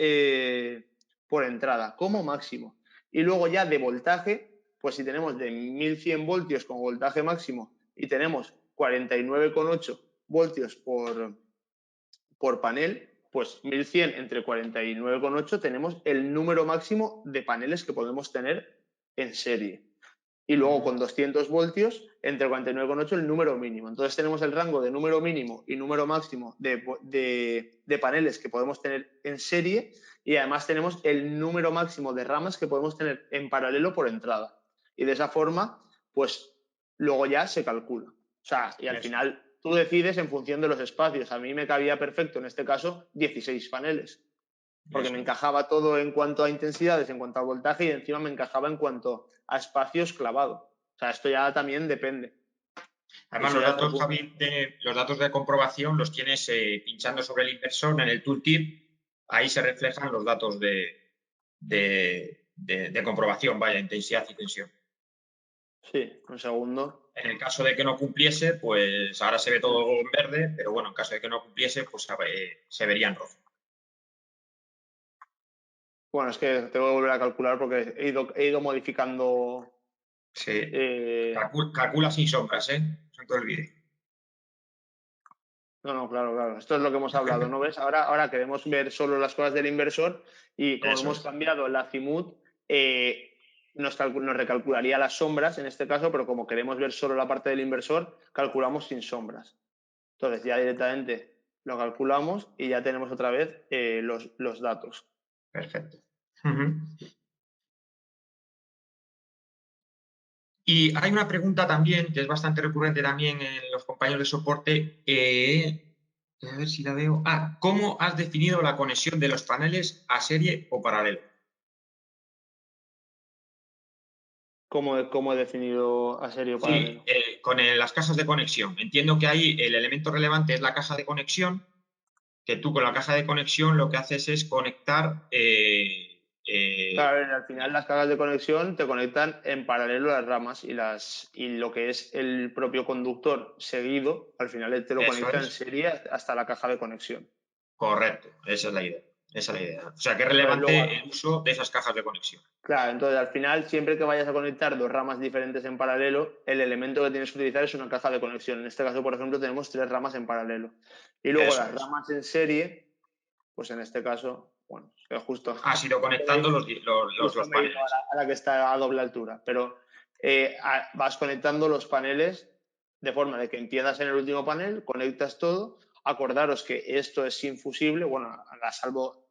por entrada como máximo. Y luego ya de voltaje, pues si tenemos de 1100 voltios como voltaje máximo y tenemos 49,8 voltios por panel, pues 1100 entre 49,8 tenemos el número máximo de paneles que podemos tener en serie. Y luego con 200 voltios entre 49,8 el número mínimo. Entonces tenemos el rango de número mínimo y número máximo de paneles que podemos tener en serie, y además tenemos el número máximo de ramas que podemos tener en paralelo por entrada. Y de esa forma, pues luego ya se calcula. O sea, y al final tú decides en función de los espacios. A mí me cabía perfecto, en este caso, 16 paneles. Porque me encajaba todo en cuanto a intensidades, en cuanto a voltaje, y encima me encajaba en cuanto a espacios clavado. O sea, esto ya también depende. Además, los datos, Javi, los datos de comprobación los tienes pinchando sobre el inversor en el tooltip. Ahí se reflejan los datos de comprobación, vaya, intensidad y tensión. Sí, un segundo. En el caso de que no cumpliese, pues ahora se ve todo en verde, pero bueno, en caso de que no cumpliese, pues se vería en rojo. Bueno, es que tengo que volver a calcular porque he ido modificando. Sí. Calcula sin sombras, ¿eh? No te olvides. No, claro. Esto es lo que hemos hablado, ¿no ves? Ahora queremos ver solo las cosas del inversor y como hemos cambiado el azimut, nos recalcularía las sombras en este caso, pero como queremos ver solo la parte del inversor, calculamos sin sombras. Entonces ya directamente lo calculamos y ya tenemos otra vez los datos. Perfecto. Y hay una pregunta también que es bastante recurrente también en los compañeros de soporte. A ver si la veo. ¿Cómo has definido la conexión de los paneles a serie o paralelo? ¿Cómo he definido a serie o paralelo? Sí, con las cajas de conexión. Entiendo que ahí el elemento relevante es la caja de conexión, que tú con la caja de conexión lo que haces es conectar Claro, al final las cajas de conexión te conectan en paralelo las ramas y lo que es el propio conductor seguido, al final te lo conecta en serie hasta la caja de conexión. Correcto, esa es la idea. Esa es la idea. O sea, que es relevante el uso de esas cajas de conexión. Claro, entonces al final, siempre que vayas a conectar dos ramas diferentes en paralelo, el elemento que tienes que utilizar es una caja de conexión. En este caso, por ejemplo, tenemos 3 ramas en paralelo. Y luego las ramas en serie, pues en este caso, bueno, es justo. Ha sido conectando los paneles. A la que está a doble altura. Pero vas conectando los paneles de forma de que empiezas en el último panel, conectas todo. Acordaros que esto es infusible, bueno,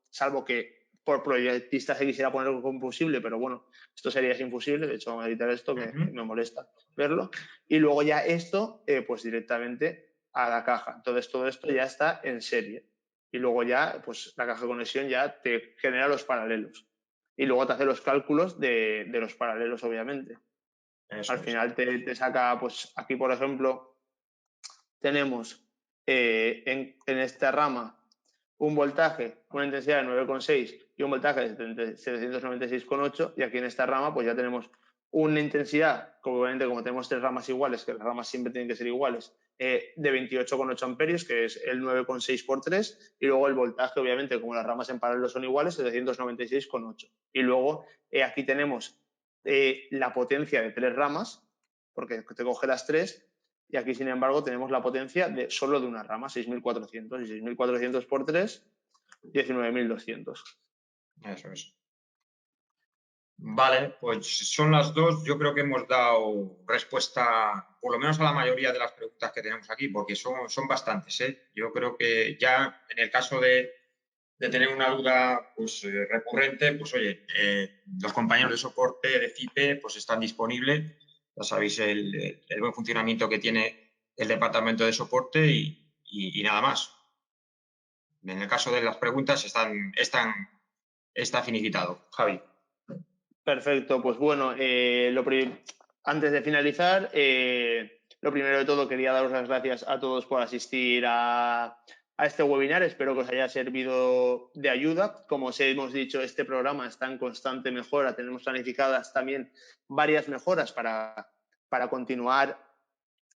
salvo que por proyectista se quisiera poner combustible, pero bueno, esto sería infusible. De hecho, vamos a editar esto que me molesta verlo. Y luego ya esto, pues directamente a la caja. Entonces todo esto ya está en serie. Y luego ya, pues la caja de conexión ya te genera los paralelos. Y luego te hace los cálculos de los paralelos, obviamente. Al final te saca, pues aquí, por ejemplo, tenemos en esta rama un voltaje, una intensidad de 9,6 y un voltaje de 796,8, y aquí en esta rama pues ya tenemos una intensidad, obviamente como tenemos 3 ramas iguales, que las ramas siempre tienen que ser iguales, de 28,8 amperios, que es el 9,6 por 3, y luego el voltaje, obviamente, como las ramas en paralelo son iguales, 796,8. Y luego aquí tenemos la potencia de 3 ramas, porque te coge las 3, y aquí, sin embargo, tenemos la potencia solo de una rama, 6.400. Y 6.400 por 3, 19.200. Eso es. Vale, pues son las 2. Yo creo que hemos dado respuesta, por lo menos a la mayoría de las preguntas que tenemos aquí, porque son bastantes, ¿eh? Yo creo que ya en el caso de tener una duda pues, recurrente, pues oye, los compañeros de soporte de CIPE pues están disponibles. Ya sabéis el buen funcionamiento que tiene el departamento de soporte y nada más. En el caso de las preguntas está finiquitado. Javi. Perfecto, pues bueno, antes de finalizar, lo primero de todo quería daros las gracias a todos por asistir a este webinar. Espero que os haya servido de ayuda. Como os hemos dicho, este programa está en constante mejora. Tenemos planificadas también varias mejoras para continuar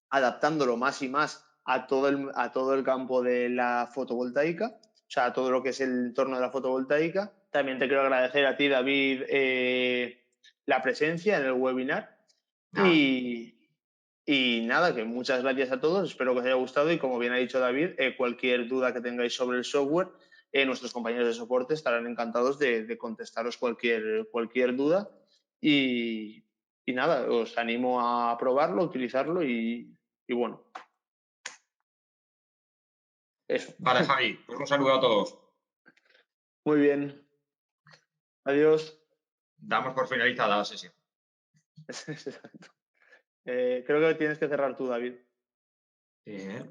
adaptándolo más y más a todo el campo de la fotovoltaica, o sea, a todo lo que es el entorno de la fotovoltaica. También te quiero agradecer a ti, David, la presencia en el webinar. Y nada, que muchas gracias a todos. Espero que os haya gustado y, como bien ha dicho David, cualquier duda que tengáis sobre el software, nuestros compañeros de soporte estarán encantados de contestaros cualquier duda. Y nada, os animo a probarlo, a utilizarlo y bueno, eso. Vale, Javi, pues un saludo a todos. Muy bien. Adiós. Damos por finalizada la sesión. Exacto. Creo que tienes que cerrar tú, David. Sí, ¿eh?